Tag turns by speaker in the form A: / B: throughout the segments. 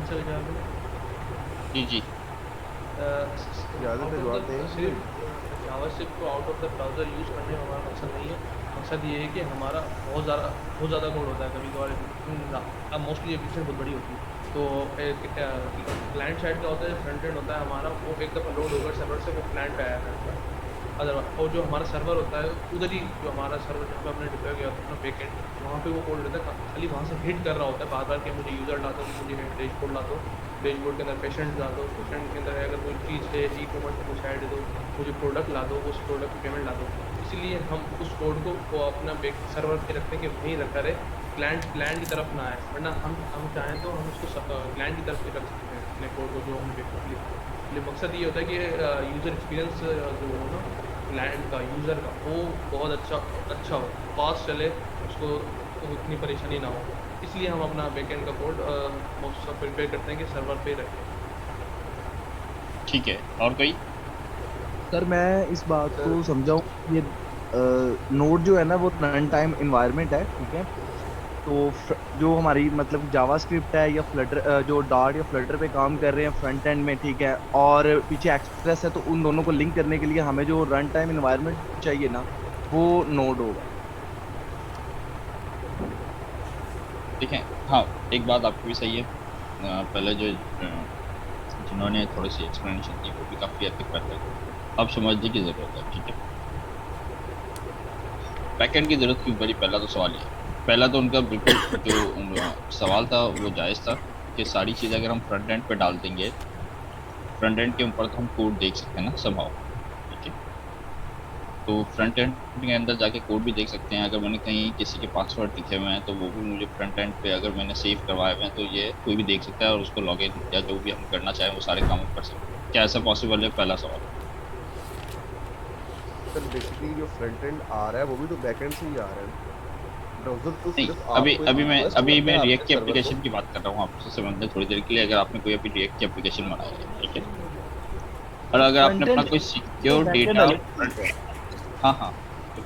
A: से विचार करूँ।
B: जी जी।
C: ज़्यादा
A: आउट
C: से
A: ऑफ द
C: जवाब दें।
A: सिर्फ जावास्क्रिप्ट को out of the browser use करने में हमारा मकसद नहीं है। मकसद ये है कि हमारा बहुत ज़्यादा कोड होता है कभी-कभार। अब मोस्टली एप्लीकेशन बहुत बड़ी होती है। तो क्लाइंट साइड का होता है, फ्रंट एंड होता है हमारा, वो एक दफ़ा लोड होकर सर्वर से वो क्लाइंट पे आया करता है। अदरवाइज और जो हमारा सर्वर होता है उधर ही, जो हमारा सर्वर जहाँ पे हमने डिप्लॉय किया होता है अपना बैकएंड, वहाँ पे वो कोड रहता है, खाली वहाँ से हिट कर रहा होता है बार-बार कि मुझे यूज़र ला दो, मुझे डैशबोर्ड ला दो, डैशबोर्ड के अंदर पेशेंट ला दो, पेशेंट के अंदर अगर कोई चीज़ है ई-कॉमर्स में कुछ ऐड दो, मुझे प्रोडक्ट ला दो, उस प्रोडक्ट की पेमेंट ला दो। इसीलिए हम उस कोड को वो अपना बैक सर्वर पे रखते हैं कि वहीं रखा रहे, क्लाइंट की तरफ ना आए। वरना हम चाहें तो हम उसको क्लाइंट की तरफ भी रख सकते हैं अपने कोड को, जो हमने बैकअप लिखा है। इसलिए मकसद ये होता है कि यूज़र एक्सपीरियंस जो हो ना क्लाइंट का, यूज़र का, वो बहुत अच्छा हो, फास्ट चले, उसको उतनी परेशानी ना हो। इसलिए हम अपना बैकएंड का कोड मोस्ट ऑफ प्रिपेयर करते हैं कि सर्वर पे रखें।
B: ठीक है, और कोई?
D: सर मैं इस बात
C: सर
D: को समझाऊं, ये नोड जो है ना वो रन टाइम इन्वायरमेंट है, ठीक है। तो जो हमारी मतलब जावास्क्रिप्ट है या फ्लटर, जो डार्ट या फ्लटर पे काम कर रहे हैं फ्रंट एंड में, ठीक है, और पीछे एक्सप्रेस है, तो उन दोनों को लिंक करने के लिए हमें जो रन टाइम इन्वायरमेंट चाहिए ना, वो नोड होगा।
B: देखें, हाँ, एक बात आपकी भी सही है। पहले जो जिन्होंने थोड़ी सी एक्सप्लेनेशन दी वो भी काफ़ी हद तक परफेक्ट, अब समझने की ज़रूरत है, ठीक है। बैकएंड की ज़रूरत क्यों पड़ी, पहला तो सवाल ये है। पहला तो उनका बिल्कुल जो सवाल था वो जायज़ था कि सारी चीज़ अगर हम फ्रंट एंड पे डाल देंगे, फ्रंट एंड के ऊपर तो हम कोड देख सकते हैं ना समहाउ, ठीक है। तो फ्रंट एंड के अंदर जाके कोड भी देख सकते हैं। अगर मैंने कहीं किसी के पासवर्ड लिखे हुए हैं तो वो भी मुझे फ्रंट एंड पे अगर मैंने सेव करवाए हुए हैं तो ये कोई भी देख सकता है और उसको लॉगिन या जो भी हम करना चाहें वो सारे काम हम कर सकते हैं। क्या ऐसा पॉसिबल है, पहला सवाल।
C: सर बेसिकली जो फ्रंट एंड आ रहा है वो भी तो बैक एंड से ही आ रहा है। ब्राउजर तो
B: नहीं,
C: सिर्फ
B: अभी
C: आपको एक
B: अभी मैं
C: रिक्वेस्ट
B: अभी
C: करता
B: मैं
C: है
B: रिएक्ट
C: आपके
B: की
C: सर्वर को।
B: एप्लीकेशन की बात कर रहा हूँ, आपसे समझने थोड़ी देर के लिए। अगर आपने कोई अभी रिएक्ट की एप्लीकेशन बनाई है, ठीक है, और अगर आपने
D: फ्रंट
B: अपना
D: एंड
B: कोई सिक्योर
D: बैक एंड
B: डेटा,
D: अलग चीज़ है।
B: हाँ हाँ, तो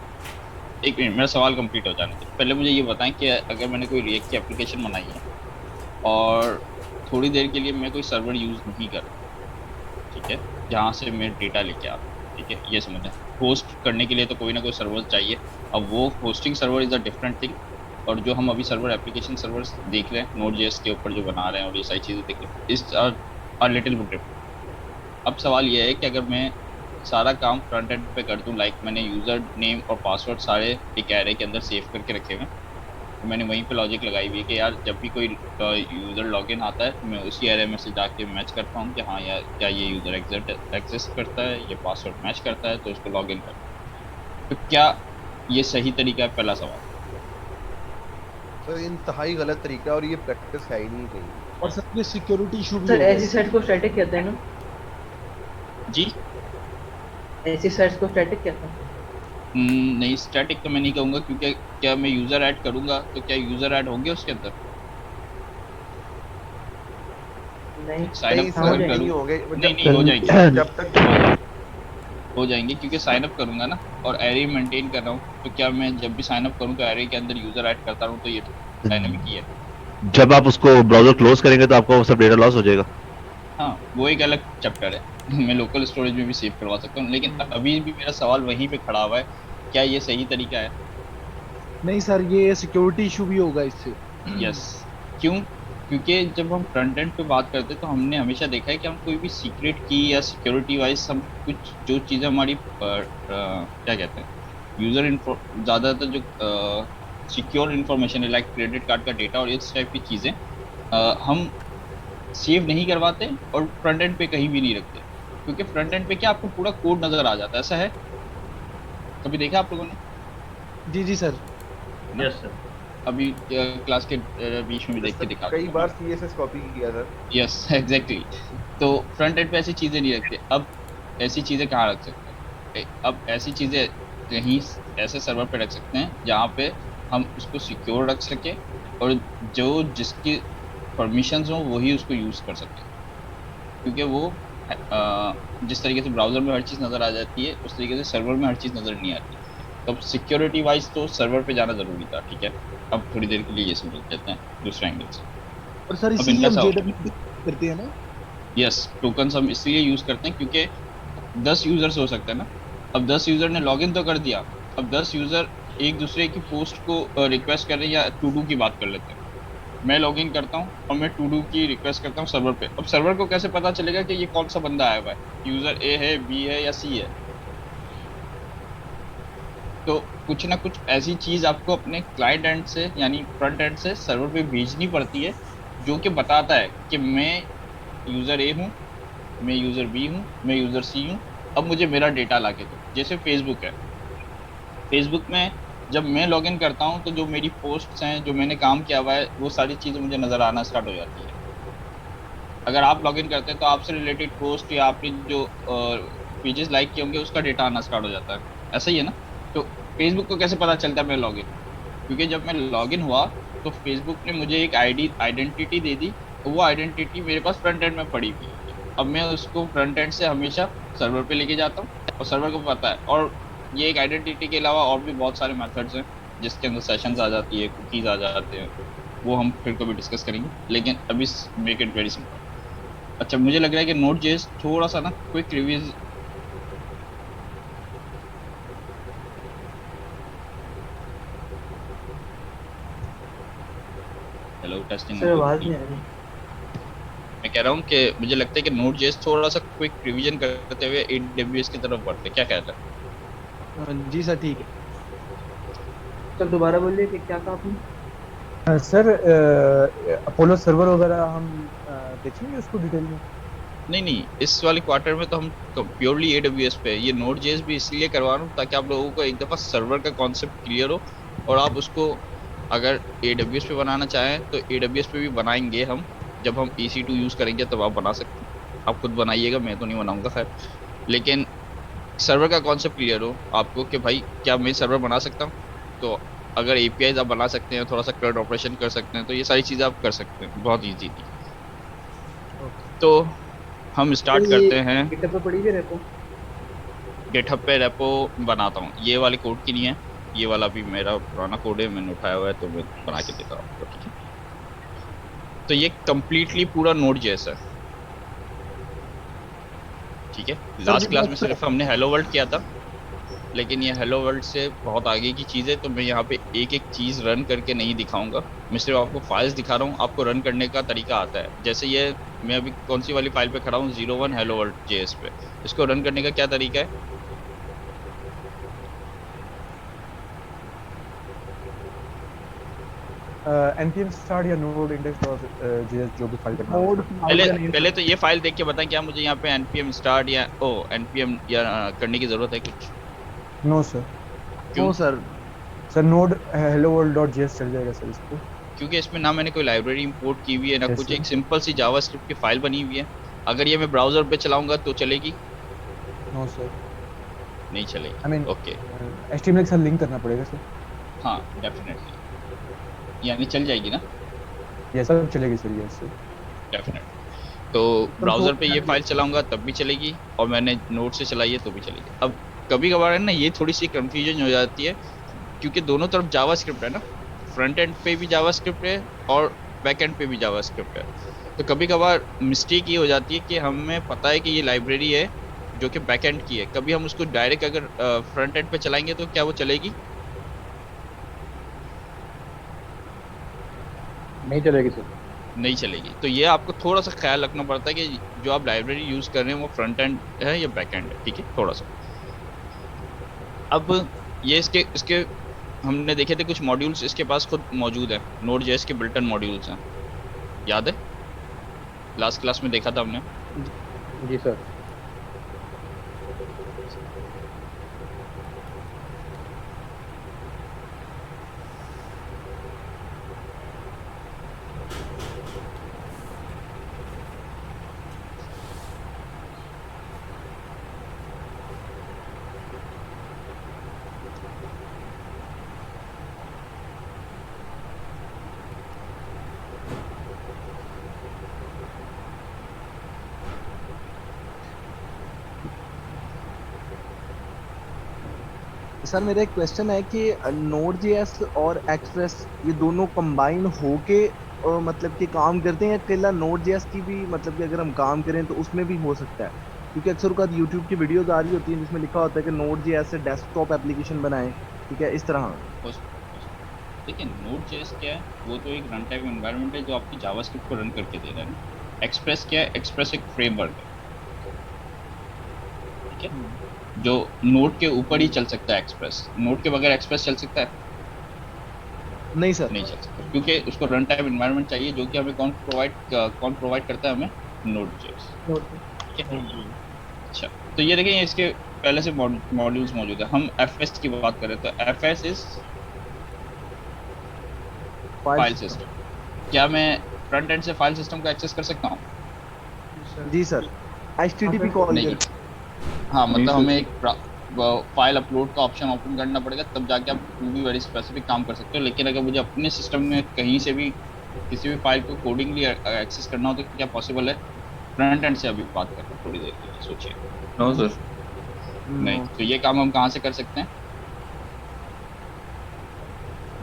B: एक मिनट, मेरा सवाल कंप्लीट हो जाने दे। पहले मुझे ये बताएं कि अगर मैंने कोई रिएक्ट की एप्लीकेशन बनाई है और थोड़ी देर के लिए मैं कोई सर्वर यूज़ नहीं कर रहा, ठीक है, जहाँ से मैं डेटा लेके आ रहा हूँ, ठीक है, ये समझना। होस्ट करने के लिए तो कोई ना कोई सर्वर चाहिए। अब वो hosting server is a different thing, और जो हम अभी सर्वर एप्लीकेशन सर्वर देख रहे हैं नोड जेएस के ऊपर जो बना रहे हैं और ये सारी चीज़ें देख रहे हैं, इस आर लिटिल बिट डिफरेंट। अब सवाल ये है कि अगर मैं सारा काम फ्रंट एंड पे कर दूं, लाइक मैंने यूज़र नेम और पासवर्ड सारे एक एरे के अंदर सेव करके रखे हुए हैं, तो मैंने वहीं पे लॉजिक लगाई हुई है कि यार जब भी कोई यूज़र लॉगिन आता है तो मैं उसी एरे में से जाके मैच करता हूँ कि हाँ यार क्या ये यूज़र एग्जिस्ट करता है, ये पासवर्ड मैच करता है, तो उसको लॉगिन कर। तो क्या ये सही तरीका है, पहला सवाल।
C: सर इंतहाई गलत तरीका है और ये प्रैक्टिस है ही नहीं कहीं।
D: और सर ये सिक्योरिटी इशू भी
E: सर
D: होगा
E: ऐसी
D: इससे।
E: साइट को स्टैटिक कहते हैं ना,
B: जी।
E: ऐसी साइट्स को स्टैटिक कहते हैं।
B: नहीं, स्टैटिक तो मैं नहीं कहूँगा, क्योंकि क्या मैं यूज़र ऐड करूँगा तो क्या यूज़र ऐड होंगे उसके अंदर?
E: नहीं,
B: साइन
C: नहीं
B: अप
E: हाँ हो
C: सर
B: अगर
E: जाएंगे।
C: नहीं
B: करूँ,
C: होंगे
B: नहीं
C: जब
B: नहीं, हो जाएंगे,
C: जब तक
B: हो जाएंगे, क्योंकि साइन अप करूंगा ना और एरे मेंटेन कर रहा हूँ। तो क्या मैं जब भी साइन अप करूँ तो एरे के अंदर यूजर ऐड करता रहूँ, तो ये डायनामिक ही है।
F: जब आप उसको ब्राउजर क्लोज करेंगे तो आपका वो सब डेटा लॉस हो जाएगा।
B: हाँ, वो एक अलग चैप्टर है मैं लोकल स्टोरेज में भी सेव करवा सकता हूँ, लेकिन अभी भी मेरा सवाल वहीं पे खड़ा हुआ है, क्या ये सही तरीका है?
D: नहीं सर, ये सिक्योरिटी इशू भी होगा इससे।
B: यस। क्यों? क्योंकि जब हम फ्रंट एंड पे बात करते हैं तो हमने हमेशा देखा है कि हम कोई भी सीक्रेट की या सिक्योरिटी वाइज हम कुछ जो चीज़ें हमारी क्या कहते हैं, यूज़र इन्फो, ज़्यादातर जो सिक्योर इन्फॉर्मेशन है लाइक क्रेडिट कार्ड का डेटा और इस टाइप की चीज़ें हम सेव नहीं करवाते और फ्रंट एंड पे कहीं भी नहीं रखते, क्योंकि फ्रंट एंड पे क्या आपको पूरा कोड नज़र आ जाता है। ऐसा है, कभी देखा आप लोगों ने?
D: जी जी सर।
A: Yes sir.
B: अभी क्लास के बीच में भी देख के
C: सर
B: दिखा
C: कई
B: दूंगा
C: बार
B: मैं।
C: सीएसएस कॉपी किया सर।
B: Yes exactly. तो फ्रंट एंड पे ऐसी चीज़ें नहीं रखते। अब ऐसी चीज़ें कहाँ रख सकते हैं? अब ऐसी चीज़ें कहीं ऐसे सर्वर पे रख सकते हैं जहाँ पे हम उसको सिक्योर रख सके और जो जिसकी परमिशंस हो वही उसको यूज़ कर सके, क्योंकि वो जिस तरीके से ब्राउज़र में हर चीज़ नज़र आ जाती है उस तरीके से सर्वर में हर चीज़ नज़र नहीं आती। तो अब सिक्योरिटी वाइज तो सर्वर पे जाना ज़रूरी था, ठीक है। अब थोड़ी देर के लिए ये समझ लेते हैं दूसरे एंगल से।
D: और सर
B: अब
D: इसीलिए
B: इनका
D: हम
B: सवाल,
D: करते हैं ना।
B: यस, टोकन्स हम इसलिए यूज करते हैं क्योंकि 10 यूजर्स हो सकते हैं ना। अब 10 यूजर ने लॉगिन तो कर दिया, अब 10 यूजर एक दूसरे की पोस्ट को रिक्वेस्ट कर रहे हैं या टू डू की बात कर लेते हैं। मैं लॉगिन करता हूँ और मैं टू डू की रिक्वेस्ट करता हूँ सर्वर पे। अब सर्वर को कैसे पता चलेगा कि ये कौन सा बंदा आया हुआ है, यूजर ए है, बी है या सी है? तो कुछ ना कुछ ऐसी चीज आपको अपने क्लाइंट एंड से यानी फ्रंट एंड से सर्वर पे भेजनी पड़ती है जो कि बताता है कि मैं यूजर ए हूँ, मैं यूजर बी हूँ, मैं यूजर सी हूँ, अब मुझे मेरा डेटा ला के दो। जैसे फेसबुक है, फेसबुक में जब मैं लॉगिन करता हूँ तो जो मेरी पोस्ट्स हैं, जो मैंने काम किया हुआ है, वो सारी चीज़ें मुझे नज़र आना स्टार्ट हो जाती है। अगर आप लॉगिन करते हैं तो आपसे रिलेटेड पोस्ट या आपने जो पेजेस लाइक किए होंगे उसका डेटा आना स्टार्ट हो जाता है। ऐसा ही है ना? तो फेसबुक को कैसे पता चलता है मैं लॉगिन? क्योंकि जब मैं लॉगिन हुआ तो फेसबुक ने मुझे एक आइडेंटिटी दे दी, तो वो आइडेंटिटी मेरे पास फ्रंट एंड में पड़ी हुई है। अब मैं उसको फ्रंट एंड से हमेशा सर्वर पे लेके जाता हूँ और सर्वर को पता है। और ये एक आइडेंटिटी के अलावा और भी बहुत सारे मेथड्स हैं जिसके अंदर सेशंस आ जाती है, कुकीज आ जाते हैं, वो हम फिर कभी डिस्कस करेंगे, लेकिन अभी मेक इट वेरी सिंपल। अच्छा, मुझे लग रहा है कि Node.js थोड़ा सा ना क्विक रिवीज हेलो टेस्टिंग।
E: सर आवाज नहीं आ रही।
B: मैं कह रहा हूँ कि मुझे लगता है कि Node.js थोड़ा सा क्विक रिवीजन करते हुए AWS की तरफ बढ़ते। क्या कहता है?
D: जी सर ठीक है।
E: सर दोबारा बोलिए कि क्या कहा आपने।
G: सर अपोलो सर्वर वगैरह हम देखेंगे उसको डिटेल में।
B: नहीं नहीं, इस वाले क्वार्टर में तो हम प्योरली AWS पे है। ये Node.js भी इसलिए करवा रहा हूँ ताकि आप लोगों को एक दफ़ा सर्वर का कॉन्सेप्ट क्लियर हो और आप उसको अगर AWS पे बनाना चाहें तो AWS पे भी बनाएंगे हम। जब हम EC2 यूज़ करेंगे तब आप बना सकते हैं। आप खुद बनाइएगा, मैं तो नहीं बनाऊंगा खैर, लेकिन सर्वर का कॉन्सेप्ट क्लियर हो आपको कि भाई क्या मैं सर्वर बना सकता हूँ। तो अगर APIs आप बना सकते हैं, थोड़ा सा CRUD ऑपरेशन कर सकते हैं, तो ये सारी चीज़ें आप कर सकते हैं बहुत ईजी थी। तो हम स्टार्ट करते हैं।
E: गिटहब पे पड़ी हुई रेपो।
B: गिटहब पे रेपो बनाता हूँ, ये वाले कोड की नहीं है, ये वाला भी मेरा पुराना कोड है, मैंने उठाया हुआ है तो मैं बना के देता हूँ आपको, ठीक है? तो ये कम्प्लीटली पूरा Node.js है, ठीक है? लास्ट क्लास में सिर्फ हमने हेलो वर्ल्ड किया था, लेकिन ये हेलो वर्ल्ड से बहुत आगे की चीज़ है, तो मैं यहाँ पे एक एक चीज़ रन करके नहीं दिखाऊंगा। मैं सिर्फ आपको फाइल्स दिखा रहा हूँ, आपको रन करने का तरीका आता है। जैसे ये मैं अभी कौन सी वाली फाइल पे खड़ा हूँ, 01 हेलो वर्ल्ड JS पे। इसको रन करने का क्या तरीका है?
G: npm start या node index.js जो भी फाइल करना
D: Node
B: पहले तो ये फाइल देख के बताएं क्या मुझे यहाँ पे npm start या npm या करने की ज़रूरत है कुछ?
G: No sir.
B: क्यों
D: sir?
G: Sir node hello world.js चल जाएगा सर इसको।
B: क्योंकि इसमें ना मैंने कोई लाइब्रेरी इंपोर्ट की हुई है ना
G: Yes,
B: कुछ,
G: sir.
B: एक सिंपल सी जावास्क्रिप्ट की फाइल बनी हुई है। अगर ये मैं ब्राउजर पे चलाऊंगा तो चलेगी?
G: नो सर,
B: नहीं चलेगी।
G: आई मीन
B: ओके,
G: HTML के साथ लिंक करना पड़ेगा सर।
B: हाँ डेफिनेटली, यानी चल जाएगी ना?
G: ये सब चलेगी सर, यस सर।
B: डेफिनेटली। तो ब्राउजर पे ये फाइल चलाऊंगा तब भी चलेगी और मैंने नोट से चलाई है तो भी चलेगी। अब कभी कभार है ना ये थोड़ी सी कंफ्यूजन हो जाती है क्योंकि दोनों तरफ जावास्क्रिप्ट है ना, फ्रंट एंड पे भी जावास्क्रिप्ट है और बैक एंड पे भी जावास्क्रिप्ट है। तो कभी कभार मिस्टेक ये हो जाती है कि हमें पता है कि ये लाइब्रेरी है जो कि बैक एंड की है, कभी हम उसको डायरेक्ट अगर फ्रंट एंड पे चलाएंगे तो क्या वो चलेगी?
G: नहीं चलेगी सर।
B: नहीं चलेगी। तो ये आपको थोड़ा सा ख्याल रखना पड़ता है कि जो आप लाइब्रेरी यूज़ कर रहे हैं वो फ्रंट एंड है या बैक एंड है, ठीक है? थोड़ा सा। अब ये इसके हमने देखे थे कुछ मॉड्यूल्स इसके पास खुद मौजूद है, Node.js के बिल्ट इन मॉड्यूल्स हैं, याद है? लास्ट क्लास में देखा था हमने।
G: जी सर।
D: सर मेरा एक क्वेश्चन है कि Node.js और Express ये दोनों कंबाइन होके मतलब कि काम करते हैं, या अकेला नोड जेएस की भी मतलब कि अगर हम काम करें तो उसमें भी हो सकता है? क्योंकि अक्सर का यूट्यूब की वीडियोस आ रही होती हैं जिसमें लिखा होता है कि नोड जेएस से डेस्कटॉप एप्लीकेशन बनाएं, ठीक है, इस तरह।
B: देखिए नोड जेएस क्या है, वो तो एक रन टाइम एनवायरनमेंट है जो आपकी जावास्क्रिप्ट को रन करके दे रहा है। एक्सप्रेस क्या है, एक्सप्रेस एक फ्रेमवर्क है, ठीक है, जो नोड के ऊपर ही चल सकता है। एक्सप्रेस, नोड के बगैर एक्सप्रेस चल सकता है?
D: नहीं सर।
B: नहीं चल सकता, क्योंकि उसको रन टाइम एनवायरनमेंट चाहिए, जो कि हमें कौन प्रोवाइड करता है? हमें नोड जेएस, ठीक है। अच्छा, तो ये देखें, इसके पहले से मॉड्यूल्स मौजूद है। हम एफएस की बात करें तो एफएस इज फाइल सिस्टम। क्या मैं फ्रंट एंड से फाइल सिस्टम को एक्सेस कर सकता हूँ?
D: जी सर, HTTP कॉल
B: नहीं।
D: करके।
B: हाँ, मतलब हमें एक फाइल अपलोड का ऑप्शन ओपन करना पड़ेगा, तब जाके आप कोई भी वेरी स्पेसिफिक काम कर सकते हो। लेकिन अगर मुझे अपने सिस्टम में कहीं से भी किसी भी फाइल को कोडिंगली एक्सेस करना हो तो क्या पॉसिबल है? फ्रंट एंड से अभी बात करते हैं थोड़ी देर के लिए, सोचिए।
F: No sir.
B: नहीं, तो ये काम हम कहाँ से कर सकते हैं?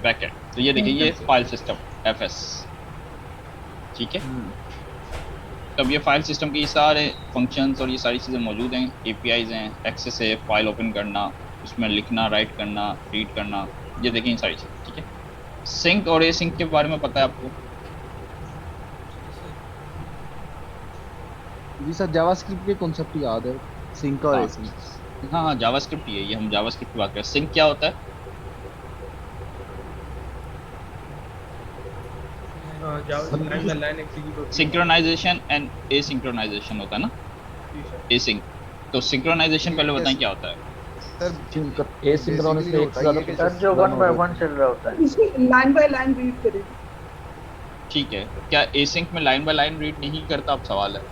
B: Back and. तो ये देखिए, ये फाइल सिस्टम एफएस, ठीक है। तब ये फाइल सिस्टम के ये सारे फंक्शंस और ये सारी चीज़ें मौजूद हैं। एपीआईज हैं, एक्सेस है, फाइल ओपन करना, उसमें लिखना, राइट करना, रीड करना, ये देखें ये सारी चीज़ें, ठीक है। सिंक और ए सिंक के बारे में पता है आपको?
D: जी सर, जावास्क्रिप्ट के कॉन्सेप्ट याद है, सिंक और
B: हाँ
D: एसिंक।
B: हाँ, जावास्क्रिप्ट ही है ये, हम जावास्क्रिप्ट की बात करें। सिंक क्या होता है?
A: लाइन बाय लाइन एग्जीक्यूट होती है।
B: सिंक्रोनाइजेशन एंड एसिंक्रोनाइजेशन होता है ना, एसिंक। तो सिंक्रोनाइजेशन पहले बताएं क्या होता है?
C: सर
G: एसिंक्रोनस
C: basically
G: एक
C: होता
G: से
C: है
G: ज्यादा
C: ये कि
E: सर जो 1 by 1 चल रहा होता है,
H: इसमें लाइन बाय लाइन रीड करें।
B: ठीक है, क्या एसिंक में लाइन बाय लाइन रीड नहीं करता? अब सवाल है।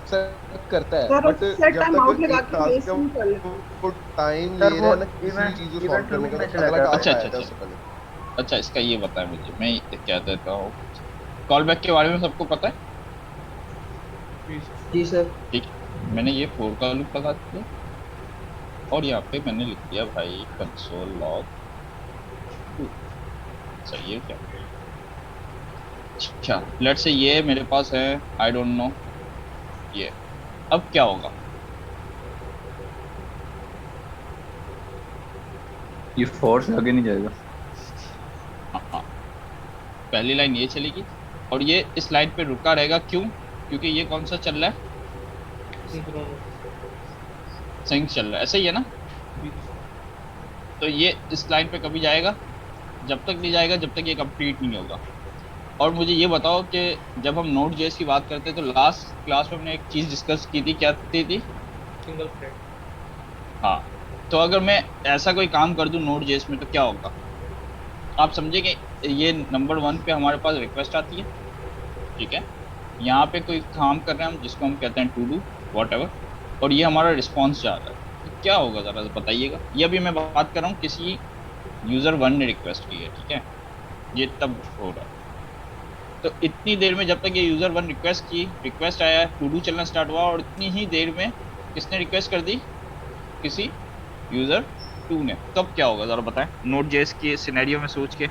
C: सर करता है,
H: सर
C: बट
H: सेट
C: जब
H: टाइम आउट
C: तक
H: लगा
C: एक
H: के
C: टास्क
H: रेसिंग कर ले।
C: को टाइम ले
E: सर
C: रहा
E: वो
C: है ना किसी भी चीज को सॉल्व
E: इवेंट
C: करने
E: लूप
C: का,
E: में
C: तो
E: चला
C: अगला
E: जाता
C: टास्क
E: है।
B: अच्छा
C: आया
B: अच्छा
C: था
B: अच्छा
C: उससे पहले।
B: अच्छा, इसका ये बताएं मुझे, मैं क्या देता हूँ। कॉल बैक के बारे में सबको पता है?
E: जी सर।
B: ठीक है, मैंने ये फोर का लूप लगा दिया और यहाँ पे मैंने लिख दिया भाई कंसोल लॉग 2। सही है क्या? अच्छा, लेट्स से ये मेरे पास है, आई डोंट नो ये। अब क्या होगा?
F: ये फोर से आगे नहीं जाएगा।
B: हाँ, पहली लाइन ये चलेगी और ये इस लाइन पे रुका रहेगा। क्यों? क्योंकि ये कौन सा चल रहा है? सिंक चल रहा है, ऐसा ही है ना। तो ये इस लाइन पे कभी जाएगा? जब तक नहीं जाएगा जब तक ये कंप्लीट नहीं होगा। और मुझे ये बताओ कि जब हम नोड जेएस की बात करते हैं तो लास्ट क्लास में हमने एक चीज़ डिस्कस की थी, क्या थी?
A: Single thread.
B: हाँ, तो अगर मैं ऐसा कोई काम कर दूं नोड जेएस में तो क्या होगा? आप समझे कि ये नंबर 1 पे हमारे पास रिक्वेस्ट आती है, ठीक है। यहाँ पे कोई काम कर रहे हैं हम, जिसको हम कहते हैं टू डू व्हाटएवर, और ये हमारा रिस्पॉन्स जा रहा है। तो क्या होगा ज़रा बताइएगा। ये अभी मैं बात कर रहा हूँ किसी यूज़र 1 ने रिक्वेस्ट की है, ठीक है, ये तब हो रहा है। तो इतनी देर में जब तक ये यूज़र 1 रिक्वेस्ट आया, टू डू चलना स्टार्ट हुआ, और इतनी ही देर में किसने रिक्वेस्ट कर दी? किसी यूज़र 2 ने। तब क्या होगा ज़रा बताएं, नोड जेएस के सिनेरियो में सोच के।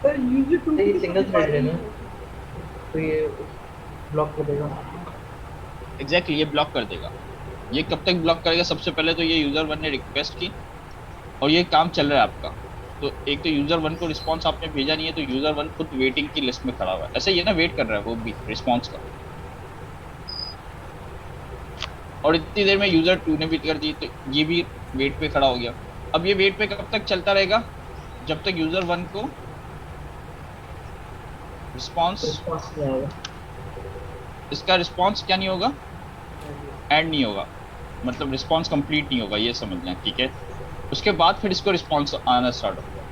H: सर यूजर 2
E: ये सिंगल थ्रेड है ना, तो ये ब्लॉक कर देगा।
B: एग्जैक्टली, ये ब्लॉक कर देगा। ये कब तक ब्लॉक करेगा? सबसे पहले तो ये यूज़र 1 ने रिक्वेस्ट की और ये काम चल रहा है आपका, तो एक तो यूज़र 1 को रिस्पांस आपने भेजा नहीं है, तो यूज़र 1 खुद वेटिंग की लिस्ट में खड़ा हुआ है। ऐसा ही है ना, वेट कर रहा है वो भी रिस्पांस का। और इतनी देर में यूज़र 2 ने भी कर दी, तो ये भी वेट पे खड़ा हो गया। अब ये वेट पे कब तक चलता रहेगा? जब तक यूज़र 1 को रिस्पांस,
E: नहीं आएगा।
B: इसका रिस्पांस क्या नहीं होगा? ऐड नहीं होगा, मतलब रिस्पांस कंप्लीट नहीं होगा, ये समझ लें, ठीक है। उसके बाद फिर इसको रिस्पांस आना स्टार्ट होगा।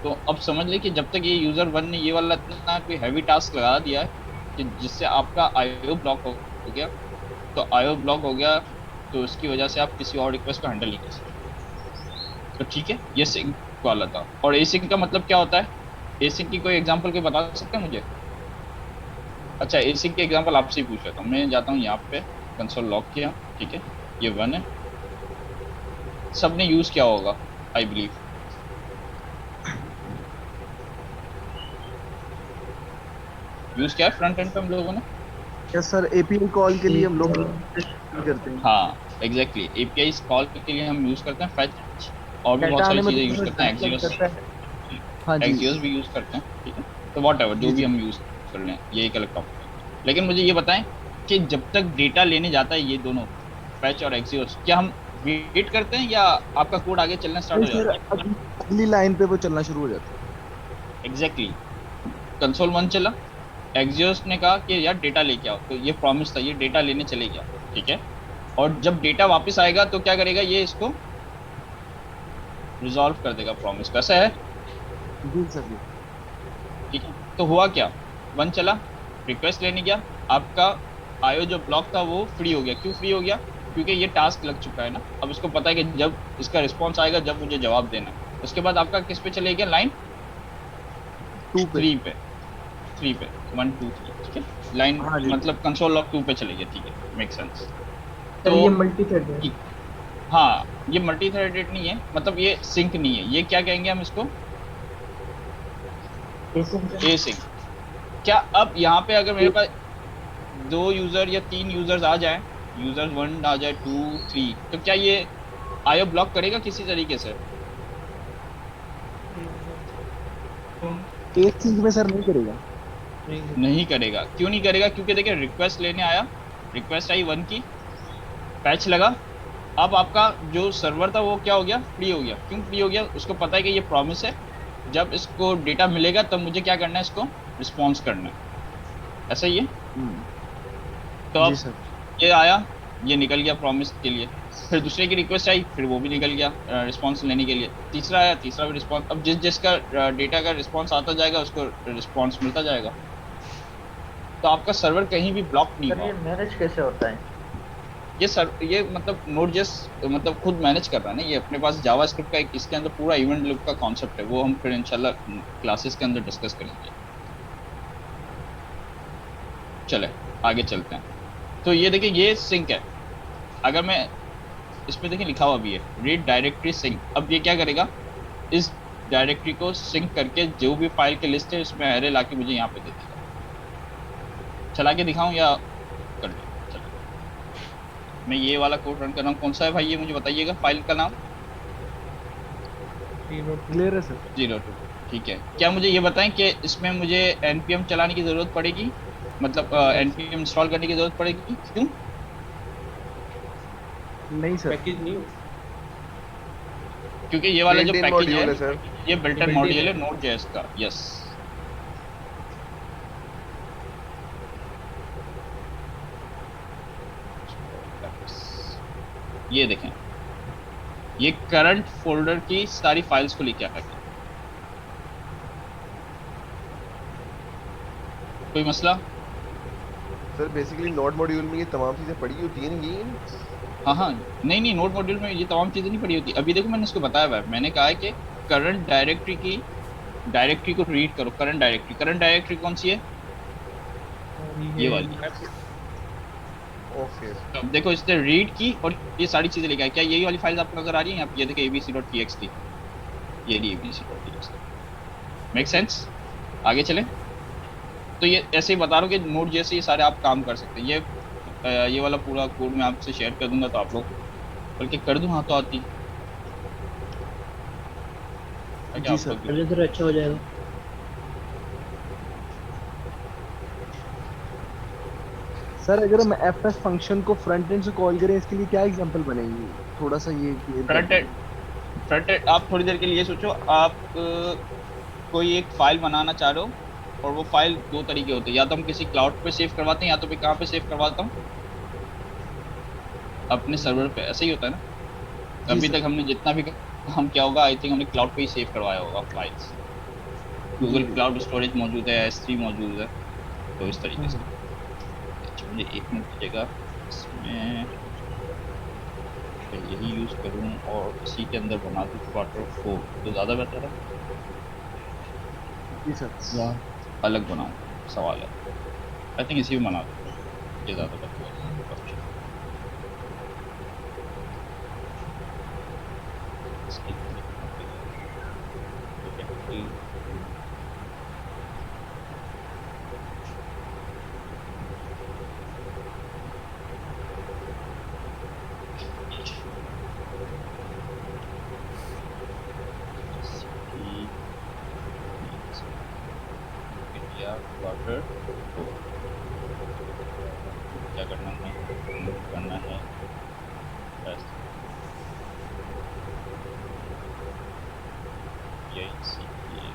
B: तो अब समझ लें कि जब तक ये यूज़र 1 ने ये वाला इतना कोई हैवी टास्क लगा दिया है कि जिससे आपका आईओ ब्लॉक हो गया, तो आईओ ब्लॉक हो गया तो उसकी वजह से आप किसी और रिक्वेस्ट को हैंडल नहीं कर सकते। तो ठीक है, ये सिंक वाला था। और एसिंक का मतलब क्या होता है? एसिंक की कोई एग्जांपल कोई बता सकते हैं मुझे? अच्छा, एसिंक के एग्जांपल आपसे ही पूछ रहा था मैं। जाता हूँ यहाँ पे, कंसोल लॉक किया, ठीक है, ये 1 है। सब ने यूज़ किया होगा आई बिलीव। यूज़ किया है फ्रंट एंड पे हम लोगों ने?
D: यस सर, एपीआई कॉल के लिए हम लोग करते हैं।
B: हाँ एग्जैक्टली, एपीआई कॉल के लिए हम यूज़ करते हैं फैच, और भी बहुत
D: डाटा
B: सारी
D: आने में
B: चीज़ें
D: तो
B: यूज़
D: थोड़ा
B: करते हैं,
D: टाइम लग
B: एक्सियोस,
D: जाता है। हाँ जी
B: एक्सियोस भी यूज़ करते हैं, ठीक है। तो वॉट एवर जो
D: जी
B: भी
D: जी।
B: हम यूज़ कर लें, ये एक अलग टॉपिक है। लेकिन मुझे ये बताएं कि जब तक डेटा लेने जाता है ये दोनों, फैच और एक्सियोस, क्या हम वेट करते हैं या आपका कोड आगे चलना स्टार्ट
D: नहीं
B: हो
D: सर,
B: जाता है?
D: अगली लाइन पे वो चलना शुरू हो जाता
B: एग्जैक्टली, कंसोल 1 चला, एक्सियोस ने कहा कि यार डेटा लेके आओ, तो ये प्रॉमिस था, ये डेटा लेने चले गया, ठीक है। और जब डेटा वापस आएगा तो क्या करेगा, ये इसको रिजॉल्व कर देगा प्रॉमिस को, ऐसा है,
D: है। जी सर जी।
B: ठीक है। तो हुआ क्या, 1 चला, रिक्वेस्ट लेने गया, आपका आयो जो ब्लॉक था वो फ्री हो गया। क्यों फ्री हो गया? क्योंकि ये टास्क लग चुका है ना, अब इसको पता है कि जब इसका रिस्पॉन्स आएगा, जब मुझे जवाब देना है। उसके बाद आपका किस पे चले गया, लाइन
D: 2 पे।
B: 3 पे, 3 पे, 1 2 3, ठीक है। लाइन
D: हाँ जी।
B: मतलब कंसोल लॉग 2 पे चले गया, ठीक है, मेक सेंस।
E: सर
B: तो
E: ये मल्टी थ्रेड है।
B: हाँ, ये मल्टी थ्रेडेड नहीं है, मतलब ये सिंक नहीं है, ये क्या कहेंगे हम इसको, ए सिंक। क्या अब यहाँ पे अगर मेरे पास 2 यूजर या 3 यूजर्स आ जाए, यूजर 1 आ जाए, 2 3, तो क्या ये आयो ब्लॉक करेगा किसी तरीके से?
D: एक सिंक में सर नहीं करेगा।
B: नहीं करेगा। क्यों नहीं करेगा? क्योंकि देखिए, रिक्वेस्ट लेने आया, रिक्वेस्ट आई 1 की, पैच लगा, अब आपका जो सर्वर था वो क्या हो गया, फ्री हो गया। क्यों फ्री हो गया? उसको पता है कि ये प्रॉमिस है, जब इसको डेटा मिलेगा तब मुझे क्या करना है, इसको रिस्पॉन्स करना है, ऐसा ही है। तो
D: जी
B: अब
D: सर।
B: ये आया, ये निकल गया प्रॉमिस के लिए, फिर दूसरे की रिक्वेस्ट आई, फिर वो भी निकल गया रिस्पॉन्स लेने के लिए, तीसरा आया, तीसरा भी रिस्पॉन्स। अब जिसका डेटा का रिस्पॉन्स आता जाएगा उसको रिस्पॉन्स मिलता जाएगा, तो आपका सर्वर कहीं भी ब्लॉक नहीं
E: सर ये
B: हुआ।
E: मैनेज कैसे होता है?
B: ये मतलब नोड.js मतलब खुद मैनेज कर रहा है ना, ये अपने पास जावास्क्रिप्ट का एक इसके अंदर पूरा इवेंट लूप का कॉन्सेप्ट है, वो हम फिर इंशाल्लाह क्लासेस के अंदर डिस्कस करेंगे। चले आगे चलते हैं। तो ये देखिए, ये सिंक है, अगर मैं इसमें देखिए लिखा हुआ भी है, रीड डायरेक्टरी सिंक। अब ये क्या करेगा, इस डायरेक्टरी को सिंक करके जो भी फाइल की लिस्ट है उसमें एरे लाके मुझे यहाँ पे दे देगा। चला के दिखाऊं या कर दे? चलो मैं ये वाला कोड रन कर रहा हूँ। कौन सा है भाई ये मुझे बताइएगा, फाइल का नाम?
D: क्लियर है सर।
B: 02, ठीक है। क्या मुझे ये बताएं कि इसमें मुझे npm चलाने की ज़रूरत पड़ेगी, मतलब npm इंस्टॉल करने की ज़रूरत पड़ेगी? क्यों?
D: नहीं सर।
A: पैकेज नहीं
B: क्योंकि ये वाला जो
C: Built-in
B: पैकेज
C: module
B: है
C: है सर।
B: ये बिल्ट इन
A: built-in
B: मॉड्यूल है
A: है।
B: Node.js का। यस, ये देखें, ये करंट फोल्डर की सारी फाइल्स को लेके आएगा। कोई मसला?
C: सर बेसिकली नोड मॉड्यूल में ये तमाम चीजें पड़ी होती हैं ये।
B: हाँ हाँ, नहीं नहीं, नोड मॉड्यूल में ये तमाम चीज़ें नहीं पड़ी होती। अभी देखो मैंने इसको बताया हुआ है, मैंने कहा है कि करंट डायरेक्टरी को रीड करो। करंट डायरेक्टरी कौन सी है? ये वाली।
C: ओके।
B: तो अब देखो, इसने रीड की और ये सारी चीज़ें लेके आया। क्या यही वाली फाइल्स आपको नजर आ रही हैं? आप ये देखिए abc.txt, ये रही abc.txt। Make sense? आगे चले। तो ये ऐसे ही बता रहा हूँ कि नोड जैसे ये सारे आप काम कर सकते हैं। ये वाला पूरा कोड मैं आपसे शेयर कर दूंगा, तो आप लोग, बल्कि कर दूँ हाँ तो आती
D: जी सर।
E: सर अच्छा हो जाएगा।
D: सर अगर हम fs फंक्शन को फ्रंट एंड से कॉल करें, इसके लिए क्या एग्जांपल बनेगी? थोड़ा सा ये clear कर
B: फ्रंट एंड आप थोड़ी देर के लिए सोचो, आप कोई एक फाइल बनाना चाह रहे हो, और वो फाइल 2 तरीके होते हैं, या तो हम किसी क्लाउड पे सेव करवाते हैं, या तो मैं कहाँ पे सेव करवाता हूँ, अपने सर्वर पे। ऐसा ही होता है ना। अभी
D: सर।
B: तक हमने जितना भी काम किया होगा, आई थिंक हमने क्लाउड पे ही सेव करवाया होगा फाइल्स। गूगल क्लाउड स्टोरेज मौजूद है, S3 मौजूद है, तो इस तरीके से। अच्छा, मुझे 1 मिनट दीजिएगा, इसमें यही यूज़ करूँ और इसी के अंदर बना दूँ Q4, तो ज़्यादा बेहतर है
D: जी सर।
B: या अलग बनाऊँ, सवाल है। आई थिंक इसी में बना दूँ, ये ज़्यादा बेहतर है। गया क्वार्टर क्या करना है, करना है बस यही सीखिए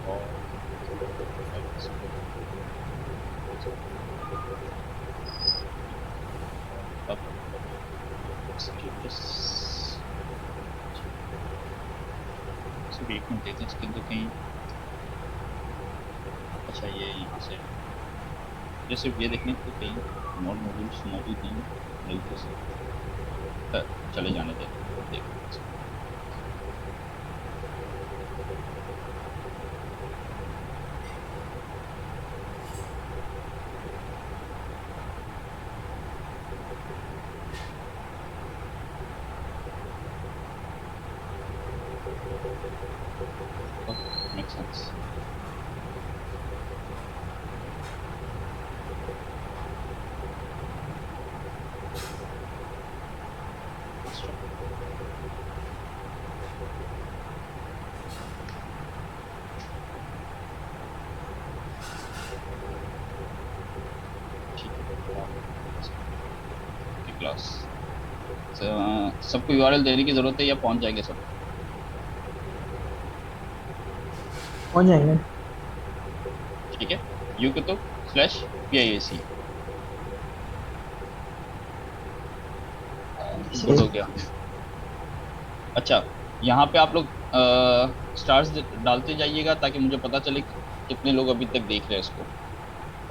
B: और अब एक मिनट देखते हैं इसके अंदर कहीं। अच्छा ये यहाँ से जैसे ये देखने को कहीं नॉन मॉड्यूल्स मौजूद नहीं मिलते से चले जाने देते देखते makes sense. क्लास सबको URL देने की जरूरत है या पहुंच जाएंगे सब?
G: पहुंच जाएंगे।
B: ठीक है, ukutub/PIAC हो गया। अच्छा यहाँ पे आप लोग स्टार्स डालते जाइएगा ताकि मुझे पता चले कितने लोग अभी तक देख रहे हैं इसको,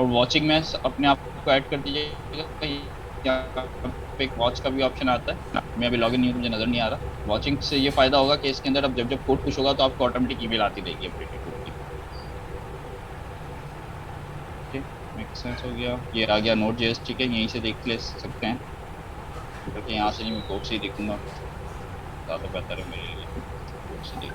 B: और वॉचिंग में अपने आप को ऐड कर दीजिएगा। यहाँ पे एक वॉच का भी ऑप्शन आता है, मैं अभी लॉगिन नहीं हूँ, मुझे नज़र नहीं आ रहा। वॉचिंग से ये फ़ायदा होगा कि इसके अंदर अब जब जब कोड पुश होगा तो आपको ऑटोमेटिक ईमेल आती रहेगी अपडेटेड कोड की। ठीक, मेक सेंस हो गया। ये आ गया Node.js, ठीक है, यहीं से देख ले सकते हैं क्योंकि यहाँ से नहीं, मैं कोड से ही देखूँगा, ज़्यादा बेहतर है मेरे लिए कोड से देख।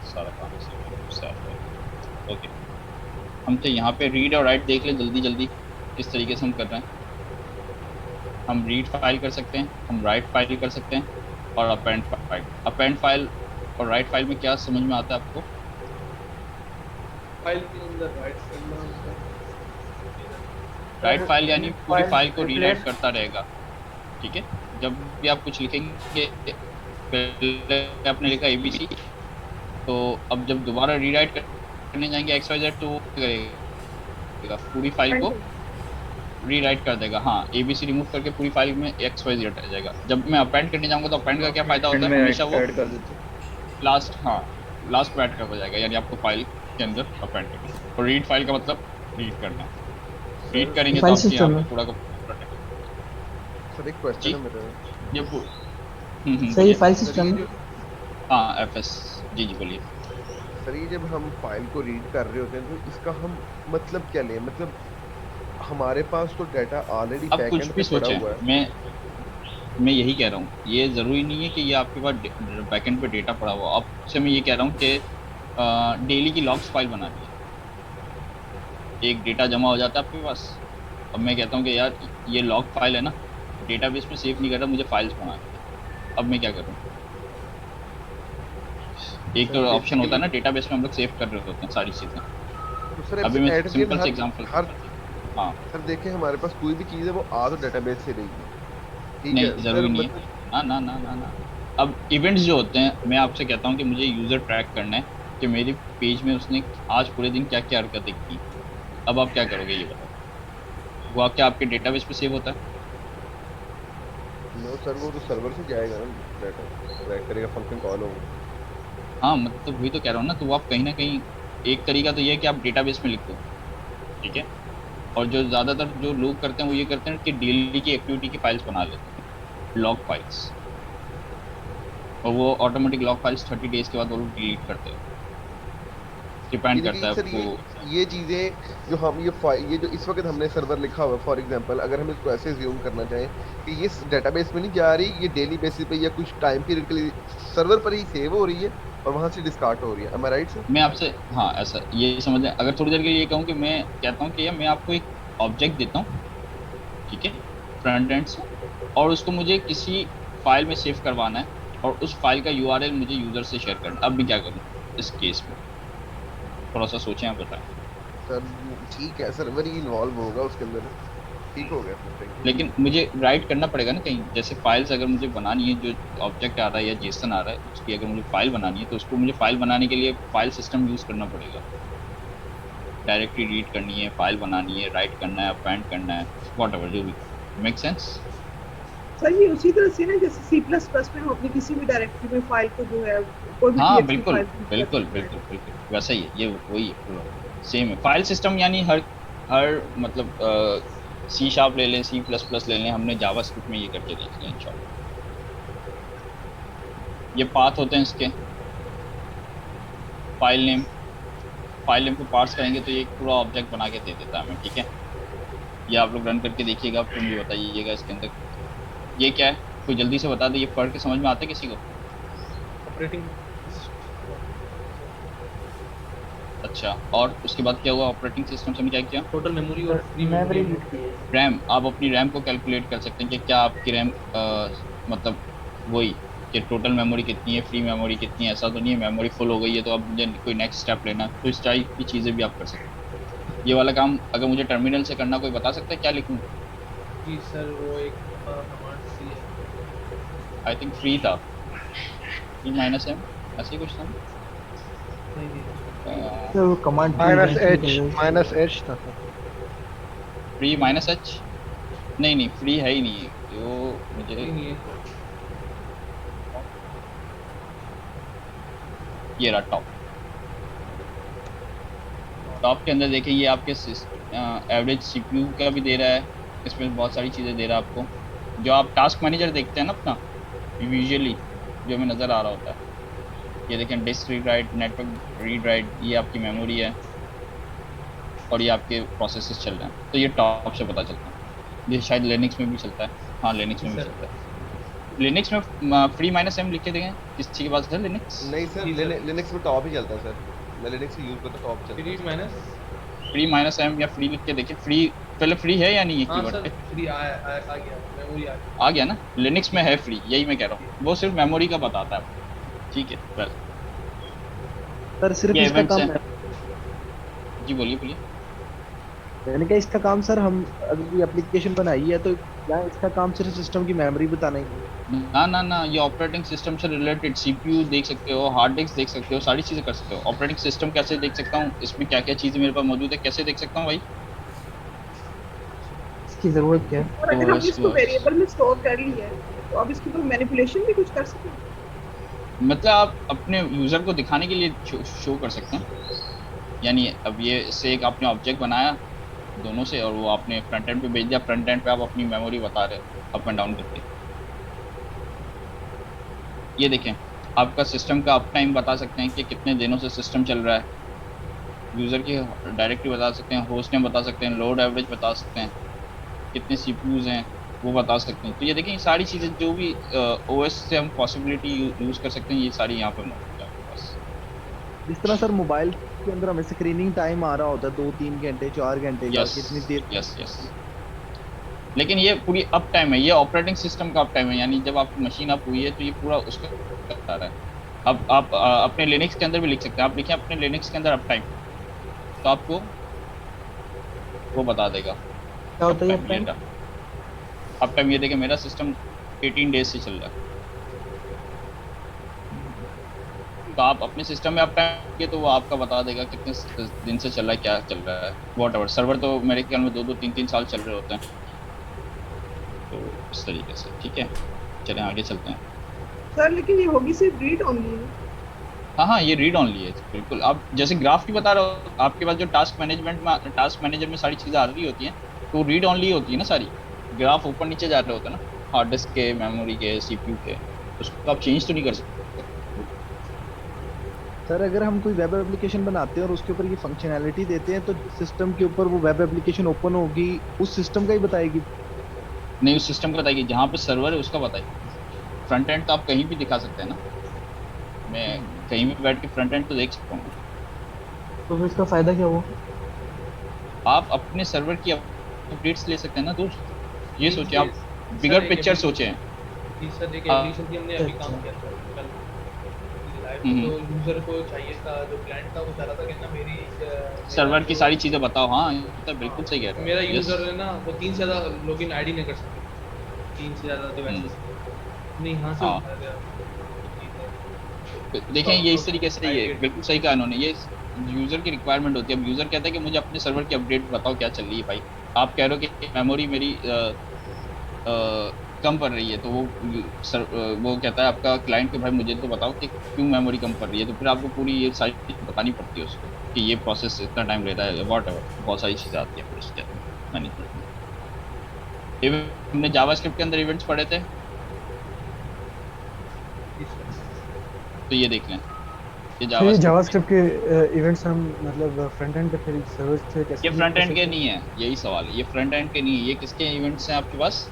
B: सारा काम ओके, हम तो यहाँ पे रीड और राइट देख ले जल्दी जल्दी किस तरीके से हम कर रहे हैं। हम रीड फाइल कर सकते हैं, हम राइट फाइल कर सकते हैं, और अपेंड फाइल और राइट फाइल में क्या समझ में आता है आपको?
A: फाइल के अंदर
B: राइट फाइल यानी पूरी फाइल को रीराइट करता रहेगा। ठीक है, जब भी आप कुछ लिखेंगे, पहले आपने लिखा ABC, तो अब जब दोबारा रीराइट करने जाएंगे XYZ तो करेगा, पूरी फाइल को रीराइट कर देगा। हाँ, ABC रिमूव करके पूरी फाइल में XYZ आ जाएगा। जब मैं अपेंड करने जाऊंगा तो अपेंड का क्या फायदा होता है, हमेशा वो लास्ट पे ऐड कर जाएगा, यानी आपको फाइल के अंदर अपेंड करना। और रीड फाइल का मतलब रीड करना, रीड करेंगे तो आपके यहाँ पे पूरा का
C: सर एक क्वेश्चन है मेरा,
B: ये
G: सही फाइल सिस्टम।
B: हाँ FS, जी बोलिए।
C: सर ये जब हम फाइल को रीड कर रहे होते हैं तो इसका हम मतलब क्या लें? मतलब हमारे पास तो डाटा ऑलरेडी
B: अब कुछ भी सोचें, मैं यही कह रहा हूँ, ये ज़रूरी नहीं है कि ये आपके पास बैकएंड पे डेटा पड़ा हुआ। अब से मैं ये कह रहा हूँ कि डेली की लॉग्स फाइल बना ली, एक डेटा जमा हो जाता है आपके पास। अब मैं कहता हूँ कि यार ये लॉग फाइल है ना, डेटाबेस में सेव नहीं कर रहा, मुझे फाइल्स बना। अब मैं क्या करूँ? एक तो ऑप्शन होता है ना, डेटाबेस में हम लोग सेव कर रहे होते हैं सारी चीज़ें।
C: तो सर
B: अभी मैं सिंपल से एग्जांपल, हाँ
C: सर देखें हमारे पास कोई भी चीज़ है वो आ तो डेटाबेस से रहेगी, ठीक
B: नहीं
C: है?
B: ज़रूरी नहीं है, ना। अब इवेंट्स जो होते हैं, मैं आपसे कहता हूँ कि मुझे यूज़र ट्रैक करना है कि मेरे पेज में उसने आज पूरे दिन क्या क्या हरकतें की। अब आप क्या करोगे ये बताओ? वो क्या आपके डेटाबेस पे सेव होता है?
C: नो सर, वो तो सर्वर से जाएगा ना, डाटा ट्रैक करेगा, फंक्शन कॉल होगा।
B: हाँ मतलब वही तो कह रहा हूँ ना, तो आप कहीं ना कहीं एक तरीका तो ये है कि आप डेटाबेस में लिख दो, ठीक है। और जो ज़्यादातर जो लोग करते हैं वो ये करते हैं कि डेली की एक्टिविटी की फाइल्स बना लेते हैं, लॉग फाइल्स, और वो ऑटोमेटिक लॉग फाइल्स 30 डेज़ के बाद वो लोग डिलीट करते हैं। डिपेंड
C: यानी
B: करता
C: कि
B: है
C: सर
B: आपको।
C: ये चीज़ें जो हम ये जो इस वक्त हमने सर्वर लिखा हुआ है, फॉर एग्जांपल अगर हम इसको ऐसे ज्यूम करना चाहें कि ये डेटाबेस में नहीं जा रही, ये डेली बेसिस पे या कुछ टाइम पीरियड के लिए सर्वर पर ही सेव हो रही है और वहां से डिस्कार्ड हो रही है। एम आई राइट सर?
B: मैं आपसे, हाँ ऐसा ये समझ लें, अगर थोड़ी देर के लिए ये कहूँ कि मैं कहता हूँ कि यार मैं आपको एक ऑब्जेक्ट देता हूँ, ठीक है, फ्रंट एंड से, और उसको मुझे किसी फाइल में सेव करवाना है, और उस फाइल का यूआरएल मुझे यूजर से शेयर करना है। अब मैं क्या करूँ इस केस में, थोड़ा सा सोचें, आप बताएं।
C: सर ठीक है, सर्वर ही इन्वॉल्व होगा उसके अंदर। ठीक हो गया फिर, थैंक यू।
B: लेकिन मुझे राइट करना पड़ेगा ना कहीं, जैसे फाइल्स अगर मुझे बनानी है, जो ऑब्जेक्ट आ रहा है या जेसन आ रहा है, उसकी अगर मुझे फाइल बनानी है, तो उसको मुझे फाइल बनाने के लिए फाइल सिस्टम यूज़ करना पड़ेगा। डायरेक्टली रीड करनी है, फाइल बनानी है, राइट करना है, अपेंड करना है, व्हाटएवर जो भी। Make sense?
H: सर ये उसी तरह से ना जैसे सी प्लस प्लस में हम अपनी किसी भी डायरेक्टरी में फाइल को जो है कोई भी
B: हाँ
H: TXT
B: बिल्कुल
H: फाइल
B: बिल्कुल बिल्कुल बिल्कुल वैसा ही है, ये वही है, सेम है। फाइल सिस्टम यानी हर हर मतलब सी शार्प ले लें, सी प्लस प्लस ले लें, हमने जावास्क्रिप्ट में ये करके देख लिया। इन शॉर्ट ये पाथ होते हैं इसके, फाइल नेम को पार्स करेंगे तो ये एक पूरा ऑब्जेक्ट बना के दे देता है हमें, ठीक है। ये आप लोग रन करके देखिएगा, फिर मुझे बताइएगा इसके अंदर ये क्या है। कोई जल्दी से बता दे, ये पढ़ के समझ में आता है किसी को?
A: ऑपरेटिंग
B: अच्छा, और उसके बाद क्या हुआ? ऑपरेटिंग सिस्टम से हमने क्या किया?
A: टोटल मेमोरी और फ्री
E: मेमोरी
A: मेमोरी
E: यूज की है।
B: रैम, आप अपनी रैम को कैलकुलेट कर सकते हैं कि क्या आपकी रैम मतलब वही कि टोटल मेमोरी कितनी है, फ्री मेमोरी कितनी है। ऐसा तो नहीं है मेमोरी फुल हो गई है तो अब मुझे कोई नेक्स्ट स्टेप लेना है, तो इस टाइप की चीज़ें भी आप कर सकते हैं। ये वाला काम अगर मुझे टर्मिनल से करना, कोई बता सकता है क्या लिखूँ?
A: जी सर, वो एक कमांड सी है।
B: आई थिंक फ्री था, फ्री माइनस एम, ऐसे ही कुछ था।
A: नहीं नहीं
G: सर वो कमांड
I: -H था सर।
B: फ्री माइनस एच, नहीं फ्री है ही नहीं वो मुझे।
A: नहीं है।
B: ये रहा टॉप के अंदर देखें, ये आपके एवरेज सीपीयू का भी दे रहा है, इसमें बहुत सारी चीज़ें दे रहा है आपको। जो आप टास्क मैनेजर देखते हैं ना अपना विजुअली, जो हमें नज़र आ रहा होता है, ये देखें disk read write, network read write, ये आपकी मेमोरी है और ये आपके प्रोसेसेस चल रहे हैं। तो ये टॉप से पता चलता है। ये शायद लिनक्स में भी चलता है, हाँ लिनक्स में भी चलता है। लिनक्स में फ्री माइनस एम लिख के देखें, किसी के पास है लिनक्स?
C: नहीं सर, लिनक्स में टॉप ही चलता है सर। मैं लिनक्स यूज करता हूँ, टॉप चलता
A: फ्री
C: है।
A: माइनस
B: फ्री माइनस एम या फ्री लिख के देखिए। फ्री पहले फ्री है या नहीं है
A: हाँ
B: कीवर्ड
A: सर,
B: पे?
A: फ्री आ गया, मेमोरी आ गया।
B: आ गया ना, लिनक्स में है फ्री, यही मैं कह रहा हूँ। वो सिर्फ मेमोरी का बताता है, ठीक है। वेल
D: सर सिर्फ
B: ये
D: इसका
B: events
D: काम
B: है। जी बोलिए।
D: मैंने कहा इसका काम सर, हम अगर कोई एप्लीकेशन बनाई है तो क्या इसका काम सिर्फ सिस्टम की मेमोरी बताना ही है?
B: ना ये ऑपरेटिंग सिस्टम से रिलेटेड सीपीयू देख सकते हो, हार्ड डिस्क देख सकते हो, सारी चीज़ें कर सकते हो। ऑपरेटिंग सिस्टम कैसे देख सकता हूँ, इसमें क्या क्या चीज़ें मेरे पास मौजूद है, कैसे देख सकता हूँ भाई?
G: इसकी जरूरत क्या है?
H: और अगर हम
B: बस,
H: इसको
B: बस।
H: वेरिएबल में स्टोर कर लिया है तो अब इसके ऊपर मैनिपुलेशन भी कुछ कर सकते हैं।
B: मतलब आप अपने यूज़र को दिखाने के लिए शो कर सकते हैं। यानी अब ये से एक आपने ऑब्जेक्ट बनाया दोनों से, और वो आपने फ्रंट एंड पे भेज दिया। फ्रंट एंड पे आप अपनी मेमोरी बता रहे हो अप एंड डाउन करके। ये देखें, आपका सिस्टम का अप टाइम बता सकते हैं कि कितने दिनों से सिस्टम चल रहा है। यूज़र की डायरेक्टरी बता सकते हैं, होस्ट नेम बता सकते हैं, लोड एवरेज बता सकते हैं, कितने सीपीयूज़ हैं वो बता सकते हैं। तो ये देखें, ये सारी चीज़ें जो भी ओएस से हम पॉसिबिलिटी यूज़ कर सकते हैं, ये सारी यहाँ पे मौजूद है आपके पास।
D: जिस तरह सर मोबाइल के अंदर हमें स्क्रीनिंग टाइम आ रहा होता है 2-3 घंटे 4 घंटे का, कितनी देर
B: यस। लेकिन ये पूरी अप टाइम है, ये ऑपरेटिंग सिस्टम का अप टाइम है। यानी जब आपकी मशीन अप हुई है तो ये पूरा उसका बता रहा है। अब आप अपने लिनक्स के अंदर भी लिख सकते हैं। आप लिखें अपने लिनक्स के अंदर अप टाइम, तो आपको वो बता देगा
G: क्या होता है ये?
B: Up time. ये देखें, मेरा सिस्टम 18 डेज से चल रहा है। तो आप अपने सिस्टम में अप टाइम के तो वो आपका बता देगा कितने दिन से चल रहा है, क्या चल रहा है, व्हाटएवर। सर्वर तो मेरे ख्याल में 2-2 3-3 साल चल रहे होते हैं। तो इस तरीके से, ठीक है। चलें आगे चलते हैं।
H: सर लेकिन ये होगी सिर्फ रीड ओनली है।
B: हाँ ये रीड ऑनली है बिल्कुल। आप जैसे ग्राफ की बता रहे हो, आपके पास जो टास्क मैनेजर में सारी चीज़ें आ रही होती हैं, तो रीड ऑनली होती है ना सारी। ग्राफ ऊपर नीचे जा रहे होते हैं ना, हार्ड डिस्क के, मेमोरी के, सीपीयू के, उसको आप चेंज तो नहीं कर सकते।
D: सर अगर हम कोई वेब एप्लीकेशन बनाते हैं और उसके ऊपर ये फंक्शनैलिटी देते हैं तो सिस्टम के ऊपर वो वेब एप्लीकेशन ओपन होगी उस सिस्टम का ही बताएगी।
B: नहीं, उस सिस्टम का बताइए, जहाँ पे सर्वर है उसका बताइए। फ्रंट एंड तो आप कहीं भी दिखा सकते हैं ना, मैं कहीं भी बैठ के फ्रंट एंड तो देख सकता हूँ।
E: तो फिर इसका फायदा क्या हुआ?
B: आप अपने सर्वर की अपडेट्स ले सकते हैं ना दोस्त, ये सोचिए आप,
A: सर,
B: बिगर
A: एक
B: पिक्चर
A: एप्ली-
B: सोचे हैं।
A: जी सर, एक
B: हाँ।
A: एप्लीकेशन की हमने अभी काम किया था कल लाइव, तो यूजर को चाहिए था, जो क्लाइंट था वो चाह रहा था कि ना मेरी
B: सर्वर की सारी चीज़ें बताओ। हाँ, ये तो बिल्कुल सही कह रहे
A: मेरा
B: हो।
A: User
B: Yes.
A: है ना वो 3 से ज़्यादा लॉगिन आईडी नहीं कर सकते, 3 से ज़्यादा डिवाइसेस नहीं, यहाँ से
B: हाँ।
A: उठाया गया।
B: देखें, ये इस तरीके से ये बिल्कुल सही कहा इन्होंने, ये यूज़र की रिक्वायरमेंट होती है। अब यूज़र कहता है कि मुझे अपने सर्वर की अपडेट बताओ क्या चल रही है भाई। आप कह रहे हो कि मेमोरी मेरी कम पड़ रही है, तो वो कहता है आपका क्लाइंट कि भाई मुझे तो बताओ कि क्यों मेमोरी कम पड़ रही है, तो फिर आपको पूरी ये सारी चीज़ बतानी पड़ती है उसको कि ये प्रोसेस इतना टाइम लेता है, वॉट एवर, बहुत सारी चीज़ें आती हैं फिर उसके मैनेजमेंट में। हमने जावास्क्रिप्ट के अंदर इवेंट्स पढ़े थे, तो ये देख लें, ये
G: तो ये
B: जावास्क्रिप्ट
G: जावास्क्रिप्ट के इवेंट्स हम मतलब फ्रंट एंड पे फिर सर्वर से कैसे
B: ये फ्रंट एंड के नहीं है, यही सवाल है, ये फ्रंट एंड के नहीं है, ये किसके इवेंट्स हैं आपके पास?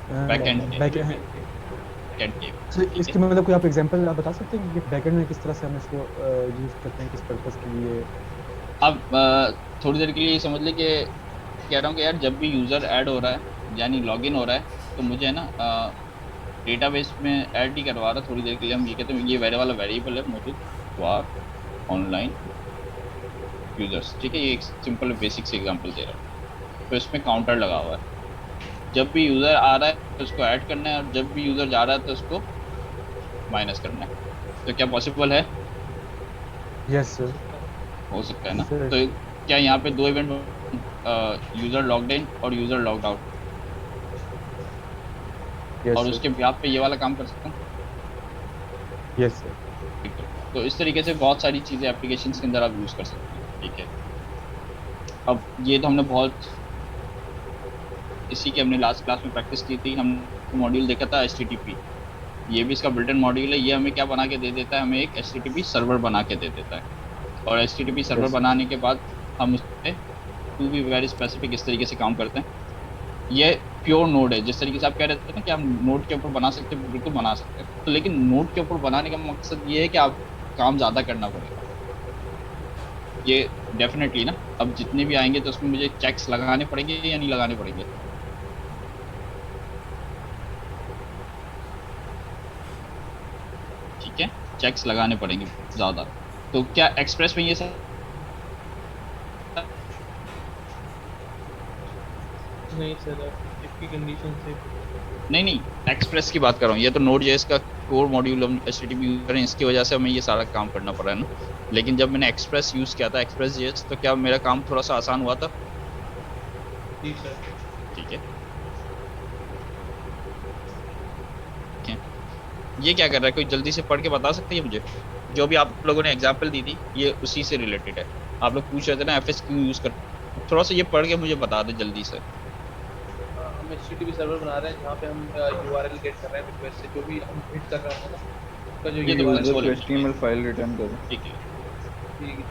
B: बैकएंड के।
G: बैकएंड
B: बैकएंड के।
G: तो इसके मतलब कोई आप एग्जांपल आप बता सकते हैं कि बैकएंड में किस तरह से हम इसको यूज करते हैं, किस पर्पस के लिए?
B: अब थोड़ी देर के लिए समझ ले कि कह रहा हूँ कि यार जब भी यूज़र ऐड हो रहा है यानी लॉगिन हो रहा है, तो मुझे है ना डेटाबेस में ऐड नहीं करवा रहा, थोड़ी देर के लिए हम ये कहते हैं ये वाला वेरिएबल है मौजूद वार ऑनलाइन यूज़र्स, ठीक है, ये एक सिंपल बेसिक से एग्जांपल दे रहा हूँ। तो इसमें काउंटर लगा हुआ है, जब भी यूज़र आ रहा है तो उसको ऐड करना है, और जब भी यूज़र जा रहा है तो उसको माइनस करना है। तो क्या पॉसिबल है?
G: Yes sir.
B: हो सकता है ना।
G: Sir.
B: तो क्या यहाँ पे 2 इवेंट, यूज़र लॉग्ड इन और यूज़र लॉग्ड आउट,
G: यस
B: और
G: सर।
B: उसके ब्याह पे ये वाला काम कर सकता हूँ?
G: Yes sir.
B: ठीक है, तो इस तरीके से बहुत सारी चीज़ें एप्लीकेशन के अंदर आप यूज़ कर सकते हैं, ठीक है। अब ये तो हमने बहुत इसी की हमने लास्ट क्लास में प्रैक्टिस की थी, हम मॉड्यूल देखा था HTTP, ये भी इसका बिल्ट इन मॉड्यूल है। ये हमें क्या बना के दे देता है, हमें एक HTTP सर्वर बना के दे देता है, और HTTP सर्वर बनाने के बाद हम उसमें टू बी वेरी स्पेसिफिक इस तरीके से काम करते हैं। ये प्योर नोड है, जिस तरीके से आप कह रहे थे ना कि हम नोड के ऊपर बना सकते हैं, बिल्कुल बना सकते हैं, तो लेकिन नोड के ऊपर बनाने का मकसद ये है कि आप काम ज़्यादा करना पड़ेगा। ये डेफिनेटली ना, अब जितने भी आएंगे तो उसमें मुझे चेक्स लगाने पड़ेंगे या नहीं लगाने पड़ेंगे? ठीक है, चेक्स लगाने पड़ेंगे ज़्यादा। तो क्या एक्सप्रेस में ये सब
A: नहीं सर, इसकी कंडीशन से
B: नहीं, एक्सप्रेस की बात कर रहा हूँ, ये तो नोड जेएस का कोर मॉड्यूल हम HTTP यूज़ करें, इसकी वजह से हमें ये सारा काम करना पड़ा है ना। लेकिन जब मैंने एक्सप्रेस यूज़ किया था, एक्सप्रेस जेएस, तो क्या मेरा काम थोड़ा सा आसान हुआ था?
A: जी सर।
B: ठीक है, ये क्या कर रहा है, कोई जल्दी से पढ़ के बता सकते हैं मुझे? जो भी आप लोगों ने एग्जाम्पल दी थी ये उसी से रिलेटेड है। आप लोग पूछ रहे थे ना FS क्यों यूज़ कर, थोड़ा सा ये पढ़ के मुझे बता दे जल्दी से।
A: हम HTTP सर्वर बना रहे हैं जहाँ पे हम URL गेट कर रहे हैं रिक्वेस्ट से, जो भी हम हिट कर रहे हैं ना उसका जो
B: ये तो
A: URL
B: console है।
J: HTML फाइल रिटर्न करो।
B: ठीक है,
A: ठीक है।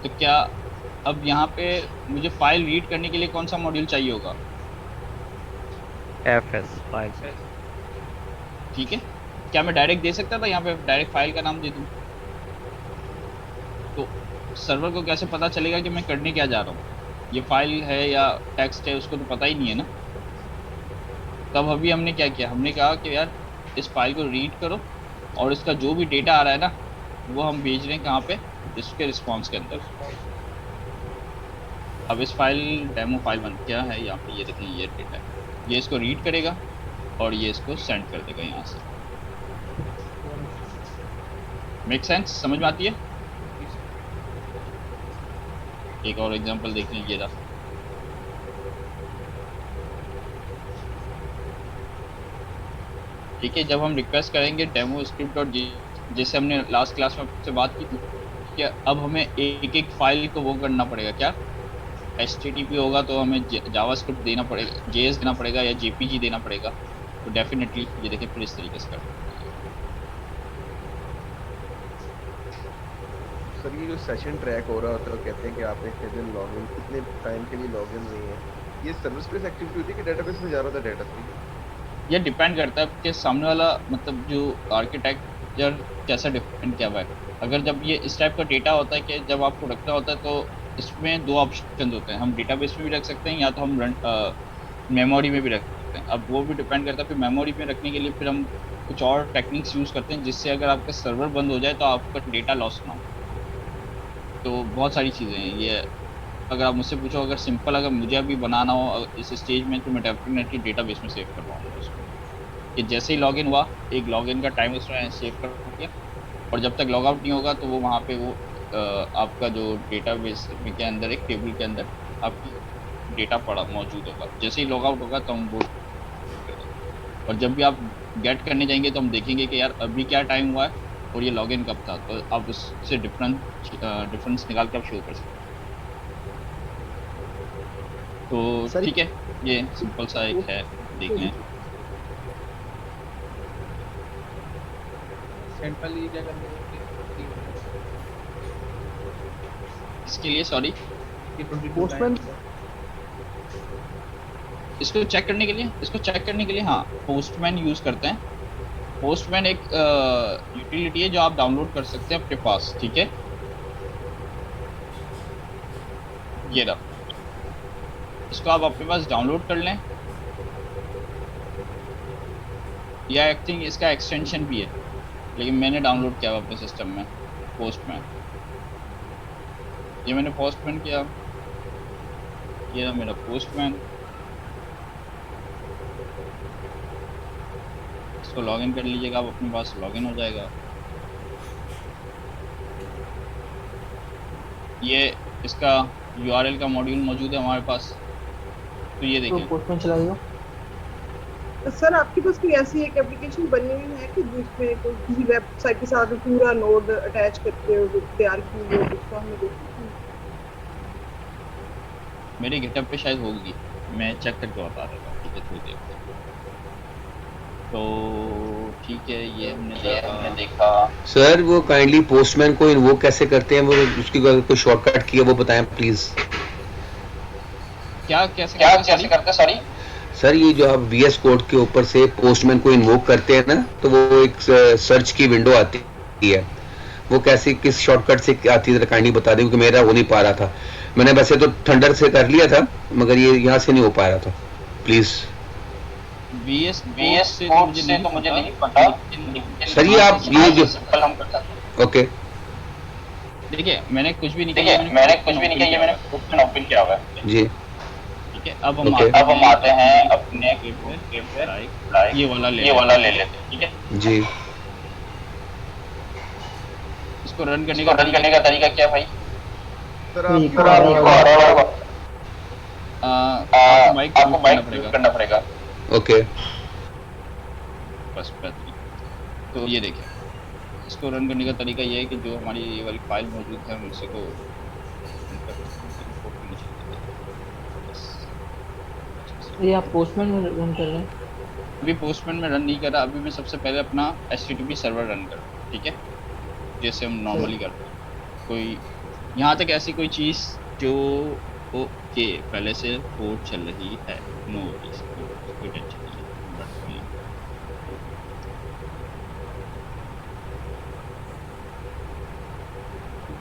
B: तो क्या अब यहाँ पे मुझे फाइल रीड करने के लिए कौन सा मॉड्यूल चाहिए होगा?
F: FS file.
B: ठीक है, क्या मैं डायरेक्ट दे सकता था यहाँ पे, डायरेक्ट फाइल का नाम दे दूँ? तो सर्वर को कैसे पता चलेगा कि मैं करने क्या जा रहा हूँ? ये फाइल है या टेक्स्ट है उसको तो पता ही नहीं है ना। तब अभी हमने क्या किया, हमने कहा कि यार इस फाइल को रीड करो, और इसका जो भी डेटा आ रहा है ना वो हम भेज रहे हैं कहाँ पे, इसके रिस्पॉन्स के अंदर। अब इस फाइल डेमो फाइल बन क्या है यहाँ पे, ये देखें ये डेटा है, ये इसको रीड करेगा और ये इसको सेंड कर देगा यहाँ से। मेक सेंस, समझ में आती है? एक और एग्जांपल देख लें, ये रहा। ठीक है, जब हम रिक्वेस्ट करेंगे डेमो स्क्रिप्ट और जैसे हमने लास्ट क्लास में से बात की थी कि अब हमें एक एक फाइल को वो करना पड़ेगा, क्या HTTP होगा तो हमें जावास्क्रिप्ट देना पड़ेगा, JS देना पड़ेगा या JPG देना पड़ेगा। तो डेफिनेटली ये देखिए फिर इस तरीके से करते हैं।
C: सर ये जो सेशन ट्रैक हो रहा होता है, कहते हैं कि आपने इतने दिन लॉगिन, इतने टाइम के लिए लॉगिन हुए हैं, ये सर्वर स्पेस एक्टिविटी होती है कि डेटाबेस में जा रहा था डाटा से?
B: ये डिपेंड करता है कि सामने वाला मतलब जो आर्किटेक्चर कैसा डिफाइन किया हुआ है। अगर जब ये इस टाइप का डेटा होता है कि जब आपको रखना होता है, तो इसमें दो ऑप्शन होते हैं, हम डेटाबेस में भी रख सकते हैं या तो हम मेमोरी में भी रख सकते हैं। अब वो भी डिपेंड करता है, फिर मेमोरी में रखने के लिए फिर हम कुछ और टेक्निक्स यूज़ करते हैं जिससे अगर आपका सर्वर बंद हो जाए तो आपका डेटा लॉस ना हो। तो बहुत सारी चीज़ें हैं ये। अगर आप मुझसे पूछो, अगर सिंपल अगर मुझे अभी बनाना हो इस स्टेज में, तो मैं डेफिनेटली डेटाबेस में सेव करवाऊँगा उसको। कि जैसे ही लॉगिन हुआ, एक लॉगिन का टाइम उसमें सेव कर दिया, और जब तक लॉग आउट नहीं होगा तो वो वहाँ पे वो आपका जो डेटाबेस के अंदर एक टेबल के अंदर आपकी डेटा पड़ा मौजूद होगा। जैसे ही लॉग आउट होगा तो हम वो, और जब भी आप गेट करने जाएंगे तो हम देखेंगे कि यार अभी क्या टाइम हुआ है और ये लॉगिन कब था, तो आप उससे डिफरेंस निकाल कर आप शो कर सकते हैं। तो ठीक है, ये सिंपल सा एक है, देख लें।
A: सिंपली क्या करने
B: इसके लिए सॉरी,
A: पोस्टमैन
B: इसको चेक करने के लिए हाँ पोस्टमैन यूज़ करते हैं। पोस्टमैन एक यूटिलिटी है जो आप डाउनलोड कर सकते हैं अपने पास, ठीक है। ये रहा, इसको आप अपने पास डाउनलोड कर लें, या आई थिंक इसका एक्सटेंशन भी है, लेकिन मैंने डाउनलोड किया अपने सिस्टम में पोस्टमैन। ये मैंने पोस्टमैन किया, ये रहा मेरा पोस्टमैन। इसको लॉगिन कर लीजिएगा आप अपने पास, लॉगिन हो जाएगा। ये इसका URL का मॉड्यूल मौजूद है हमारे पास, तो ये देखिए।
E: पोस्टमैन चला दो।
H: सर आपके पास कोई ऐसी एक एप्लीकेशन बनी हुई है कि जिसमें कोई किसी वेबसाइट के साथ पूरा नोड अटैच करके हो तैयार की हो, जिसको हमने देखा?
B: मेरे गिटहब पे शायद होगी, मैं चेक करके बता देता हूँ, ठीक है थोड़ी देर। तो ठीक है, ये हमने देखा।
J: सर वो काइंडली पोस्टमैन को इन्वोक कैसे करते हैं, वो उसकी कोई शॉर्टकट की है वो बताएं प्लीज।
B: क्या कैसे करते सॉरी
J: सर, ये जो आप VS कोड के ऊपर से पोस्टमैन को इन्वोक करते हैं ना, तो वो एक सर्च की विंडो आती है, वो कैसे किस शॉर्टकट से आती है, काइंडली बता दें, क्योंकि मेरा हो नहीं पा रहा था। मैंने वैसे तो थंडर से कर लिया था, मगर ये यहाँ से नहीं हो पा रहा था। प्लीज
B: VS से तो मुझे नहीं पता
J: सर, ये आप ये जो
B: हम कर सकते।
J: ओके
B: देखिए, मैंने कुछ भी नहीं किया, ये मैंने पोस्टमैन ओपन किया हुआ है
J: जी।
B: ठीक है, अब हम आते हैं अपने ये वाला ले लेते हैं, ठीक है
J: जी।
B: इसको रन करने का तरीका क्या भाई?
C: सर
B: आपको माइक म्यूट करना पड़ेगा।
J: ओके
B: बस तो ये देखिए, इसको रन करने का तरीका ये है कि जो हमारी ये वाली फाइल मौजूद है हम उसी को
E: ये आप पोस्टमैन में रन कर रहे हैं?
B: अभी पोस्टमैन में रन नहीं कर रहा, अभी मैं सबसे पहले अपना HTTP सर्वर रन कर रहा हूँ, ठीक है, जैसे हम नॉर्मली करते हैं। कोई यहाँ तक ऐसी कोई चीज़ जो ओके पहले से पोर्ट चल रही है, नो वरीज, कोई टेंशन नहीं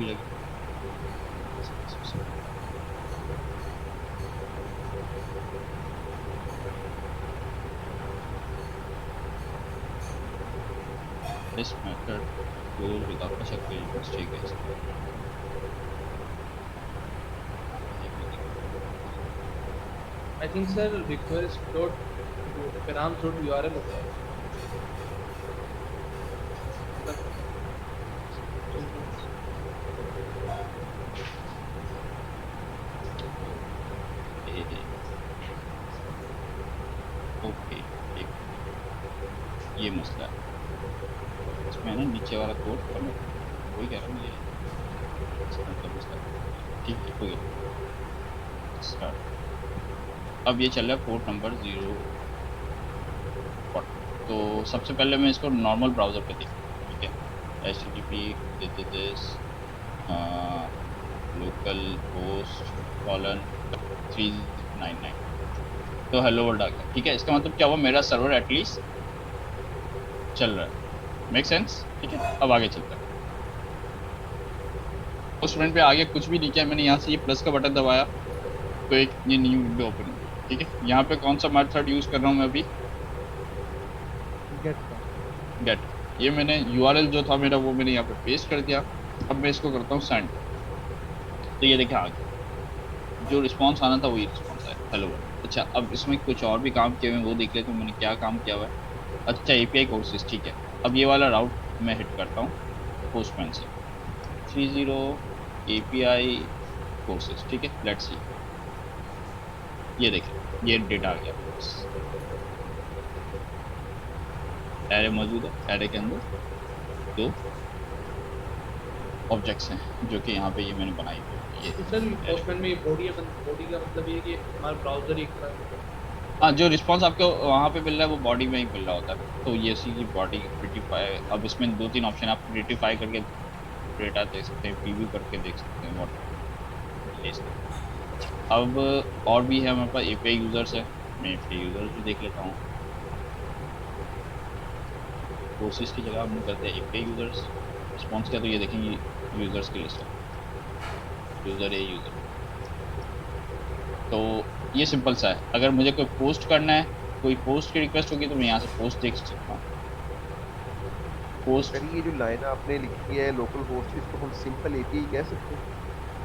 B: है। This method will without a check mistake is
A: I think sir request dot params dot URL होता है।
B: ओके, ये मसला है इसमें ना, नीचे वाला कोड कम वही कह रहा हूँ, ये ठीक है, हो गया स्टार्ट। अब ये चल रहा है पोर्ट नंबर 0। तो सबसे पहले मैं इसको नॉर्मल ब्राउज़र पे देखूँ, ठीक है, HTTP देते दिस लोकल होस्ट कॉलन 399 तो हेलो वर्ल्ड आ गया। ठीक है, इसका मतलब क्या हुआ, मेरा सर्वर एटलीस्ट चल रहा है। Make sense? ठीक है, अब आगे चलता है। उस फ्रेंड पे आगे कुछ भी नहीं किया मैंने, यहाँ से ये प्लस का बटन दबाया तो एक ये न्यू विंडो ओपन हुई। ठीक है, यहाँ पे कौन सा मेथड यूज़ कर रहा हूँ मैं अभी, गेट। ये मैंने URL जो था मेरा वो मैंने यहाँ पे पेस्ट कर दिया। अब मैं इसको करता हूँ सेंड, तो ये देखिए आगे जो रिस्पांस आना था वही रिस्पांस आया, हेलो। अच्छा, अब इसमें कुछ और भी काम किए हुए हैं वो देख लेते हैं मैंने क्या काम किया हुआ है। अच्छा, API कोर्सेज। ठीक है, अब ये वाला राउट मैं हिट करता हूँ पोस्टमैन से 30 API कोर्सेज। ठीक है, लेट्स सी, ये देखिए ये डेटा आ गया। एरे मौजूद है, एरे के अंदर 2 ऑब्जेक्ट्स हैं जो कि यहाँ पे ये मैंने बनाई हुई है। ये
A: सर पोस्टमैन में बॉडी का मतलब ये कि हमारा ब्राउज़र एक
B: हाँ, जो रिस्पांस आपको वहाँ पे मिल रहा है वो बॉडी में ही मिल रहा होता है। तो ये सी बॉडी प्रिटिफाई, अब इसमें 2-3 ऑप्शन आप प्रिटिफाई करके डेटा देख सकते हैं, प्रीव्यू करके देख सकते हैं, अब और भी है हमारे पास API यूज़र्स है, मैं API यूज़र्स भी देख लेता हूँ। कोर्सेज की जगह हम करते हैं API यूज़र्स, रिस्पॉन्स क्या, तो ये देखेंगे यूज़र्स की लिस्ट है, यूज़र ए यूज़र। तो ये सिंपल सा है, अगर मुझे कोई पोस्ट करना है, कोई पोस्ट की रिक्वेस्ट होगी तो मैं यहाँ से पोस्ट देख सकता हूँ। पोस्ट
C: ये जो लाइन आपने लिखी है लोकल होस्ट, इसको हम सिंपल API कह सकते हैं?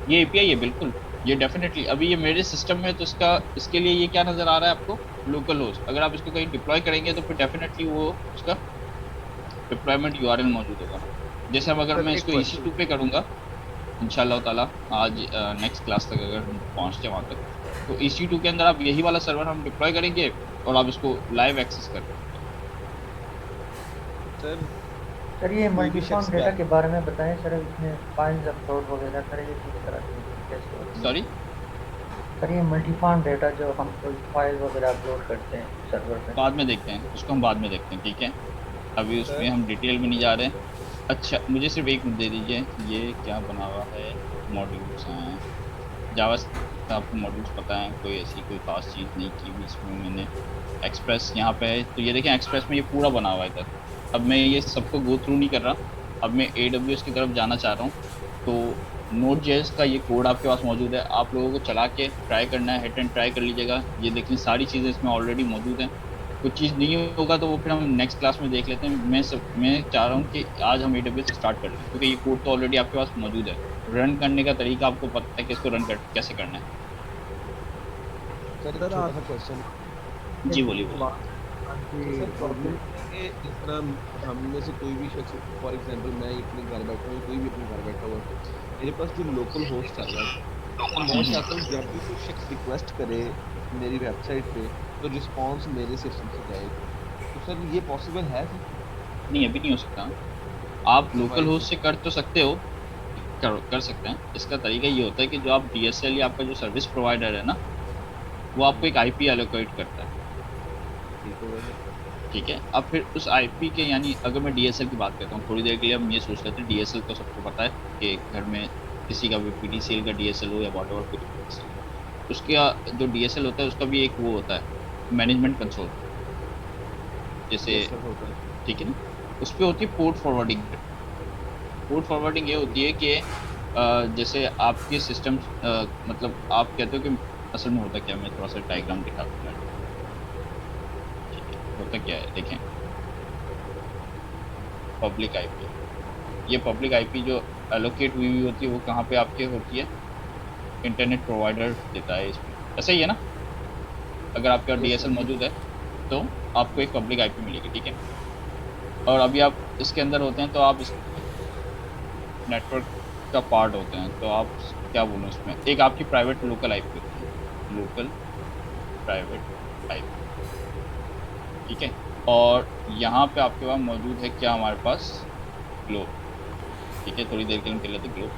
B: ये API है बिल्कुल, ये डेफिनेटली। अभी ये मेरे सिस्टम में तो इसके लिए ये क्या नज़र आ रहा है आपको, लोकल होस्ट। अगर आप इसको कहीं डिप्लॉय करेंगे तो फिर डेफिनेटली वो उसका डिप्लॉयमेंट URL मौजूद होगा। जैसे अब अगर मैं इसको EC2 पे करूँगा इंशाल्लाह ताला, आज नेक्स्ट क्लास तक अगर हम पहुँचते हैं वहाँ तक, तो EC2 के अंदर आप यही वाला सर्वर हम डिप्लॉय करेंगे और आप इसको लाइव एक्सेस कर
E: सर ये मल्टी-फाउंड डेटा के बारे में बताएं सर, इसमें फाइल्स अपलोड वगैरह करेंगे किस तरह से, कैसे?
B: सॉरी
E: सर ये मल्टी-फाउंड डेटा जो हम कोई फाइल वगैरह अपलोड करते हैं सर्वर पे,
B: बाद में देखते हैं उसको, हम बाद में देखते हैं। ठीक है, अभी उसमें हम डिटेल में नहीं जा रहे हैं। अच्छा, मुझे सिर्फ एक मिनट दे दीजिए, ये क्या बना हुआ है, मॉड्यूल्स हैं जावा, आपको मॉड्यूल्स पता है, कोई ऐसी कोई खास चीज़ नहीं की भी इसमें मैंने। एक्सप्रेस यहाँ पे है, तो ये देखें एक्सप्रेस में ये पूरा बना हुआ है इधर। अब मैं ये सबको गो थ्रू नहीं कर रहा, अब मैं AWS की तरफ जाना चाह रहा हूँ। तो Node.js का ये कोड आपके पास मौजूद है, आप लोगों को चला के ट्राई करना है, हिट एंड ट्राई कर लीजिएगा। ये देखें सारी चीज़ें इसमें ऑलरेडी मौजूद हैं। कुछ चीज़ नहीं होगा तो वो फिर हम नेक्स्ट क्लास में देख लेते हैं। मैं चाह रहा हूँ कि आज हम AWS स्टार्ट कर लें, क्योंकि ये कोड तो ऑलरेडी आपके पास मौजूद है। रन करने का तरीका आपको पता है कि इसको कैसे करना है।
C: सर आप क्वेश्चन
B: जी बोलिए
C: प्रॉब्लम है जिस तरह हम में से कोई भी शख्स, फॉर एग्जांपल मैं अपने घर बैठा हूँ, कोई भी अपने घर बैठा हुआ है, मेरे पास जो लोकल होस्ट चल रहा है, मैं चाहता हूँ जब भी कोई शख्स रिक्वेस्ट करे मेरी वेबसाइट पे तो रिस्पांस मेरे सिस्टम से जाए। तो सर ये पॉसिबल है?
B: नहीं, अभी नहीं हो सकता। आप लोकल होस्ट से कर तो सकते हो, कर सकते हैं। इसका तरीका ये होता है कि जो आप DSL या आपका जो सर्विस प्रोवाइडर है ना, वो आपको एक IP एलोकेट करता है। ठीक है, अब फिर उस IP के, यानी अगर मैं DSL की बात करता हूँ, थोड़ी देर के लिए हम ये सोच लेते हैं DSL तो सबको पता है कि घर में किसी का भी PDCL का DSL हो या वॉटएवर कोई DSL, उसका जो DSL होता है उसका भी एक वो होता है मैनेजमेंट कंसोल जैसे, ठीक है ना, उस पर होती है पोर्ट फॉरवर्डिंग। पोर्ट फॉरवर्डिंग ये होती है कि जैसे आपके सिस्टम, मतलब आप कहते हो कि असल में होता क्या, मैं थोड़ा सा डायग्राम दिखा दूँगा। होता क्या है देखें, पब्लिक IP, ये पब्लिक IP जो एलोकेट हुई होती है वो कहाँ पे आपके होती है, इंटरनेट प्रोवाइडर देता है इसमें, ऐसा ही है ना। अगर आपका DSL मौजूद है तो आपको एक पब्लिक IP मिलेगी, ठीक है। और अभी आप इसके अंदर होते हैं तो आप इस नेटवर्क का पार्ट होते हैं, तो आप क्या बोलूँ इसमें, एक आपकी प्राइवेट लोकल IP होती है, लोकल प्राइवेट IP, ठीक है। और यहाँ पे आपके पास मौजूद है क्या, हमारे पास ग्लोब, ठीक है। थोड़ी देर के लिए कर लेते ग्लोब।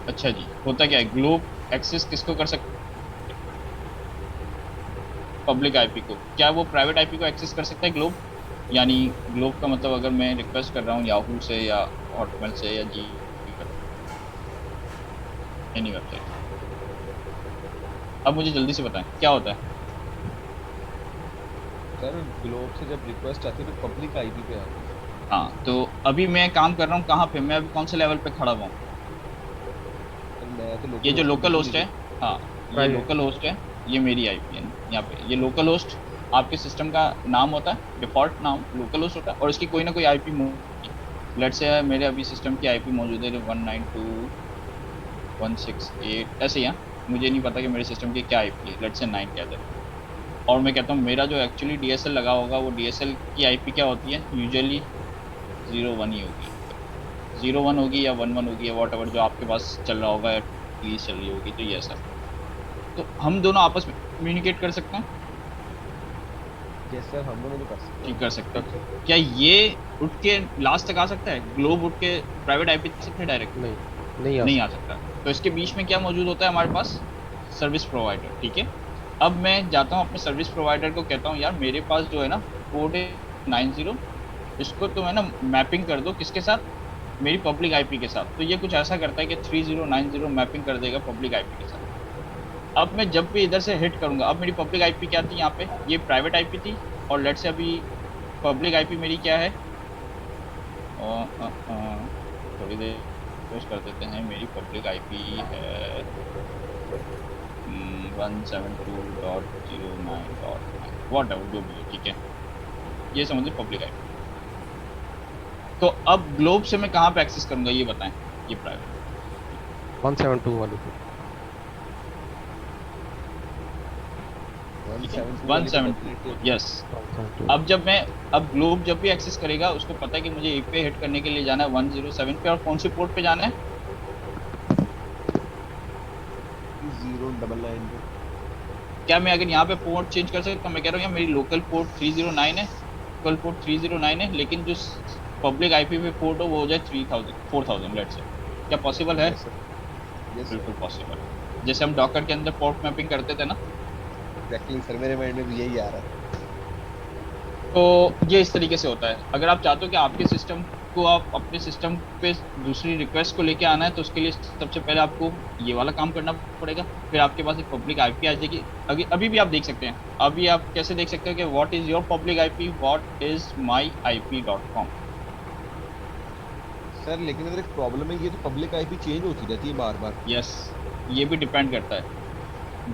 B: अच्छा जी, होता क्या है, ग्लोब एक्सेस किसको कर सकते, पब्लिक IP को। क्या वो प्राइवेट IP को एक्सेस कर सकता है ग्लोब? यानी ग्लोब का मतलब अगर मैं रिक्वेस्ट कर रहा हूँ याहू से या हॉटमेल से या जी, एनी वेबसाइट। अब मुझे जल्दी से बताएं क्या होता है।
K: सर ग्लोब से जब रिक्वेस्ट आती है तो पब्लिक आईपी पे आती है।
B: हाँ, तो अभी मैं काम कर रहा हूँ कहाँ पे, मैं अभी कौन से लेवल पे खड़ा हुआ हूँ? ये जो लोकल होस्ट है, हाँ ये लोकल होस्ट है, ये मेरी आईपी है यहाँ पे। ये लोकल होस्ट आपके सिस्टम का नाम होता है, डिफ़ॉल्ट नाम लोकल होस्ट होता है, और इसकी कोई ना कोई आईपी लेट से मेरे अभी सिस्टम की आईपी मौजूद है 192.168 ऐसे ही है। मुझे नहीं पता कि मेरे सिस्टम की क्या आईपी है, लेट से 9 कहते हैं, और मैं कहता हूँ मेरा जो एक्चुअली डीएसएल लगा होगा वो डीएसएल की आईपी क्या होती है, यूजुअली 01 ही होगी, 01 होगी या 11 होगी या वॉट एवर जो आपके पास चल रहा होगा या प्लीज चल रही होगी। तो ये सर, तो हम दोनों आपस में कम्युनिकेट कर सकते हैं।
K: यस सर, हम दोनों तो कर सकते हैं।
B: ठीक कर सकते हैं। क्या ये उठ के लास्ट तक आ सकता है, ग्लोब उठ के प्राइवेट आईपी तक सकते हैं डायरेक्ट? नहीं आ सकता। तो इसके बीच में क्या मौजूद होता है हमारे पास, सर्विस प्रोवाइडर। ठीक है, अब मैं जाता हूँ अपने सर्विस प्रोवाइडर को कहता हूँ यार मेरे पास जो है ना कोड है 90, इसको तो है ना मैपिंग कर दो किसके साथ, मेरी पब्लिक आईपी के साथ। तो ये कुछ ऐसा करता है कि 3090 मैपिंग कर देगा पब्लिक आईपी के साथ। अब मैं जब भी इधर से हिट करूँगा, अब मेरी पब्लिक आईपी क्या थी यहाँ पे, ये प्राइवेट आईपी थी, और लेट से अभी पब्लिक आईपी मेरी क्या है, थोड़ी देर पोस्ट कर देते हैं। मेरी पब्लिक आईपी है 172.09.9 वॉट एवर जो भी है। ठीक है, ये समझिए पब्लिक आईपी। तो अब ग्लोब से मैं कहाँ पे एक्सेस करूँगा ये बताएं, ये प्राइवेट
I: 172 वाली
B: 172 यस। अब जब मैं ग्लोब जब भी एक्सेस करेगा उसको पता है कि मुझे ए पे हिट करने के लिए जाना है 107 पे, और कौन सी पोर्ट पे जाना है,
K: 099 पे।
B: क्या मैं अगर यहाँ पे पोर्ट चेंज कर सकता हूँ? मैं कह रहा हूँ मेरी लोकल पोर्ट 309 है, लोकल पोर्ट 309 है, लेकिन जो पब्लिक आईपी पे पोर्ट हो वो हो जाए 4000 लेट से। क्या पॉसिबल है? बिल्कुल पॉसिबल है। जैसे हम डॉकर के अंदर पोर्ट मैपिंग करते थे ना,
K: एग्जैक्टली सर, मेरे माइंड में भी यही आ रहा है।
B: तो ये इस तरीके से होता है। अगर आप चाहते हो कि आपके सिस्टम को आप अपने सिस्टम पे दूसरी रिक्वेस्ट को लेके आना है, तो उसके लिए सबसे पहले आपको ये वाला काम करना पड़ेगा। फिर आपके पास एक पब्लिक आईपी आ जाएगी। अभी भी आप देख सकते हैं, अभी आप कैसे देख सकते हो कि what is your public IP, what is my IP.com।
K: Sir लेकिन अगर एक प्रॉब्लम है, ये तो पब्लिक आईपी चेंज होती रहती है बार बार।
B: यस, ये भी डिपेंड करता है।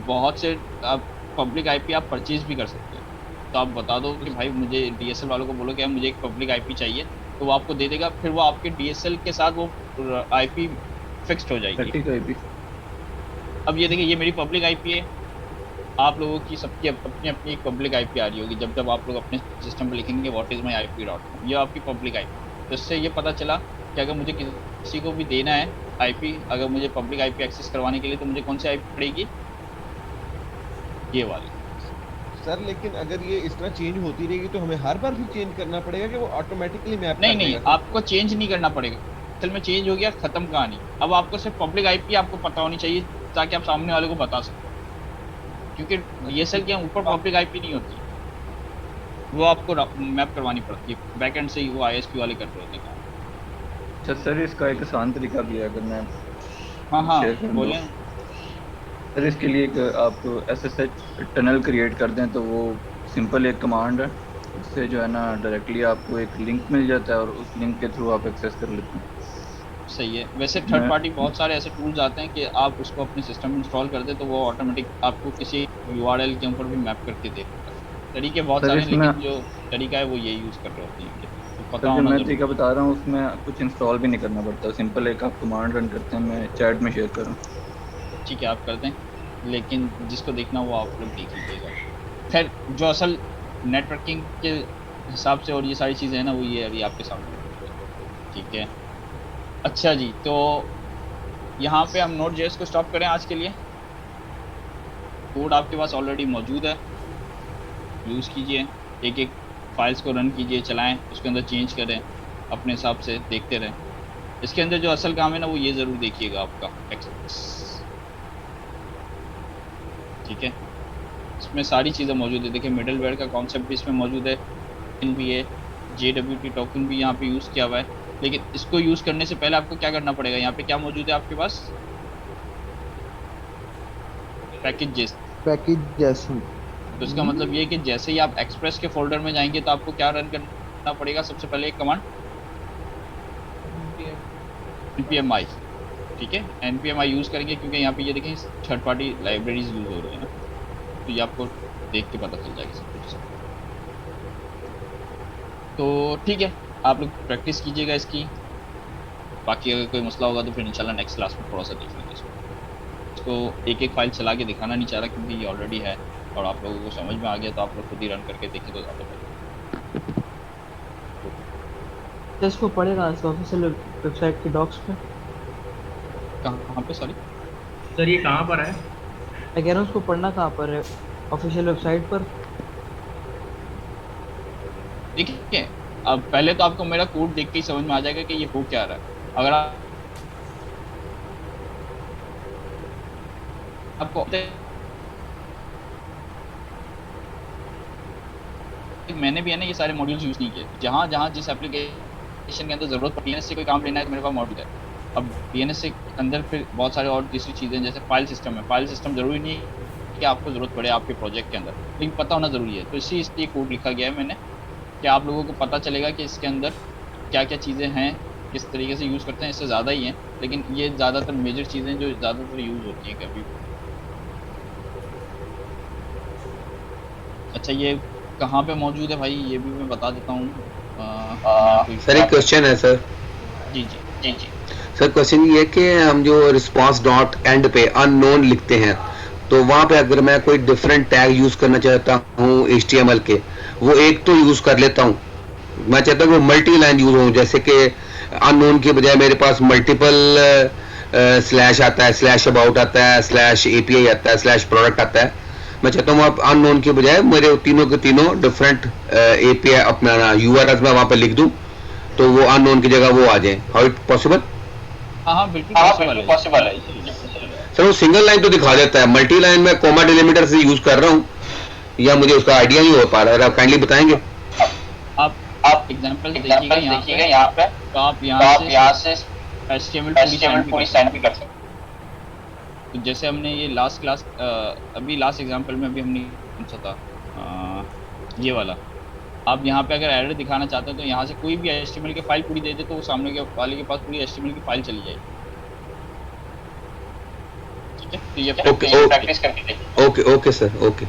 B: बहुत से आप पब्लिक आईपी आप परचेज भी कर सकते हैं। तो आप बता दो कि भाई मुझे डीएसएल वालों को बोलो कि मुझे एक पब्लिक आईपी चाहिए, तो वो आपको दे देगा। फिर वो आपके डीएसएल के साथ वो आईपी फिक्स्ड हो जाएगी। अब ये देखिए, ये मेरी पब्लिक आईपी है, आप लोगों की सबकी अपनी अपनी एक पब्लिक आईपी आ रही होगी। जब आप लोग अपने सिस्टम पर लिखेंगे व्हाट इज़ माई IP.com, ये आपकी पब्लिक आईपी। तो इससे ये पता चला कि अगर मुझे किसी को भी देना है आईपी, अगर मुझे पब्लिक आईपी एक्सेस करवाने के लिए, तो मुझे कौन सी आईपी पड़ेगी, ये वाली।
K: सर लेकिन अगर ये इस तरह चेंज होती रहेगी तो हमें हर बार भी चेंज करना पड़ेगा कि वो ऑटोमेटिकली मैप
B: नहीं, आपको चेंज नहीं करना पड़ेगा। असल में चेंज हो गया, खत्म कहानी। अब आपको सिर्फ पब्लिक आईपी आपको पता होनी चाहिए ताकि आप सामने वाले को बता सकें, क्योंकि डीएसएल के ऊपर पब्लिक आईपी नहीं होती, वो आपको मैप करवानी पड़ती है। बैक एंड से ही वो ISP वाले कर रहे होते हैं।
L: अच्छा सर, इसका एक आसान तरीका भी है, अगर मैं
B: हाँ बोलें
L: सर। इसके लिए एक आप SSH टनल क्रिएट कर दें, तो वो सिंपल एक कमांड है, उससे जो है ना डायरेक्टली आपको एक लिंक मिल जाता है और उस लिंक के थ्रू आप एक्सेस कर लेते हैं।
B: सही है। वैसे थर्ड पार्टी बहुत सारे ऐसे टूल्स आते हैं कि आप उसको अपने सिस्टम में इंस्टॉल कर दे, तो वो ऑटोमेटिक आपको किसी URL के ऊपर भी मैप करके देता है। तरीके बहुत सारे हैं, लेकिन जो तरीका है वो ये यूज़ कर रहे होते हैं।
L: पता होना मैं तरीका बता रहा हूँ, उसमें कुछ इंस्टॉल भी नहीं करना पड़ता, सिंपल एक आप कमांड रन करते हैं। मैं चैट में शेयर करूँ?
B: ठीक है, आप कर दें, लेकिन जिसको देखना वो आप लोग देख लीजिएगा। खैर, जो असल नेटवर्किंग के हिसाब से और ये सारी चीज़ें हैं ना, वो ये अभी आपके सामने। ठीक है, अच्छा जी, तो यहाँ पे हम Node.js को स्टॉप करें आज के लिए। कोड आपके पास ऑलरेडी मौजूद है, यूज़ कीजिए, एक एक फाइल्स को रन कीजिए, चलाएं, उसके अंदर चेंज करें, अपने हिसाब से देखते रहें। इसके अंदर जो असल काम है ना, वो ये ज़रूर देखिएगा आपका एक्सेस। ठीक है, इसमें सारी चीज़ें मौजूद है। देखिए, मिडलवेयर का कॉन्सेप्ट भी इसमें मौजूद है, भी है, JWT टोकन भी यहाँ पे यूज़ किया हुआ है। लेकिन इसको यूज़ करने से पहले आपको क्या करना पड़ेगा? यहाँ पे क्या मौजूद है आपके पास? पैकेजेस।
D: पैकेजेस।
B: तो इसका मतलब ये है कि जैसे ही आप एक्सप्रेस के फोल्डर में जाएंगे तो आपको क्या रन करना पड़ेगा? सबसे पहले एक कमांड npmi, ठीक है, npmi यूज़ करेंगे क्योंकि यहाँ पे ये देखें थर्ड पार्टी लाइब्रेरीज यूज़ हो रही है ना, तो ये आपको देख के पता चल जाएगा सब कुछ। तो ठीक है, आप लोग प्रैक्टिस कीजिएगा इसकी, बाकी अगर कोई मसला होगा तो फिर इंशाल्लाह नेक्स्ट क्लास में थोड़ा सा देख लेंगे इसको। एक एक फाइल चला के दिखाना नहीं चाह रहा क्योंकि ये ऑलरेडी है और आप लोगों को समझ में आ गया, तो आप लोग खुद ही रन करके देखें तो ज़्यादा बेहतर।
M: तो इसको पढ़ेगा ऑफिशियल वेबसाइट के डॉक्स पे?
B: कहाँ पे? सॉरी
M: सर ये कहाँ पर है? मैं कह रहा हूँ उसको पढ़ना कहाँ पर है? ऑफिशियल वेबसाइट पर।
B: ठीक है, अब पहले तो आपको मेरा कोड देख के ही समझ में आ जाएगा कि ये हो क्या रहा है। अगर आपको मैंने भी है ना ये सारे मॉड्यूल्स यूज़ नहीं किए, जहाँ जहाँ जिस एप्लीकेशन के अंदर ज़रूरत पड़ती है, से कोई काम लेना है तो मेरे पास मॉड्यूल है। अब DNS से अंदर फिर बहुत सारे और दूसरी चीज़ें जैसे फाइल सिस्टम है। फाइल सिस्टम ज़रूरी नहीं है कि आपको ज़रूरत पड़े आपके प्रोजेक्ट के अंदर, लेकिन पता होना ज़रूरी है। तो इसलिए कोड लिखा गया है मैंने कि आप लोगों को पता चलेगा कि इसके अंदर क्या क्या चीज़ें हैं, किस तरीके से यूज़ करते हैं। इससे ज़्यादा ही हैं, लेकिन ये ज़्यादातर मेजर चीज़ें जो ज़्यादातर यूज़ होती हैं कभी। अच्छा, ये कहाँ पे मौजूद है भाई, ये भी मैं बता देता हूँ।
J: सर एक क्वेश्चन है सर।
B: जी जी जी जी
J: सर क्वेश्चन ये है कि हम जो रिस्पांस डॉट एंड पे अननोन लिखते हैं, तो वहाँ पे अगर मैं कोई डिफरेंट टैग यूज करना चाहता हूँ HTML के, वो एक तो यूज कर लेता हूँ, मैं चाहता हूँ मल्टी लाइन यूज हो, जैसे कि अननोन के बजाय मेरे पास मल्टीपल स्लैश आता है, स्लैश अबाउट आता है, स्लैश API आता है, स्लैश प्रोडक्ट आता है। मैं चाहता हूँ आप अननोन के बजाय मेरे तीनों के तीनों डिफरेंट API अपना URLs मैं वहाँ पे लिख दूँ तो वो अननोन की जगह वो आ जाए। How it possible?
B: हाँ बिल्कुल पॉसिबल है।
J: सर वो सिंगल लाइन तो दिखा देता है, मल्टी लाइन में कॉमा डिलिमीटर से यूज कर रहा हूँ, या मुझे उसका आइडिया नहीं हो पा रहा है, आप काइंडली बताएंगे?
B: आप एग्जांपल देखिएगा यहाँ पे, तो आप यहाँ से HTML पूरी साइन भी कर सकते हैं। तो जैसे हमने ये लास्ट क्लास अभी लास्ट एग्जांपल में अभी हमने कौन सा था, ये वाला, आप यहाँ पे अगर एरर दिखाना चाहते हैं तो यहाँ से कोई भी HTML की फाइल पूरी दे दे तो वो सामने के वाले के पास पूरी HTML की फाइल चली जाएगी। ठीक है, तो ये प्रैक्टिस करके देखिए।
J: Okay sir, okay.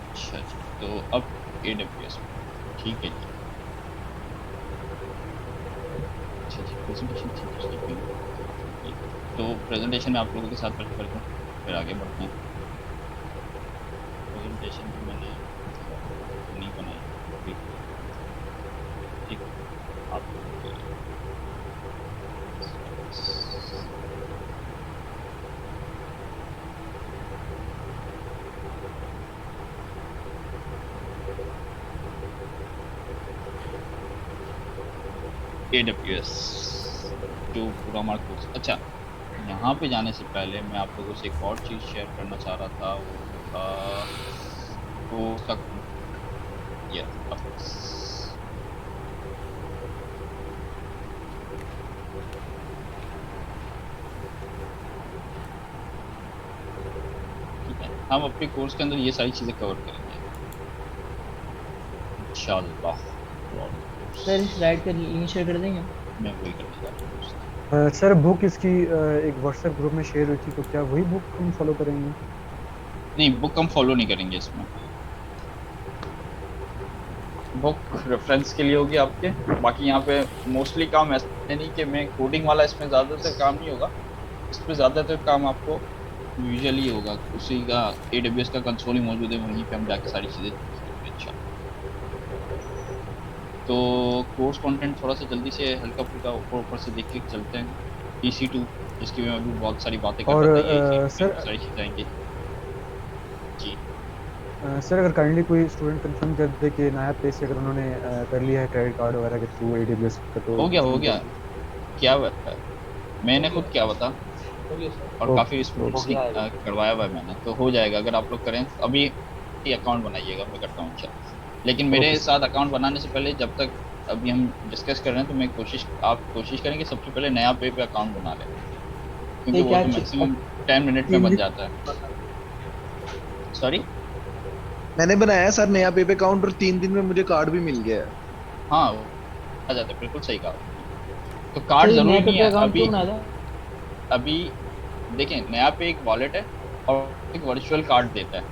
B: अच्छा, तो अब AWS, ठीक है जी। अच्छा जी, प्रेजेंटेशन ठीक है, तो प्रेजेंटेशन में आप लोगों के साथ फिर आगे बढ़ते हैं। प्रेजेंटेशन भी मैंने नहीं बनाई अभी, ठीक, आप AWS जो पूरा हमारा कोर्स। अच्छा, यहाँ पे जाने से पहले मैं आप लोगों से एक और चीज़ शेयर करना चाह रहा था, वो था वो तक ठीक है, हम अपने कोर्स के अंदर ये सारी चीज़ें कवर करेंगे इंशाअल्लाह।
M: सर इस स्लाइड का लिंक शेयर कर देंगे?
B: मैं वही करने जा रहा हूँ
G: सर। बुक इसकी एक व्हाट्सएप ग्रुप में शेयर हुई थी, तो क्या वही बुक हम फॉलो करेंगे?
B: नहीं, बुक हम फॉलो नहीं करेंगे इसमें। बुक रेफरेंस के लिए होगी आपके, बाकी यहाँ पे मोस्टली काम ऐसे नहीं कि मैं कोडिंग वाला, इसमें ज़्यादातर काम नहीं होगा। इस पर ज़्यादातर काम आपको यूजुअली होगा, उसी का AWS का कंसोल ही मौजूद है, वहीं पे हम जाके सारी चीज़ें सीखेंगे इंशाल्लाह। तो कोर्स कंटेंट थोड़ा सा जल्दी से हल्का फुल्का ऊपर से देख के चलते हैं। EC2 जिसकी मैं अभी बहुत सारी बातें कर रहा था, सर सारी चीज़ें आएंगी जी।
G: सर अगर काइंडली कोई स्टूडेंट कंफर्म कर दे कि नया पेज से अगर उन्होंने कर लिया है क्रेडिट कार्ड वगैरह के थ्रू AWS का, तो
B: हो गया क्या बता, मैंने खुद क्या बता और काफ़ी स्टूडेंट्स करवाया हुआ है मैंने, तो हो जाएगा अगर आप लोग करें। अभी अकाउंट बनाइएगा, मैं करता हूँ इंशाल्लाह। लेकिन मेरे साथ अकाउंट बनाने से पहले, जब तक अभी हम डिस्कस कर रहे हैं, तो मैं आप कोशिश करें कि सबसे पहले नया पे अकाउंट बना लें। क्योंकि वो तो मैक्सिमम 10 मिनट में बन जाता है। सॉरी,
D: मैंने बनाया है सर नया पेप अकाउंट और 3 दिन में मुझे कार्ड भी मिल गया है।
B: हाँ आ जाता है, बिल्कुल सही कहा। तो कार्ड जरूरी नहीं है अभी देखें, नया पे एक वॉलेट है और एक वर्चुअल कार्ड देता है।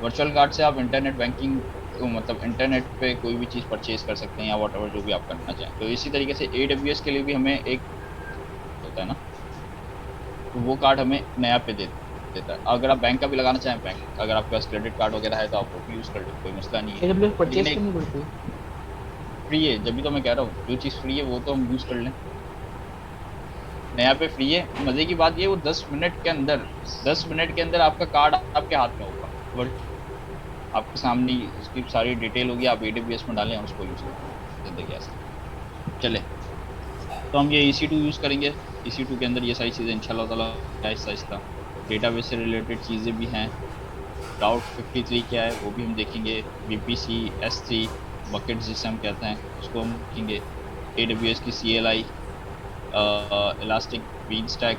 B: वर्चुअल कार्ड से आप इंटरनेट बैंकिंग मतलब इंटरनेट पे कोई भी चीज़ परचेज कर सकते हैं या व्हाटएवर जो भी आप करना चाहें। तो इसी तरीके से AWS के लिए भी हमें एक होता है ना, तो वो कार्ड हमें नया पे देता है। अगर आप बैंक का भी लगाना चाहें, बैंक, अगर आपके पास क्रेडिट कार्ड वगैरह है तो आप वो भी यूज़ कर लें, कोई मसला नहीं है। फ्री है, जब भी तो मैं कह रहा हूँ जो चीज़ फ्री है वो तो हम यूज़ कर लें। नया पे फ्री है। मज़े की बात ये, वो 10 मिनट के अंदर आपका कार्ड आपके हाथ में होगा, आपके सामने उसकी सारी डिटेल होगी, आप AWS में डालें और उसको यूज़ करें जिंदगी ऐसे चले। तो हम ये EC2 यूज़ करेंगे। EC2 के अंदर ये सारी चीज़ें इंशाल्लाह ताला आहिस्ता डेटाबेस से रिलेटेड चीज़ें भी हैं। राउट 53 क्या है वो भी हम देखेंगे। VPC S3 बकेट जिसे हम कहते हैं उसको हम देखेंगे। AWS की CLI, elastic been stack,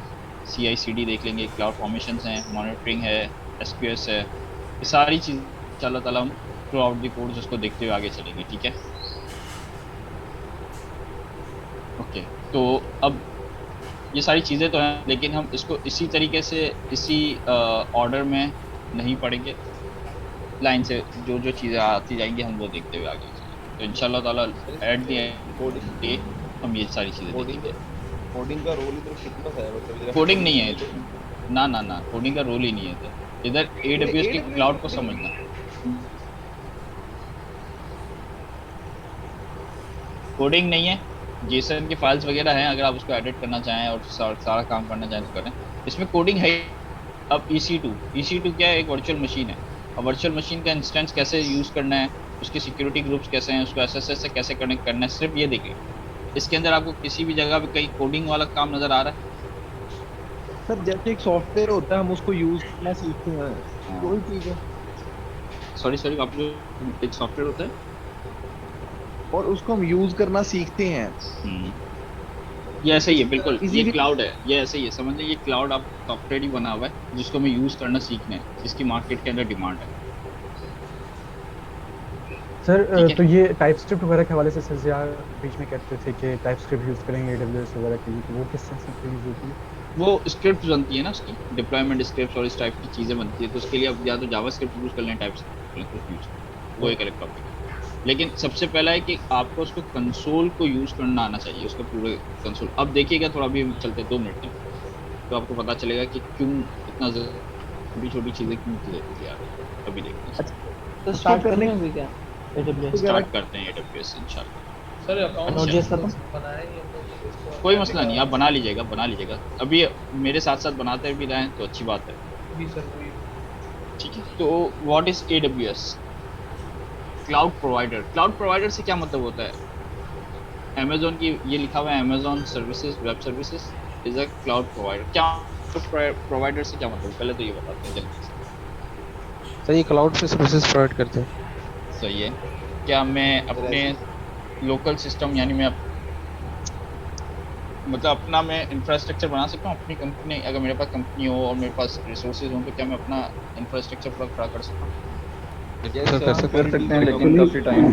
B: CI/CD देख लेंगे। क्लाउड फॉर्मेशंस हैं, मॉनिटरिंग है, SQS है। ये सारी चीज़ इंशाल्लाह ताला हम थ्रू आउट द कोर्स उसको देखते हुए आगे चलेंगे, ठीक है। ओके, तो अब ये सारी चीज़ें तो हैं, लेकिन हम इसको इसी तरीके से इसी ऑर्डर में नहीं पढ़ेंगे, लाइन से जो जो चीज़ें आती जाएंगी हम वो देखते हुए आगे चलेंगे। तो इंशाल्लाह ताला एट द एंड हम ये सारी चीज़ें देखेंगे।
K: कोडिंग का रोल इधर कितना है? मतलब
B: कोडिंग नहीं है ना, कोडिंग का रोल ही नहीं है इधर। AWS की क्लाउड को समझना। कोडिंग नहीं है, जेसन की फाइल्स वगैरह हैं, अगर आप उसको एडिट करना चाहें और सारा काम करना चाहें तो करें। इसमें कोडिंग है। अब EC2 क्या है? एक वर्चुअल मशीन है। और वर्चुअल मशीन का इंस्टेंस कैसे यूज़ करना है, उसके सिक्योरिटी ग्रुप्स कैसे हैं, उसको SSH से कैसे कनेक्ट करना है, सिर्फ ये देखिए। इसके अंदर आपको किसी भी जगह पे कहीं कोडिंग वाला काम नज़र आ रहा है?
D: सर जैसे एक सॉफ्टवेयर होता है हम उसको यूज़ करना सीखते हैं, कोई चीज़ है।
B: सॉरी आपको एक सॉफ्टवेयर होता है
D: और उसको हम यूज़ करना सीखते हैं।
B: ये ऐसे ही है बिल्कुल। ये क्लाउड है, ये ऐसे ही है, समझ लीजिए। ये क्लाउड आप सॉफ्टवेयर ही बना हुआ है जिसको हमें यूज़ करना सीखना है, जिसकी मार्केट के अंदर डिमांड है।
G: सर तो ये टाइपस्क्रिप्ट वगैरह के हवाले से सर यार बीच में कहते थे कि टाइपस्क्रिप्ट यूज़ करेंगे AWS वगैरह के लिए, तो वो किस सेंस में यूज़ होती है?
B: वो स्क्रिप्ट बनती है ना, उसकी डिप्लॉयमेंट स्क्रिप्ट और इस टाइप की चीज़ें बनती है। तो उसके लिए आप या तो जावास्क्रिप्ट यूज़ कर लें, टाइपस्क्रिप्ट यूज़, वो एक अलग टॉपिक है। लेकिन सबसे पहला है कि आपको उसको कंसोल को यूज़ करना आना चाहिए, उसका पूरे कंसोल। अब देखिएगा थोड़ा भी चलते 2 मिनट में तो आपको पता चलेगा कि क्यों इतना छोटी चीज़ें क्यों लेती है। अभी देखते हैं।
M: तो स्टार्ट करने में भी क्या
B: स्टार्ट करते हैं AWS इंशाल्लाह।
A: सर अकाउंट बनाएंगे तो
B: कोई मसला नहीं, आप बना लीजिएगा। अभी मेरे साथ बनाते भी रहें तो अच्छी बात है।
A: जी सर,
B: ठीक है। तो what is AWS? Cloud provider से क्या मतलब होता है? अमेज़न की ये लिखा हुआ है, Amazon services, web services is a cloud provider. क्या प्रोवाइडर से क्या मतलब, पहले तो ये बताते हैं जल्दी से।
I: सर ये क्लाउड पे सर्विसेज प्रोवाइड करते हैं।
B: सही है। क्या मैं अपने लोकल सिस्टम यानी मैं मतलब अपना मैं इंफ्रास्ट्रक्चर बना सकता हूँ अपनी कंपनी? अगर मेरे पास कंपनी हो और मेरे पास रिसोर्सेज हो तो क्या मैं अपना इंफ्रास्ट्रक्चर पूरा खड़ा कर सकता हूँ?
L: कर सकते हैं, लेकिन काफ़ी टाइम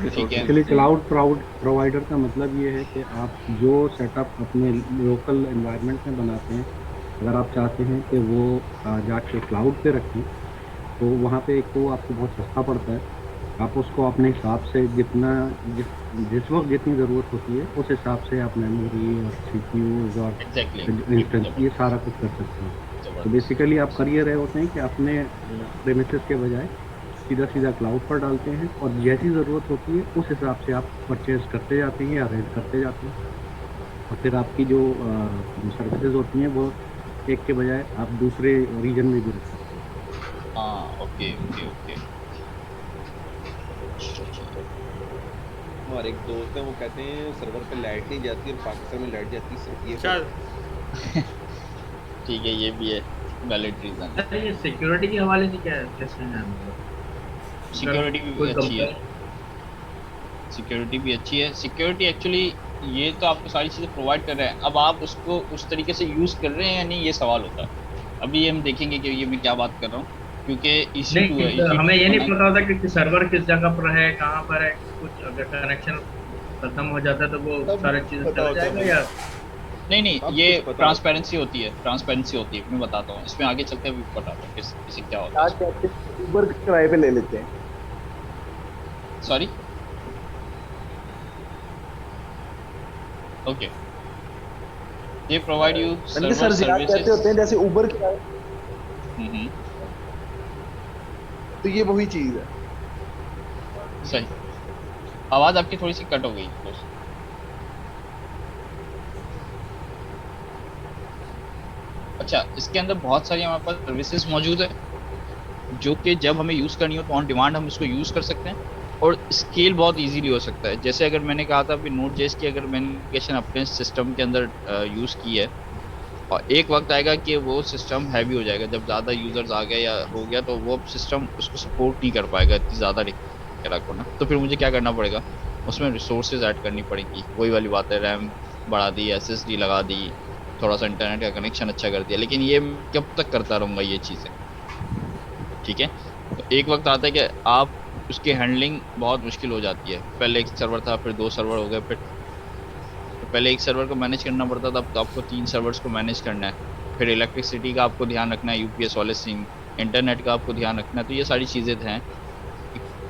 N: एक्चुअली क्लाउड प्रोवाइडर का मतलब ये है कि आप जो सेटअप अपने लोकल एनवायरनमेंट में बनाते हैं, अगर आप चाहते हैं कि वो जाके क्लाउड पे रखें तो वहाँ पे एक तो आपको बहुत सस्ता पड़ता है। आप उसको अपने हिसाब से जिस वक्त जितनी ज़रूरत होती है उस हिसाब से आप मेमोरी और CPUs और इंस्टेंस ये सारा कुछ कर सकते हैं। तो बेसिकली आप कर ये रहे होते हैं कि अपने प्रेमिसेस के बजाय सीधा क्लाउड पर डालते हैं और जैसी ज़रूरत होती है उस हिसाब से आप परचेज करते जाते हैं या रेंट करते जाते हैं। और फिर आपकी जो सर्विसेज होती हैं वो एक के बजाय आप दूसरे रीजन में भी रखते हैं।
B: हाँ, ओके।
K: हमारे एक दोस्त है, वो कहते हैं सर्वर पे लाइट नहीं जाती और पाकिस्तान में लाइट जाती है, सिर्फ ये
B: ठीक है, ये भी है वैलिड रीजन।
M: ये सिक्योरिटी के हवाले से क्या कैसे है?
B: सिक्योरिटी भी अच्छी है। सिक्योरिटी भी अच्छी है। सिक्योरिटी एक्चुअली ये तो आपको सारी चीज़ें प्रोवाइड कर रहे हैं, अब आप उसको उस तरीके से यूज़ कर रहे हैं या नहीं, ये सवाल होता है। अभी ये हम देखेंगे कि ये मैं क्या बात कर रहा हूँ, क्योंकि EC2 है,
M: नहीं, हमें ये नहीं
B: EC2
M: पता होता कि सर्वर किस जगह पर है, कहाँ पर है। कुछ अगर कनेक्शन खत्म हो जाता है तो वो सारी चीजें चल जाएगा या
B: नहीं, ये ट्रांसपेरेंसी होती है, ट्रांसपेरेंसी होती है। मैं बताता हूँ, इसमें आगे चलते हुए बताता हूँ किसी क्या होता है।
D: आज कहते हैं ऊबर किराए पे ले लेते हैं।
B: Sorry, okay, they provide you server
D: services कहते होते हैं जैसे ऊबर किराए। तो ये वही चीज है।
B: सही। आवाज आपकी थोड़ी सी कट हो गई दोस्त। अच्छा, इसके अंदर बहुत सारी हमारे पास सर्विसेज मौजूद है जो कि जब हमें यूज़ करनी हो तो ऑन डिमांड हम इसको यूज़ कर सकते हैं, और स्केल बहुत इजीली हो सकता है। जैसे अगर मैंने कहा था कि Node.js की अगर मैंने एप्लीकेशन अपने सिस्टम के अंदर यूज़ की है, और एक वक्त आएगा कि वो सिस्टम हैवी हो जाएगा, जब ज़्यादा यूज़र्स आ गए या हो गया तो वो सिस्टम उसको सपोर्ट नहीं कर पाएगा इतनी ज़्यादा रिक्वायरमेंट को ना। तो फिर मुझे क्या करना पड़ेगा, उसमें रिसोर्सेज ऐड करनी पड़ेगी। वही वाली बात है, रैम बढ़ा दी, SSD लगा दी, थोड़ा सा इंटरनेट का कनेक्शन अच्छा कर दिया, लेकिन ये कब तक करता रहूँगा ये चीज़ें, ठीक है। तो एक वक्त आता है कि आप उसकी हैंडलिंग बहुत मुश्किल हो जाती है। पहले एक सर्वर था, फिर 2 सर्वर हो गए, फिर पहले एक सर्वर को मैनेज करना पड़ता था, अब तो आपको 3 सर्वर्स को मैनेज करना है। फिर इलेक्ट्रिसिटी का आपको ध्यान रखना है, UPS वाले सिंह, इंटरनेट का आपको ध्यान रखना है। तो ये सारी चीज़ें हैं,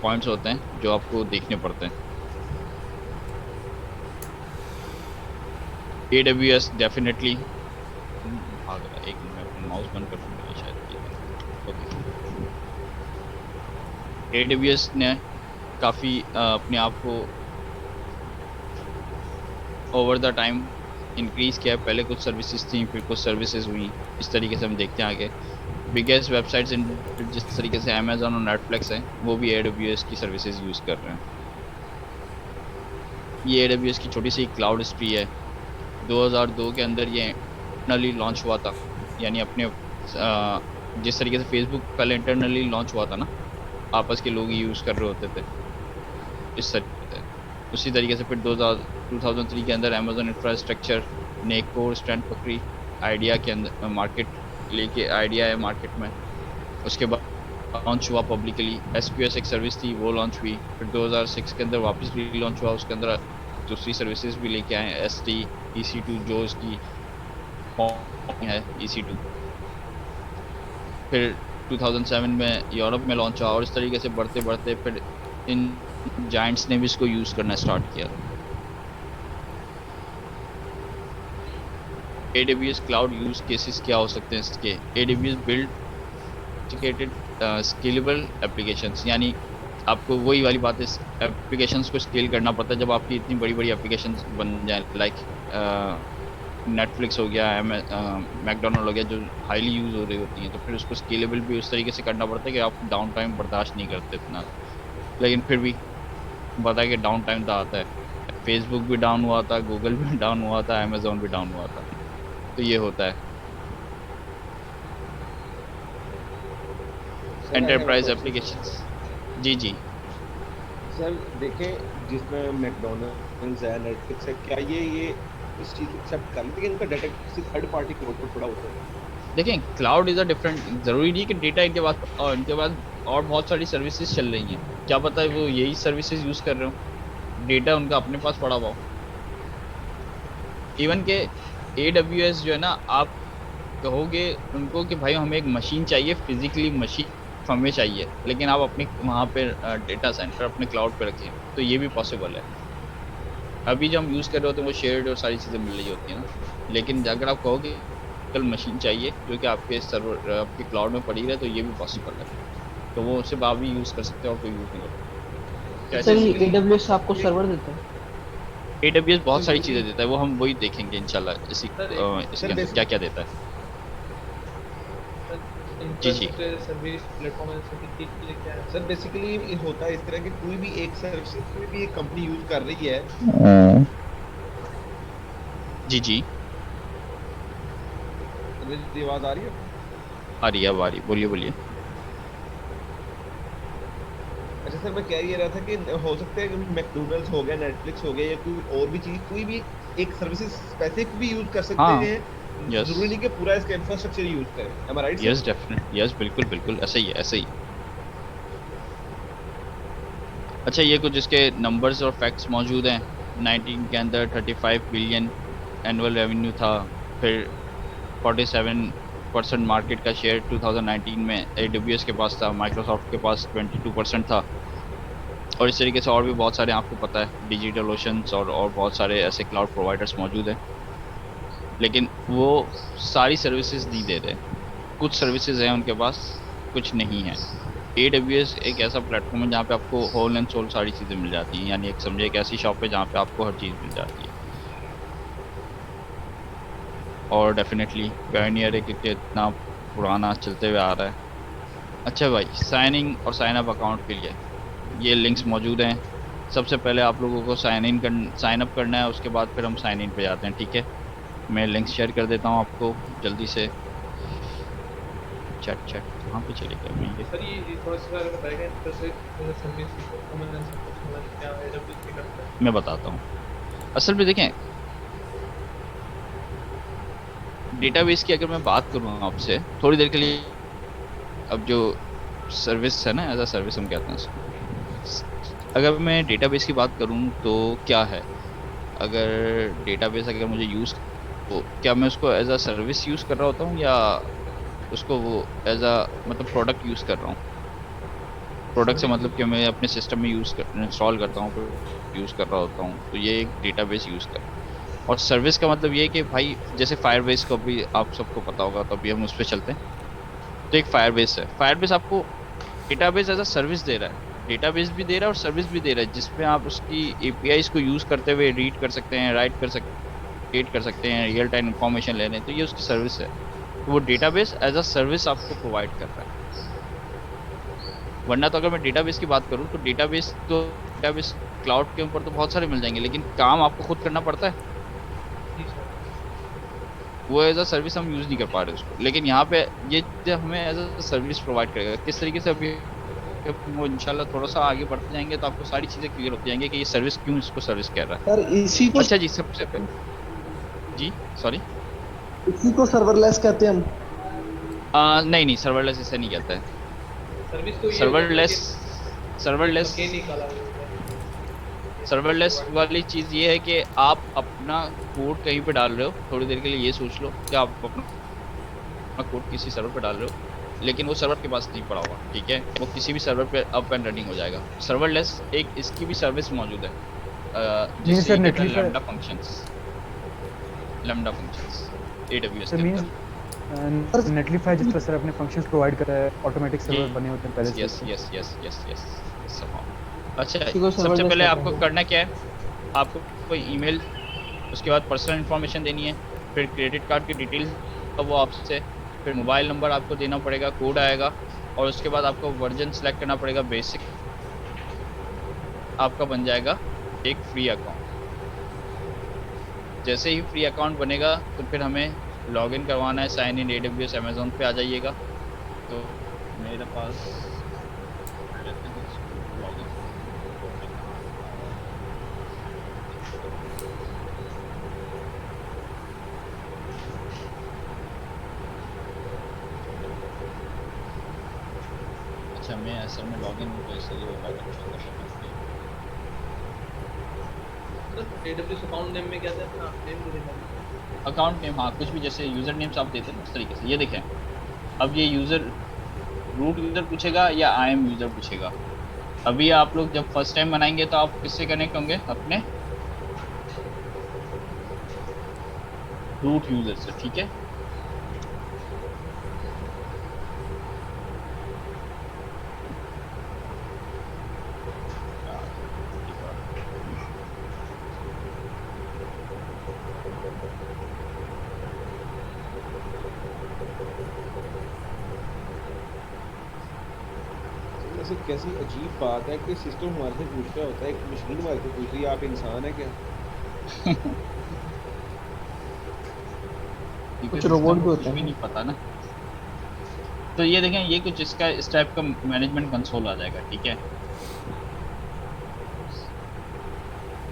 B: पॉइंट्स होते हैं जो आपको देखने पड़ते हैं। AWS डेफिनेटली भाग रहा है, एक मिनट अपना माउस बंद कर दूँगा शायद। ओके, AWS ने काफ़ी अपने आप को ओवर द टाइम इंक्रीज़ किया है। पहले कुछ सर्विसेज थी, फिर कुछ सर्विसेज हुई, इस तरीके से हम देखते हैं आगे। बिगेस्ट वेबसाइट्स इन जिस तरीके से Amazon और Netflix है, वो भी AWS की सर्विसेज यूज़ कर रहे हैं। ये AWS की छोटी सी क्लाउड हिस्ट्री है। 2002 के अंदर ये इंटरनली लॉन्च हुआ था, यानी अपने जिस तरीके से फेसबुक पहले इंटरनली लॉन्च हुआ था ना, आपस के लोग यूज़ कर रहे होते थे इस तरीके से, उसी तरीके से फिर 2003 के अंदर Amazon इंफ्रास्ट्रक्चर ने एक और स्ट्रेंथ पकड़ी आइडिया के अंदर, मार्केट लेके आइडिया है मार्केट में। उसके बाद लॉन्च हुआ पब्लिकली, SQS एक सर्विस थी, वो लॉन्च हुई। फिर 2006 के अंदर वापस री लॉन्च हुआ, उसके अंदर दूसरी सर्विसेज भी लेके आए, ST, EC2 जो इसकी है EC2। फिर 2007 में यूरोप में लॉन्च हुआ, और इस तरीके से बढ़ते बढ़ते फिर इन जायंट्स ने भी इसको यूज़ करना स्टार्ट किया। AWS क्लाउड यूज़ केसेस क्या हो सकते हैं इसके? AWS बिल्ड स्केलेबल एप्लीकेशंस, यानी आपको वही वाली बात है, एप्लीकेशंस को स्केल करना पड़ता है जब आपकी इतनी बड़ी बड़ी एप्लीकेशंस बन जाए। लाइक नेटफ्लिक्स हो गया, मैकडोनल्ड हो गया, जो हाईली यूज़ हो रही होती हैं, तो फिर उसको स्केलेबल भी उस तरीके से करना पड़ता है कि आप डाउन टाइम बर्दाश्त नहीं करते इतना। लेकिन फिर भी पता है कि डाउन टाइम तो आता है। फेसबुक भी डाउन हुआ था, गूगल भी डाउन हुआ था, अमेज़ॉन भी डाउन हुआ था, तो ये होता है। एंटरप्राइज एप्लीकेशंस, जी जी
K: सर देखें, जिसमें मैकडोनल्ड्स है, नेटफ्लिक्स है, क्या ये इस चीज़ को एक्सेप्ट कर लेते हैं कि इनका डाटा किसी थर्ड पार्टी के ऊपर थोड़ा होता है?
B: देखें, क्लाउड इज़ अ डिफरेंट, ज़रूरी नहीं कि डेटा इनके पास, और इनके पास और बहुत सारी सर्विसेज चल रही हैं, क्या पता है वो यही सर्विसेज यूज़ कर रहे हो, डेटा उनका अपने पास पड़ा हुआ हो। इवन के AWS जो है ना, आप कहोगे उनको कि भाई हमें एक मशीन चाहिए, फिजिकली मशीन हमें चाहिए, लेकिन आप अपने वहाँ पे डेटा सेंटर अपने क्लाउड पे रखें, तो ये भी पॉसिबल है। अभी जो हम यूज़ कर रहे होते हैं वो शेयर्ड और सारी चीज़ें मिल रही होती हैं ना, लेकिन अगर आप कहोगे कल मशीन चाहिए जो कि आपके सर्वर आपके क्लाउड में पड़ी रहे, तो ये भी पॉसिबल है। तो वो सिर्फ आप ही यूज़ कर सकते हो और कोई यूज़ नहीं कर सकते।
M: सर ये AWS आपको सर्वर देता है?
B: AWS बहुत सारी चीज़ें देता है, वो हम वही देखेंगे इंशाल्लाह इसके अंदर क्या क्या देता है। जी जी
A: सर्विस प्लेटफॉर्म
K: सर बेसिकली होता है इस तरह कि कोई भी एक सर्विस, कोई भी एक कंपनी यूज कर रही है।
B: जी जी
K: मेरी आवाज आ रही है?
B: आ रही है, बोलिए बोलिए।
K: अच्छा सर, मैं कह ये रहा था कि हो सकता है कि मैकडॉनल्ड्स हो गया, नेटफ्लिक्स हो गया, या कोई और भी चीज, कोई भी एक सर्विसेज स्पेसिफिक भी यूज कर सकते
B: हाँ,
K: हैं,
B: यस
K: जरूरी नहीं कि पूरा इसका इंफ्रास्ट्रक्चर यूज करें। एम आई राइट?
B: यस डेफिनेट यस, बिल्कुल बिल्कुल ऐसे ही है, ऐसे ही। अच्छा, ये कुछ इसके नंबर्स और फैक्ट्स मौजूद हैं। 19 के अंदर 35 बिलियन एनुअल रेवेन्यू था, फिर 47% मार्केट का शेयर 2019 में AWS के पास था, माइक्रोसॉफ्ट के पास 22% था, और इस तरीके से और भी बहुत सारे आपको पता है डिजिटल ओशंस और बहुत सारे ऐसे क्लाउड प्रोवाइडर्स मौजूद हैं, लेकिन वो सारी सर्विसेज नहीं दे रहे। कुछ सर्विसेज हैं उनके पास, कुछ नहीं है। AWS एक ऐसा प्लेटफॉर्म है जहाँ पे आपको होल एंड सोल सारी चीज़ें मिल जाती हैं, यानी एक समझे एक ऐसी शॉप है जहाँ पे आपको हर चीज़ मिल जाती है। और डेफिनेटली पायोनियर एक इतना पुराना चलते हुए आ रहा है। अच्छा भाई, साइनिंग और साइन अप अकाउंट के लिए ये लिंक्स मौजूद हैं। सबसे पहले आप लोगों को साइन अप करना है, उसके बाद फिर हम साइन इन पे जाते हैं, ठीक है। मैं लिंक्स शेयर कर देता हूँ आपको जल्दी से। चैट कहाँ पे चले गया मैं ये?
A: सर ये थोड़ा सा अगर बैकएंड पे से सर्विस परफॉर्मेंस क्या AWS पे करता है,
B: मैं बताता हूँ। असल में देखें, डेटाबेस की अगर मैं बात करूँ आपसे थोड़ी देर के लिए, अब जो सर्विस है ना, एज अ सर्विस हम कहते हैं उसको, अगर मैं डेटाबेस की बात करूँ तो क्या है, अगर डेटाबेस अगर मुझे यूज़, तो क्या मैं उसको एज अ सर्विस यूज़ कर रहा होता हूँ या उसको वो एज अ मतलब प्रोडक्ट यूज़ कर रहा हूँ। प्रोडक्ट से मतलब कि मैं अपने सिस्टम में इंस्टॉल करता हूँ, फिर यूज़ कर रहा होता हूँ, तो ये एक डेटाबेस यूज़ कर। और सर्विस का मतलब ये है कि भाई जैसे फायरबेस को भी आप सबको पता होगा, तो अभी हम उस पर चलते हैं। तो एक फायरबेस है, फायरबेस आपको डेटाबेस एज अ सर्विस दे रहा है, डेटाबेस भी दे रहा है और सर्विस भी दे रहा है, जिसमें आप उसकी APIs को यूज़ करते हुए रीड कर सकते हैं, राइट कर सकते हैं, रियल टाइम इंफॉर्मेशन ले रहे हैं, तो ये उसकी सर्विस है। तो वो डेटाबेस एज अ सर्विस आपको प्रोवाइड कर रहा है। वरना तो अगर मैं डेटाबेस की बात करूँ तो डेटाबेस क्लाउड के ऊपर तो बहुत सारे मिल जाएंगे, लेकिन काम आपको खुद करना पड़ता है, वो एज अ सर्विस हम यूज़ नहीं कर पा रहे उसको। लेकिन यहाँ पे ये हमें एज अ सर्विस प्रोवाइड करेगा। किस तरीके से, अभी वो इंशाल्लाह थोड़ा सा आगे बढ़ते जाएंगे तो आपको सारी चीज़ें क्लियर होती जाएंगी कि ये सर्विस क्यों इसको सर्विस कह रहा है।
O: सर इसी को,
B: अच्छा जी, सबसे पहले जी सॉरी,
O: इसी को सर्वरलेस कहते हैं हम।
B: नहीं सर्वरलेस इसे नहीं कहता है।
A: सर्विस तो ये
B: सर्वरलेस वाली चीज़ ये है कि आप अपना कोड कहीं पे डाल रहे हो, थोड़ी देर के लिए ये सोच लो कि आप अपना कोड किसी सर्वर पे डाल रहे हो, लेकिन वो सर्वर के पास नहीं पड़ा हुआ, ठीक है, वो किसी भी सर्वर पे अप एंड रनिंग हो जाएगा। सर्वरलेस एक इसकी भी सर्विस मौजूद है, जिससे लैम्डा फंक्शंस AWS के अंदर।
G: नेटलिफाई जिस तरह से अपने फंक्शंस प्रोवाइड कर रहा है, ऑटोमेटिक सर्वर बने होते हैं पहले से।
B: यस। अच्छा, सबसे पहले आपको करना क्या है, आपको कोई ईमेल, उसके बाद पर्सनल इन्फॉर्मेशन देनी है, फिर क्रेडिट कार्ड की डिटेल्स वो आपसे, फिर मोबाइल नंबर आपको देना पड़ेगा, कोड आएगा, और उसके बाद आपको वर्जन सेलेक्ट करना पड़ेगा बेसिक। आपका बन जाएगा एक फ्री अकाउंट। जैसे ही फ्री अकाउंट बनेगा तो फिर हमें लॉगिन करवाना है, साइन इन AWS अमेज़न पे आ जाइएगा। तो मेरे पास अच्छा, मैं असल में लॉगिन हूँ तो इसलिए
A: AWS अकाउंट नेम में क्या था अपना नेम,
B: अकाउंट नेम, हाँ कुछ भी जैसे यूज़र नेम्स आप देते हैं ना उस तरीके से। ये देखें, अब ये रूट यूज़र पूछेगा या IAM यूज़र पूछेगा। अभी आप लोग जब फर्स्ट टाइम बनाएंगे तो आप किससे कनेक्ट होंगे, अपने रूट यूज़र से, ठीक है।
K: कैसी अजीब बात है कि सिस्टम हमारे से पूछ रहा होता है, एक मशीन हमारे से पूछ रही है आप इंसान है क्या?
O: कुछ रोबोट भी होते हैं,
B: नहीं पता ना। तो ये देखें, ये कुछ इसका इस टाइप का मैनेजमेंट कंसोल आ जाएगा, ठीक है।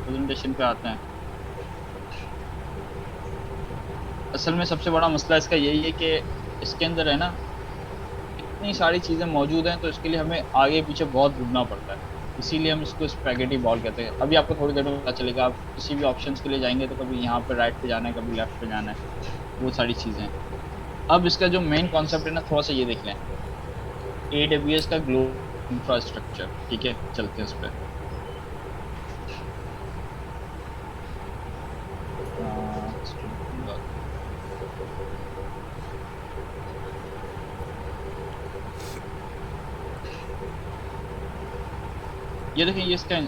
B: प्रेजेंटेशन पे आते हैं। असल में सबसे बड़ा मसला इसका यही है कि इसके अंदर है ना इतनी सारी चीज़ें मौजूद हैं, तो इसके लिए हमें आगे पीछे बहुत ढूंढना पड़ता है, इसीलिए हम इसको स्पैगेटी बॉल कहते हैं। अभी आपको थोड़ी देर में पता चलेगा, आप किसी भी ऑप्शंस के लिए जाएंगे तो कभी यहाँ पर राइट पे जाना है, कभी लेफ्ट पे जाना है, वो सारी चीज़ें। अब इसका जो मेन कॉन्सेप्ट है ना, थोड़ा सा ये देख लें, AWS का ग्लोबल इंफ्रास्ट्रक्चर, ठीक है। चलते हैं उस पर। ये देखें, ये इसका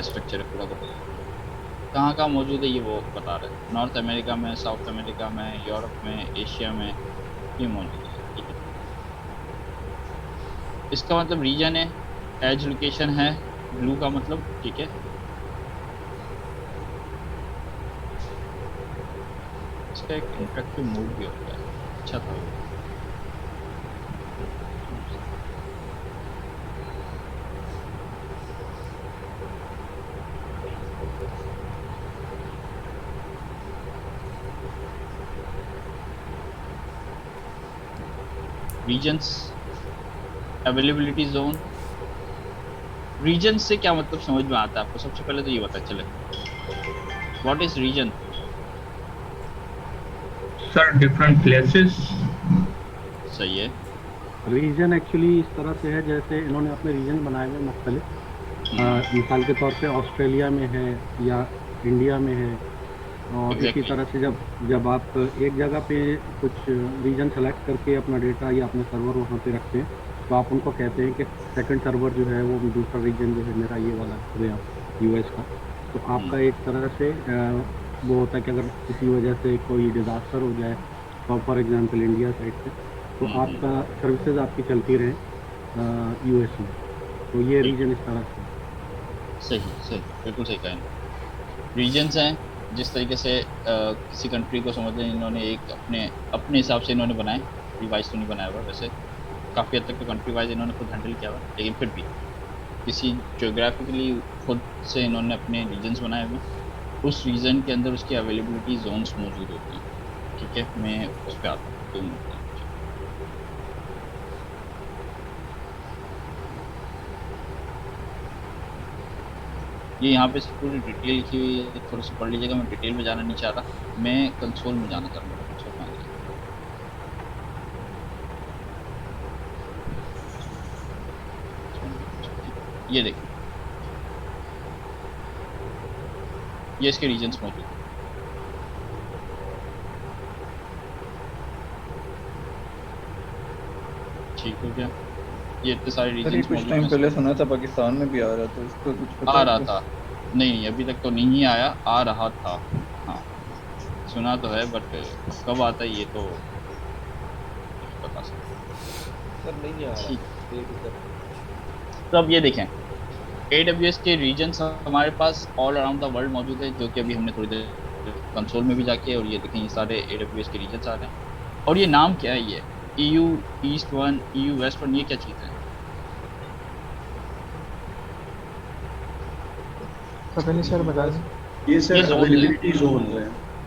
B: स्ट्रक्चर है पूरा का पूरा, कहाँ कहाँ मौजूद है ये वो बता रहे हैं। नॉर्थ अमेरिका में, साउथ अमेरिका में, यूरोप में, एशिया में ये मौजूद है, ठीक है। इसका मतलब रीजन है, एज लोकेशन है, ब्लू का मतलब, ठीक है। इसका एक इंटरेक्टिव मोड भी होता है, अच्छा था। Regions, availability zone. रीजन से क्या मतलब समझ में आता है आपको? सबसे पहले तो ये पता चले, what is region?
M: Sir different places.
B: सही है।
N: रीजन एक्चुअली इस तरह से है जैसे इन्होंने अपने रीजन बनाए हुए मुख्तलिफ, मिसाल के तौर पे ऑस्ट्रेलिया में है या इंडिया में है, और इसी तरह से जब आप एक जगह पे कुछ रीजन सेलेक्ट करके अपना डेटा या अपने सर्वर वहाँ पे रखते हैं, तो आप उनको कहते हैं कि सेकंड सर्वर जो है वो दूसरा रीजन जो है मेरा ये वाला गया US का। तो आपका एक तरह से वो होता है कि अगर किसी वजह से कोई डिज़ास्टर हो जाए, फॉर एग्जांपल इंडिया साइड से, तो आपका सर्विसेज आपकी चलती रहे US में, तो ये रीजन इस तरह से।
B: सही, बिल्कुल सही कहा। रीजन्स हैं जिस तरीके से किसी कंट्री को समझ लें, इन्होंने एक अपने हिसाब से इन्होंने बनाए, रिवाइज तो नहीं बनाया हुआ, वैसे काफ़ी हद तक तो कंट्री वाइज इन्होंने खुद हैंडल किया हुआ, लेकिन फिर भी किसी जोग्राफिकली खुद से इन्होंने अपने रीजन्स बनाए हुए, उस रीजन के अंदर उसकी अवेलेबिलिटी जोन्स मौजूद होती हैं, ठीक है। मैं उस पर आता हूँ। ये यहाँ पे पूरी डिटेल लिखी हुई है, थोड़ा सा पढ़ लीजिएगा। मैं डिटेल में जाना नहीं चाहता, मैं कंसोल में जाना चाहूँगा। ये देखिए, ये इसके रीजन्स मौजूद हैं। ठीक हो गया, ये इतने सारे रीजन्स
L: कुछ टाइम पहले सुना था पाकिस्तान में भी आ रहा था, इसको कुछ पता
B: आ रहा था? नहीं, अभी तक तो नहीं आया, आ रहा था। हाँ, सुना तो है, बट कब आता है ये तो बता सकते
K: सर नहीं आ रहा।
B: तो अब ये देखें, AWS के रीजन्स हमारे पास ऑल अराउंड द वर्ल्ड मौजूद है, जो कि अभी हमने थोड़ी देर कंसोल में भी जाके, और ये देखें ये सारे AWS के रीजन्स आ रहे हैं। और ये नाम क्या है? ये EU ईस्ट 1, EU वेस्ट 1, ये क्या चीज़ है?
G: पहले सर बता दें।
B: ये अवेलेबिलिटी जोन है।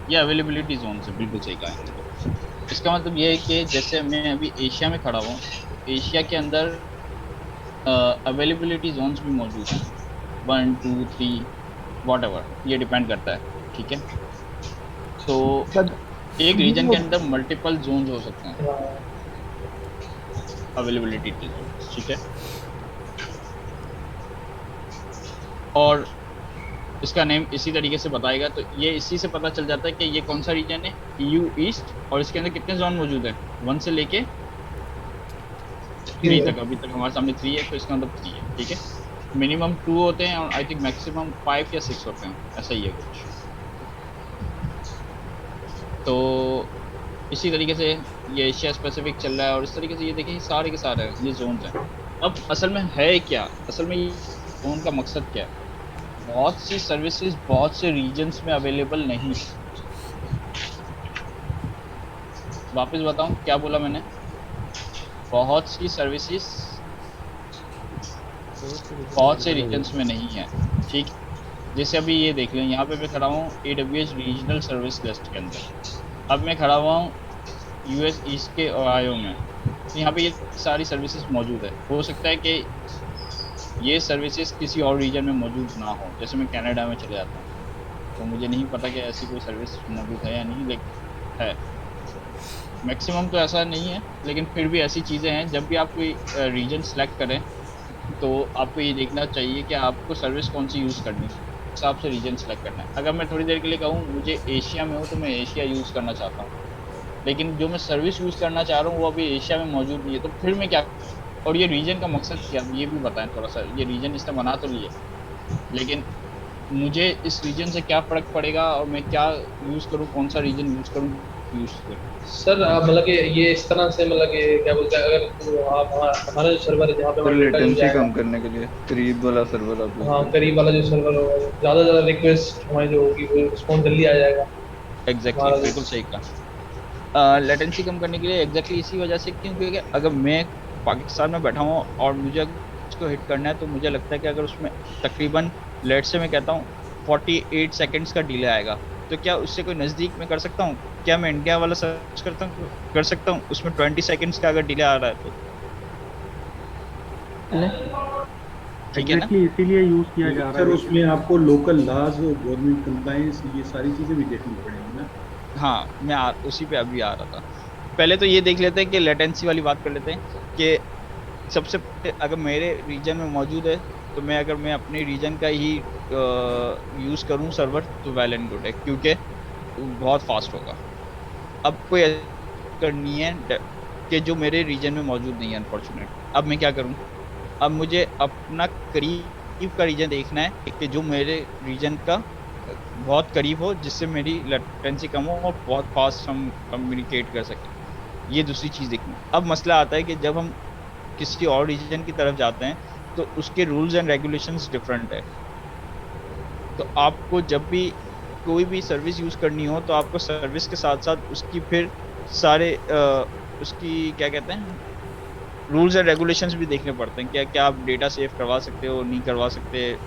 B: ये अवेलेबिलिटी जोन से बिल्कुल सही कहा है। इसका मतलब ये है कि जैसे मैं अभी एशिया में खड़ा हूँ, एशिया के अंदर अवेलेबिलिटी जोन्स भी मौजूद हैं, 1, 2, 3 व्हाटएवर, ये डिपेंड करता है, ठीक है। तो एक रीजन के अंदर मल्टीपल जोन्स हो सकते हैं, अवेलेबिलिटी जोन, ठीक है। और इसका नेम इसी तरीके से बताएगा, तो ये इसी से पता चल जाता है कि ये कौन सा रीजन है, EU ईस्ट, और इसके अंदर कितने जोन मौजूद हैं, 1 से लेके 3 तक। अभी तक हमारे सामने 3 है, तो इसका मतलब 3 है, ठीक है। मिनिमम 2 होते हैं, और आई थिंक मैक्सिमम 5 या 6 होते हैं, ऐसा ही है कुछ। तो इसी तरीके से ये एशिया स्पेसिफिक चल रहा है, और इस तरीके से ये देखिए सारे के सारे ये जोन्स हैं। अब असल में है क्या, असल में ये जोन का मकसद क्या है? बहुत सी सर्विसेज बहुत से रीजन्स में अवेलेबल नहीं है। वापस बताऊं क्या बोला मैंने? बहुत सी सर्विसेज बहुत से रीजन्स में नहीं है, ठीक। जैसे अभी ये देख लें, यहाँ पे मैं खड़ा हूँ AWS रीजनल सर्विस लिस्ट के अंदर। अब मैं खड़ा हुआ हूँ US ईस्ट के ओहायो में, तो यहाँ पे ये सारी सर्विसेज मौजूद है। हो सकता है कि ये सर्विसेज किसी और रीजन में मौजूद ना हो, जैसे मैं कनाडा में चले जाता हूँ तो मुझे नहीं पता कि ऐसी कोई सर्विस मौजूद है या नहीं, लेकिन है। मैक्सिमम तो ऐसा नहीं है, लेकिन फिर भी ऐसी चीज़ें हैं। जब भी आप कोई रीजन सेलेक्ट करें तो आपको ये देखना चाहिए कि आपको सर्विस कौन सी यूज़ करनी है, उस हिसाब से रीजन सेलेक्ट करना है। अगर मैं थोड़ी देर के लिए कहूँ मुझे एशिया में हो तो मैं एशिया यूज़ करना चाहता हूँ, लेकिन जो मैं सर्विस यूज़ करना चाह रहा हूँ वो अभी एशिया में मौजूद नहीं है, तो फिर मैं क्या। और ये रीजन का मकसद क्या, ये भी बताएं थोड़ा सा। ये रीजन इसने बना तो लिए, लेकिन मुझे इस रीजन से क्या फ़र्क पड़ेगा और मैं क्या यूज़ करूँ, कौन सा रीजन यूज़ करूँ।
A: सर मतलब कि ये इस तरह से मतलब कि क्या बोलते हैं, अगर तो आप हमारा जो सर्वर है जहाँ पे हमारा डेटा यूज़
L: लेटेंसी
A: जाएगा,
L: कम करने के लिए करीब वाला सर्वर आप
A: हाँ करीब वाला जो सर्वर होगा, ज़्यादा से ज़्यादा रिक्वेस्ट हमारी जो होगी वो रिस्पॉन्स जल्दी आ जाएगा।
B: एग्जैक्टली, बिल्कुल सही कहा। लेटेंसी कम करने के लिए एग्जैक्टली इसी वजह से, क्योंकि अगर मैं पाकिस्तान में बैठा हूँ और मुझे उसको हिट करना है तो मुझे लगता है कि अगर उसमें तकरीबन लेट से मैं कहता हूँ 48 सेकंड्स का डिले आएगा, तो क्या उससे कोई नज़दीक में कर सकता हूँ? क्या मैं इंडिया वाला सर्च कर सकता हूँ उसमें 20 सेकंड्स का अगर डिले आ रहा है तो? ठीक है ना?
N: इसीलिए यूज किया जा रहा है
P: सर। उसमें आपको लोकल लॉज और गवर्नमेंट कंप्लायंस ये सारी चीज़ें भी देखनी पड़ेंगी ना।
B: हाँ, मैं उसी पे अभी आ रहा था। पहले तो ये देख लेते हैं कि लेटेंसी वाली बात कर लेते हैं कि सबसे अगर मेरे रीजन में मौजूद है तो मैं अपने रीजन का ही यूज़ करूँ सर्वर तो वेल एंड गुड है, क्योंकि बहुत फास्ट होगा। अब कोई करनी है कि जो मेरे रीजन में मौजूद नहीं है अनफॉर्चुनेट, अब मैं क्या करूँ? अब मुझे अपना करीब का रीजन देखना है कि जो मेरे रीजन का बहुत करीब हो, जिससे मेरी लेटेंसी कम हो और बहुत फास्ट हम कम्युनिकेट कर सकें। ये दूसरी चीज़ देखनी। अब मसला आता है कि जब हम किसी और रीजन की तरफ जाते हैं तो उसके रूल्स एंड रेगुलेशंस डिफरेंट है। तो आपको जब भी कोई भी सर्विस यूज़ करनी हो तो आपको सर्विस के साथ साथ उसकी फिर सारे उसकी क्या कहते हैं रूल्स एंड रेगुलेशंस भी देखने पड़ते हैं। क्या आप डेटा सेव करवा सकते हो, नहीं करवा सकते,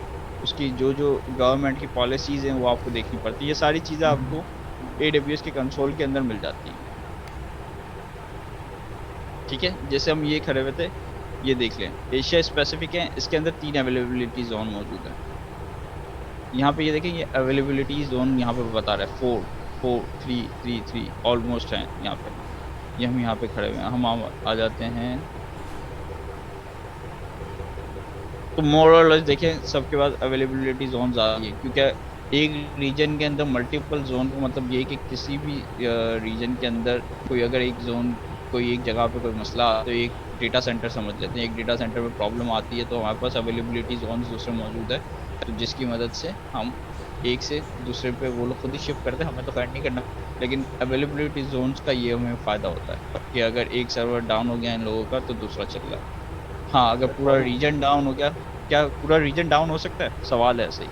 B: उसकी जो गवर्नमेंट की पॉलिसीज़ हैं वो आपको देखनी पड़ती है। ये सारी चीज़ें आपको AWS के कंसोल के अंदर मिल जाती हैं। ठीक है, जैसे हम ये खड़े हुए थे, ये देख लें एशिया स्पेसिफिक है, इसके अंदर 3 अवेलेबिलिटी जोन मौजूद है। यहाँ पे ये देखें, ये अवेलेबिलिटी जोन यहाँ पे बता रहा है 4, 4, 3, 3, 3 ऑलमोस्ट हैं यहाँ पे। ये हम यहाँ पे खड़े हुए हैं, हम आ जाते हैं तो मोर और लेस देखें सबके पास अवेलेबिलिटी जोन ज़्यादा है, क्योंकि एक रीजन के अंदर मल्टीपल जोन का मतलब ये कि किसी भी रीजन के अंदर कोई अगर एक जोन कोई एक जगह पे कोई मसला तो एक डेटा सेंटर समझ लेते हैं, एक डेटा सेंटर में प्रॉब्लम आती है तो हमारे पास अवेलेबिलिटी जोन दूसरे मौजूद है, तो जिसकी मदद से हम एक से दूसरे पे वो लोग खुद ही शिफ्ट करते हैं, हमें तो खैर नहीं करना। लेकिन अवेलेबिलिटी जोन्स का ये हमें फ़ायदा होता है कि अगर एक सर्वर डाउन हो गया इन लोगों का तो दूसरा चल रहा है। हाँ, अगर पूरा रीजन डाउन हो गया, क्या पूरा रीजन डाउन हो सकता है? सवाल है, सही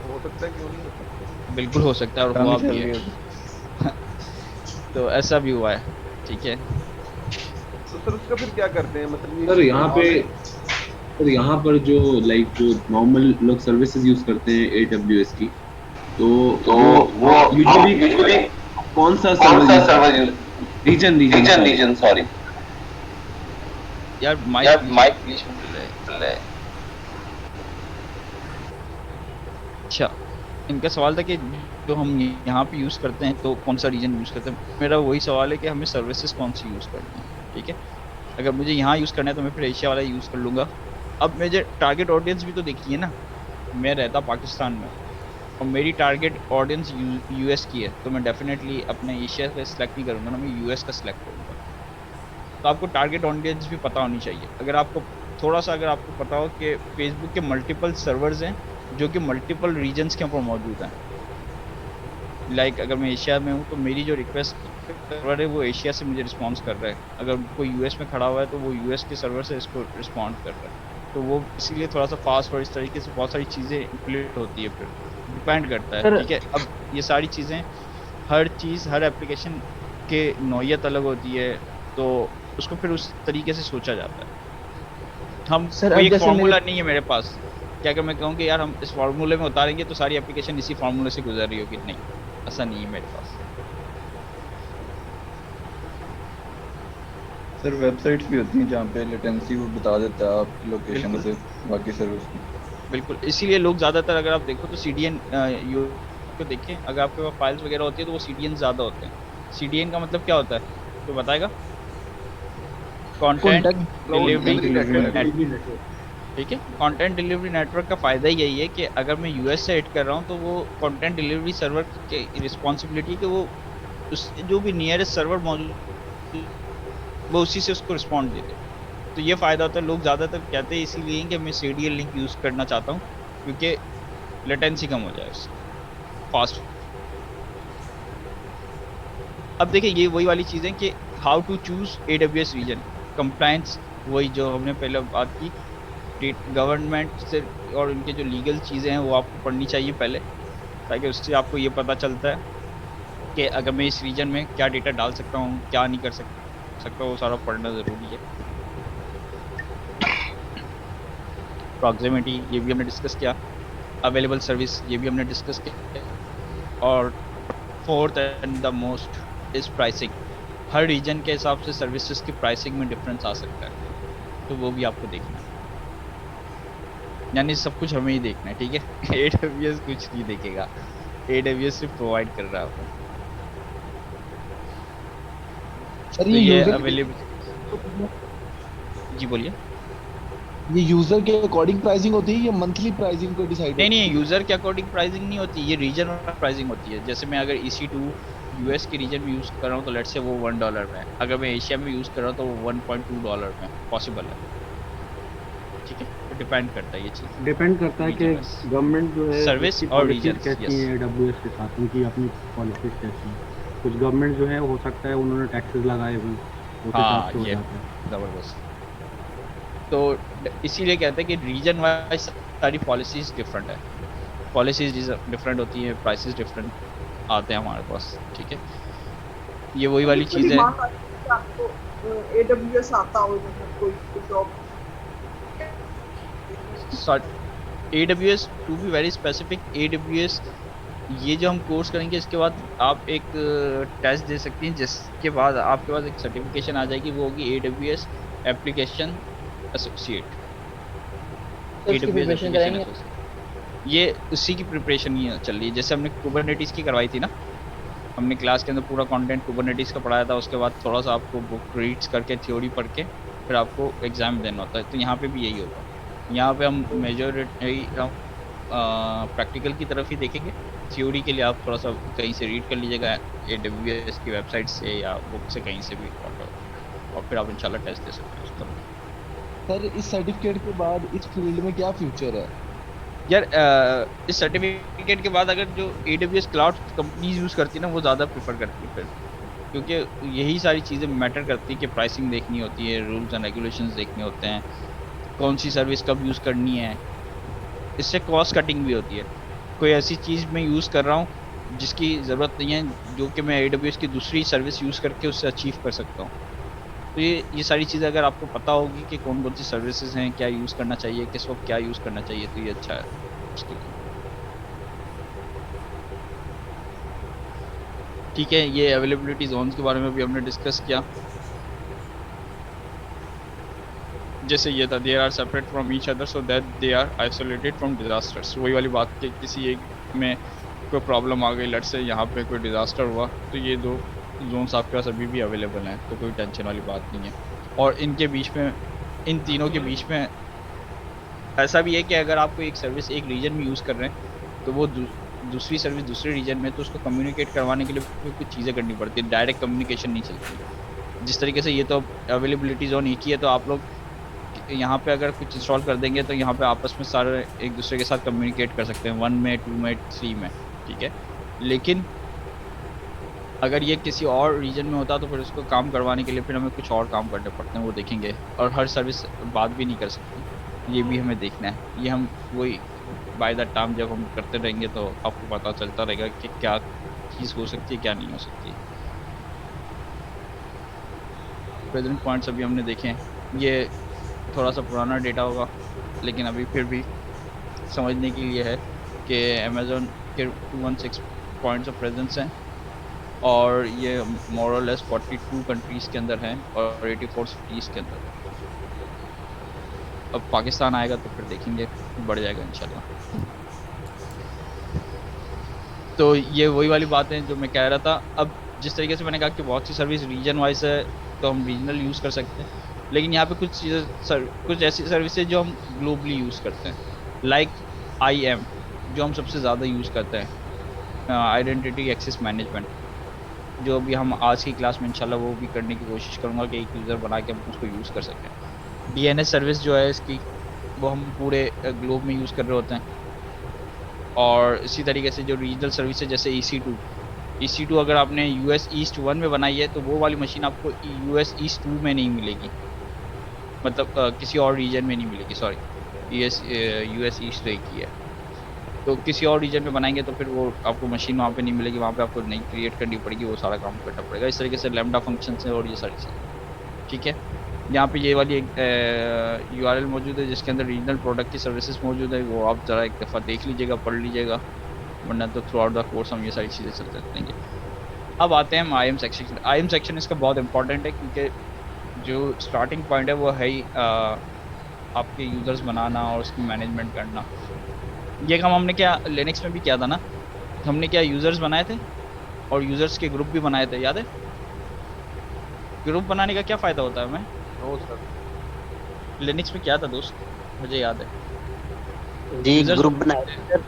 C: हो सकता है, क्यों नहीं हो सकता?
B: बिल्कुल हो सकता है और हुआ भी है। तो ऐसा भी हुआ है। ठीक है,
C: तो सर उसका फिर क्या करते हैं? मतलब
K: सर यहाँ पर जो जो नॉर्मल लोग सर्विसेज यूज करते हैं AWS की, तो वो यूजुअली कौन सा सर्वर रीजन
B: सॉरी यार माइक प्लीज। अच्छा, इनका सवाल था कि जो हम यहाँ पे यूज़ करते हैं तो कौन सा रीजन यूज़ करते हैं। मेरा वही सवाल है कि हमें सर्विसेज कौन सी यूज़ करनी है। ठीक है, अगर मुझे यहाँ यूज़ करना है तो मैं फिर एशिया वाला यूज़ कर लूँगा। अब मुझे टारगेट ऑडियंस भी तो देखिए ना, मैं रहता पाकिस्तान में और मेरी टारगेट ऑडियंस US की है, तो मैं डेफिनेटली अपने एशिया का सिलेक्ट नहीं करूँगा ना, मैं US का सिलेक्ट करूँगा। तो आपको टारगेट ऑडियंस भी पता होनी चाहिए। अगर आपको थोड़ा सा अगर आपको पता हो कि फेसबुक के मल्टीपल सर्वर्स हैं जो कि मल्टीपल रीजन्स के ऊपर मौजूद हैं, अगर मैं एशिया में हूँ तो मेरी जो रिक्वेस्ट सर्वर है वो एशिया से मुझे रिस्पॉन्स कर रहा है, अगर कोई US में खड़ा हुआ है तो वो US के सर्वर से इसको रिस्पॉन्ड कर रहा है, तो वो इसीलिए थोड़ा सा फास्ट और इस तरीके से बहुत सारी चीज़ें इंप्लीमेंट होती है, फिर डिपेंड करता है। ठीक है, अब ये सारी चीज़ें हर एप्लीकेशन के नौइयत अलग होती है, तो उसको फिर उस तरीके से सोचा जाता है। हम
O: सर,
B: कोई
O: अब
B: एक
O: जैसे
B: फार्मूला
O: मेरे-
B: नहीं है मेरे पास कि अगर मैं कहूँ कि यार हम इस फार्मूले में उतारेंगे तो सारी एप्लीकेशन इसी फार्मूले से गुजर रही होगी, नहीं, ऐसा नहीं है मेरे पास।
L: सर वेबसाइट्स भी होती हैं जहाँ पे लेटेंसी वो बता देता है आपकी लोकेशन से बाकी सर्विस की।
B: बिल्कुल, इसीलिए लोग ज़्यादातर अगर आप देखो तो CDN यू को देखें, अगर आपके पास फाइल्स वगैरह होती है तो वो CDN ज़्यादा होते हैं। CDN का मतलब क्या होता है तो बताएगा? Content delivery network. ठीक है, कंटेंट डिलीवरी नेटवर्क का फ़ायदा यही है कि अगर मैं US से एड कर रहा हूँ तो वो कंटेंट डिलीवरी सर्वर की रिस्पॉन्सिबिलिटी कि वो उस जो भी नियरेस्ट सर्वर मौजूद वो उसी से उसको रिस्पॉन्ड दे दे। तो ये फ़ायदा होता है। लोग ज़्यादातर कहते हैं इसीलिए कि मैं CDN लिंक यूज़ करना चाहता हूँ क्योंकि लेटेंसी कम हो जाए उससे, फास्ट। अब देखिए ये वही वाली चीज़ें कि how to choose AWS region compliance, वही जो हमने पहले बात की, गवर्नमेंट से और उनके जो लीगल चीज़ें हैं वो आपको पढ़नी चाहिए पहले, ताकि उससे आपको ये पता चलता है कि अगर मैं इस रीजन में क्या डेटा डाल सकता हूँ, क्या नहीं कर सकता, वो सारा पढ़ना ज़रूरी है। प्रॉक्सिमिटी ये भी हमने डिस्कस किया, अवेलेबल सर्विस ये भी हमने डिस्कस किया, और fourth and the most is pricing. हर रीजन के हिसाब से सर्विसेज की प्राइसिंग में डिफरेंस आ सकता है, तो वो भी आपको देखना है। यानी सब कुछ हमें ही देखना है, ठीक है। AWS कुछ नहीं देखेगा, AWS सिर्फ प्रोवाइड कर रहा है।
O: सर
B: तो ये अवेलेबल, जी बोलिए।
O: ये यूजर के अकॉर्डिंग प्राइसिंग होती है या मंथली प्राइसिंग को डिसाइड?
B: नहीं, यूज़र के अकॉर्डिंग प्राइसिंग नहीं होती, ये रीजन प्राइसिंग होती है। जैसे मैं अगर EC2 US के रीजन में यूज़ कर रहा हूँ तो लेट्स से वो $1 में है, अगर मैं एशिया में यूज़ कर रहा हूँ तो वो $1.2 में पॉसिबल है, ठीक है। तो डिपेंड करता है ये चीज़,
N: डिपेंड करता है कि गवर्नमेंट जो है
B: सर्विस
N: उसकी
B: और
N: policies
B: रीजन
N: कैसी हैं, AWS के साथ उनकी अपनी पॉलिसीज कैसी हैं। कुछ गवर्नमेंट जो है हो सकता है उन्होंने टैक्सेस लगाए हुए, उस हिसाब से हो
B: ये
N: जाता है।
B: ज़बरदस्त। तो इसीलिए कहते हैं कि रीजन वाइज सारी पॉलिसीज़ डिफरेंट है, पॉलिसीज़ डिफरेंट होती हैं, प्राइसेस डिफरेंट आते हैं हमारे पास, ठीक है। ये वही वाली चीज़ है।
H: आपको AWS आता हो मतलब कोई job
B: AWS to be very specific, AWS ये जो हम कोर्स करेंगे इसके बाद आप एक टेस्ट दे सकती हैं, जिसके बाद आपके पास एक सर्टिफिकेशन आ जाएगी, वो होगी AWS application associate. AWS application associate, ये उसी की प्रिपरेशन ही चल रही है। जैसे हमने कुबरनेटिस की करवाई थी ना, हमने क्लास के अंदर पूरा कंटेंट कुबरनेटिस का पढ़ाया था, उसके बाद थोड़ा सा आपको बुक रीड्स करके थ्योरी पढ़ के फिर आपको एग्ज़ाम देना होता है। तो यहाँ पे भी यही होगा, यहाँ पे हम मेजॉरिटी हम प्रैक्टिकल की तरफ ही देखेंगे। थ्योरी के लिए आप थोड़ा सा कहीं से रीड कर लीजिएगा, AWS की वेबसाइट से या बुक से कहीं से भी, और फिर आप इंशाल्लाह टेस्ट दे सकते हैं उस तरह।
O: सर इस सर्टिफिकेट के बाद इस फील्ड में क्या फ्यूचर है?
B: यार इस सर्टिफिकेट के बाद अगर जो AWS क्लाउड कंपनीज यूज़ करती है ना, वो ज़्यादा प्रेफर करती है फिर, क्योंकि यही सारी चीज़ें मैटर करती है कि प्राइसिंग देखनी होती है, रूल्स एंड रेगुलेशंस देखने होते हैं, कौन सी सर्विस कब यूज़ करनी है। इससे कॉस्ट कटिंग भी होती है। कोई ऐसी चीज़ मैं यूज़ कर रहा हूँ जिसकी ज़रूरत नहीं है, जो कि मैं AWS की दूसरी सर्विस यूज़ करके उससे अचीव कर सकता हूँ। तो ये सारी चीज़ें अगर आपको पता होगी कि कौन कौन सी सर्विसेज हैं, क्या यूज़ करना चाहिए, किस वक्त क्या यूज़ करना चाहिए, तो ये अच्छा है उसके लिए। ठीक है, ये अवेलेबिलिटी जोन्स के बारे में भी हमने डिस्कस किया। जैसे ये था, there are separate from each other so that they are isolated from disasters. वही वाली बात कि किसी एक में कोई प्रॉब्लम आ गई, लट से यहाँ पे कोई डिज़ास्टर हुआ, तो ये दो जोन्स आपके पास अभी भी अवेलेबल हैं, तो कोई टेंशन वाली बात नहीं है। और इनके बीच में, इन तीनों के बीच में ऐसा भी है कि अगर आप कोई एक सर्विस एक रीजन में यूज़ कर रहे हैं तो वो दूसरी सर्विस दूसरे रीजन में, तो उसको कम्युनिकेट करवाने के लिए कुछ चीज़ें करनी पड़ती है, डायरेक्ट कम्युनिकेशन नहीं चलती। जिस तरीके से ये तो अवेलेबिलिटी जोन एक ही है, तो आप लोग यहाँ पे अगर कुछ इंस्टॉल कर देंगे तो यहाँ पे आपस में सारे एक दूसरे के साथ कम्युनिकेट कर सकते हैं, 1 में 2 में 3 में, ठीक है। लेकिन अगर ये किसी और रीजन में होता तो फिर उसको काम करवाने के लिए फिर हमें कुछ और काम करने पड़ते हैं, वो देखेंगे। और हर सर्विस बात भी नहीं कर सकती, ये भी हमें देखना है। ये हम वही बाय द टाइम जब हम करते रहेंगे तो आपको पता चलता रहेगा कि क्या चीज़ हो सकती है, क्या नहीं हो सकती। प्रेजेंट पॉइंट्स अभी हमने देखे हैं, ये थोड़ा सा पुराना डेटा होगा, लेकिन अभी फिर भी समझने के लिए है कि अमेज़न के 216 पॉइंट्स ऑफ प्रेजेंस हैं और ये मोर और लेस 42 कंट्रीज़ के अंदर हैं और 84 सिटीज़ के अंदर। अब पाकिस्तान आएगा तो फिर देखेंगे, बढ़ जाएगा इंशाल्लाह। तो ये वही वाली बात है जो मैं कह रहा था। अब जिस तरीके से मैंने कहा कि बहुत सी सर्विस रीजन वाइज है तो हम रीजनल यूज़ कर सकते हैं, लेकिन यहाँ पे कुछ चीज़ें कुछ ऐसी सर्विसेज जो हम ग्लोबली यूज़ करते हैं, लाइक IAM जो हम सबसे ज़्यादा यूज़ करते हैं, आइडेंटिटी एक्सेस मैनेजमेंट, जो भी हम आज की क्लास में इंशाल्लाह वो भी करने की कोशिश करूँगा कि एक यूज़र बना के हम उसको यूज़ कर सकें। DNS सर्विस जो है इसकी वो हम पूरे ग्लोब में यूज़ कर रहे होते हैं। और इसी तरीके से जो रीजनल सर्विस है जैसे EC2 अगर आपने US ईस्ट 1 में बनाई है तो वो वाली मशीन आपको US ईस्ट 2 में नहीं मिलेगी, मतलब किसी और रीजन में नहीं मिलेगी, सॉरी US ईस्ट 1 की है। तो किसी और रीजन में बनाएंगे तो फिर वो आपको मशीन वहाँ पे नहीं मिलेगी, वहाँ पे आपको नई क्रिएट करनी पड़ेगी, वो सारा काम करना पड़ेगा। इस तरीके से लैम्डा फंक्शन है और ये सारी चीज़ें, ठीक है। यहाँ पे ये वाली एक URL मौजूद है जिसके अंदर रीजनल प्रोडक्ट की सर्विसेज मौजूद है, वो आप ज़रा एक दफ़ा देख लीजिएगा, पढ़ लीजिएगा, वरना तो थ्रू आउट द कोर्स हम ये सारी चीज़ें चलते रहेंगे। अब आते हैं हम IAM सेक्शन। IAM सेक्शन इसका बहुत इंपॉर्टेंट है क्योंकि जो स्टार्टिंग पॉइंट है वो है ही आपके यूज़र्स बनाना और उसकी मैनेजमेंट करना। ये काम हमने क्या लिनक्स में भी किया था ना, हमने क्या यूज़र्स बनाए थे और यूज़र्स के ग्रुप भी बनाए थे, याद है? ग्रुप बनाने का क्या फ़ायदा होता है हमें? सर लिनक्स में क्या था दोस्त, मुझे याद है
Q: जी, ग्रुप बनाए थे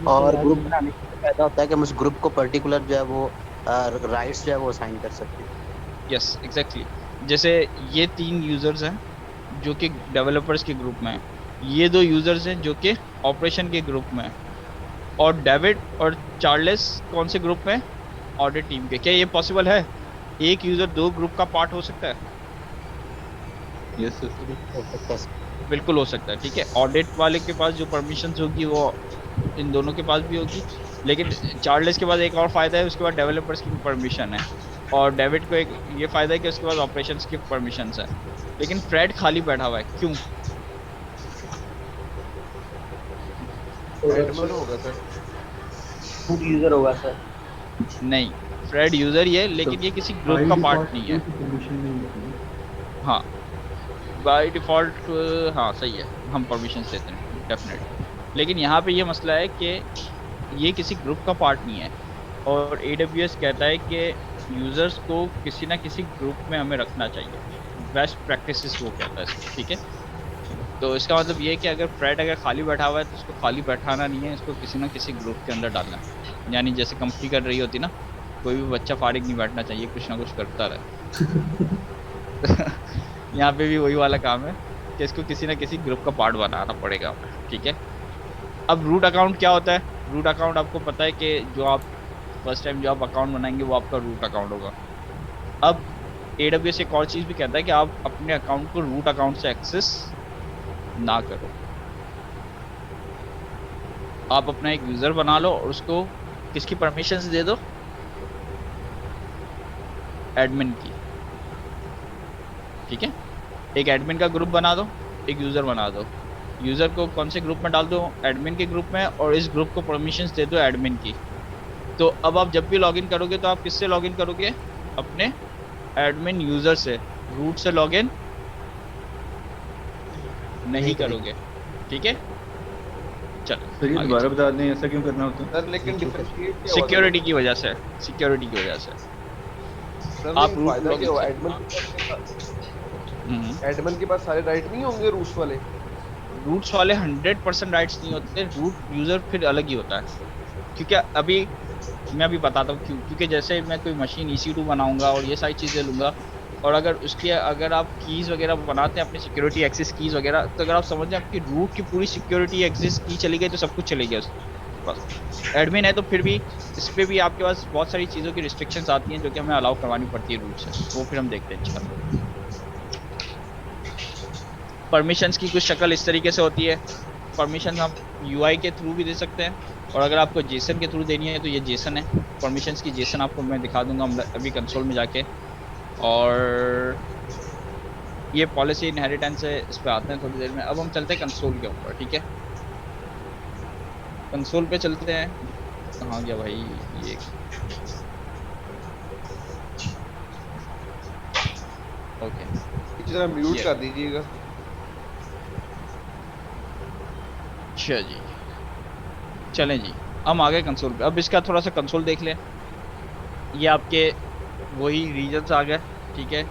Q: और ग्रुप बनाने से फायदा होता है कि हम उस ग्रुप को पर्टिकुलर जो है वो राइट्स जो है वो असाइन कर सकते हैं।
B: Yes exactly. जैसे ये 3 यूज़र्स हैं जो कि डेवलपर्स के ग्रुप में हैं, ये 2 यूज़र्स हैं जो कि ऑपरेशन के ग्रुप में हैं, और डेविड और चार्ल्स कौन से ग्रुप में? ऑडिट टीम के। क्या ये पॉसिबल है एक यूज़र 2 ग्रुप का पार्ट हो सकता है?
L: यस सर,
B: बिल्कुल हो सकता है, ठीक है। ऑडिट वाले के पास जो परमिशंस होगी वो इन दोनों के पास भी होगी, लेकिन चार्ल्स के पास एक और फ़ायदा है, उसके बाद डेवलपर्स की परमिशन है, और डेविड को एक ये फ़ायदा है कि उसके पास ऑपरेशंस की परमिशंस है। लेकिन फ्रेड खाली बैठा हुआ है, क्यों?
C: एडमिन होगा सर,
Q: फुट यूज़र होगा सर।
B: नहीं, फ्रेड यूज़र ही है लेकिन ये किसी ग्रुप का पार्ट नहीं है। हाँ बाय डिफ़ॉल्ट, हाँ सही है, हम परमिशन देते हैं डेफिनेटली, लेकिन यहाँ पे ये मसला है कि ये किसी ग्रुप का पार्ट नहीं है, और AWS कहता है कि यूज़र्स को किसी ना किसी ग्रुप में हमें रखना चाहिए, बेस्ट प्रैक्टिसेस वो कहता है इसको, ठीक है। तो इसका मतलब ये है कि अगर फ्रेड अगर खाली बैठा हुआ है तो उसको खाली बैठाना नहीं है, इसको किसी ना किसी ग्रुप के अंदर डालना है। यानी जैसे कंपनी कर रही होती ना, कोई भी बच्चा फारिग नहीं बैठना चाहिए, कुछ ना कुछ करता रहे। यहाँ पे भी वही वाला काम है कि इसको किसी ना किसी ग्रुप का पार्ट बनाना पड़ेगा, ठीक है। अब रूट अकाउंट क्या होता है? रूट अकाउंट आपको पता है कि जो आप फर्स्ट टाइम जो आप अकाउंट बनाएंगे वो आपका रूट अकाउंट होगा। अब AWS एक और चीज़ भी कहता है कि आप अपने अकाउंट को रूट अकाउंट से एक्सेस ना करो, आप अपना एक यूज़र बना लो और उसको किसकी परमिशंस दे दो? एडमिन की, ठीक है। एक एडमिन का ग्रुप बना दो, एक यूज़र बना दो, यूज़र को कौन से ग्रुप में डाल दो? एडमिन के ग्रुप में, और इस ग्रुप को परमिशंस दे दो एडमिन की। तो अब आप जब भी लॉगिन करोगे तो आप किससे लॉगिन करोगे? अपने एडमिन यूज़र से, रूट से लॉगिन नहीं करोगे, ठीक है। चलो
L: सर ये दोबारा बता दें ऐसा क्यों करना होता है?
C: सर लेकिन डिफरेंशिएट
B: सिक्योरिटी की वजह से, सिक्योरिटी की वजह से
C: आप एडमिन के पास सारे राइट नहीं होंगे रूट्स वाले?
B: रूट्स वाले 100% राइट्स नहीं होते, रूट यूज़र फिर अलग ही होता है। क्योंकि अभी मैं अभी बताता हूँ क्यों, क्योंकि जैसे मैं कोई मशीन EC2 बनाऊंगा और ये सारी चीज़ें लूँगा, और अगर उसके अगर आप कीज़ वगैरह बनाते हैं अपनी सिक्योरिटी एक्सेस कीज़ वगैरह, तो अगर आप समझ जाए आपकी रूट की पूरी सिक्योरिटी एक्सेस की चली गई तो सब कुछ चले गया उसके पास। एडमिन है तो फिर भी इस पर भी आपके पास बहुत सारी चीज़ों की रिस्ट्रिक्शंस आती हैं जो कि हमें अलाउ करवानी पड़ती है रूट से, वो फिर हम देखते हैं। इंशाल्लाह परमिशंस की कुछ शक्ल इस तरीके से होती है। परमिशन हम UI के थ्रू भी दे सकते हैं, और अगर आपको JSON के थ्रू देनी है तो ये JSON है। परमिशंस की JSON आपको मैं दिखा दूंगा अभी कंसोल में जाके। और ये पॉलिसी इनहेरिटेंस है, इस पे आते हैं थोड़ी देर में। अब हम चलते हैं कंसोल के ऊपर, ठीक है। कंसोल पे चलते हैं, कहाँ गया भाई ये, ओके
C: जरा म्यूट कर दीजिएगा।
B: अच्छा जी, चलें जी, हम आ गए कंसोल पे। अब इसका थोड़ा सा कंसोल देख लें। ये आपके वही रीजन्स आ गए, ठीक है।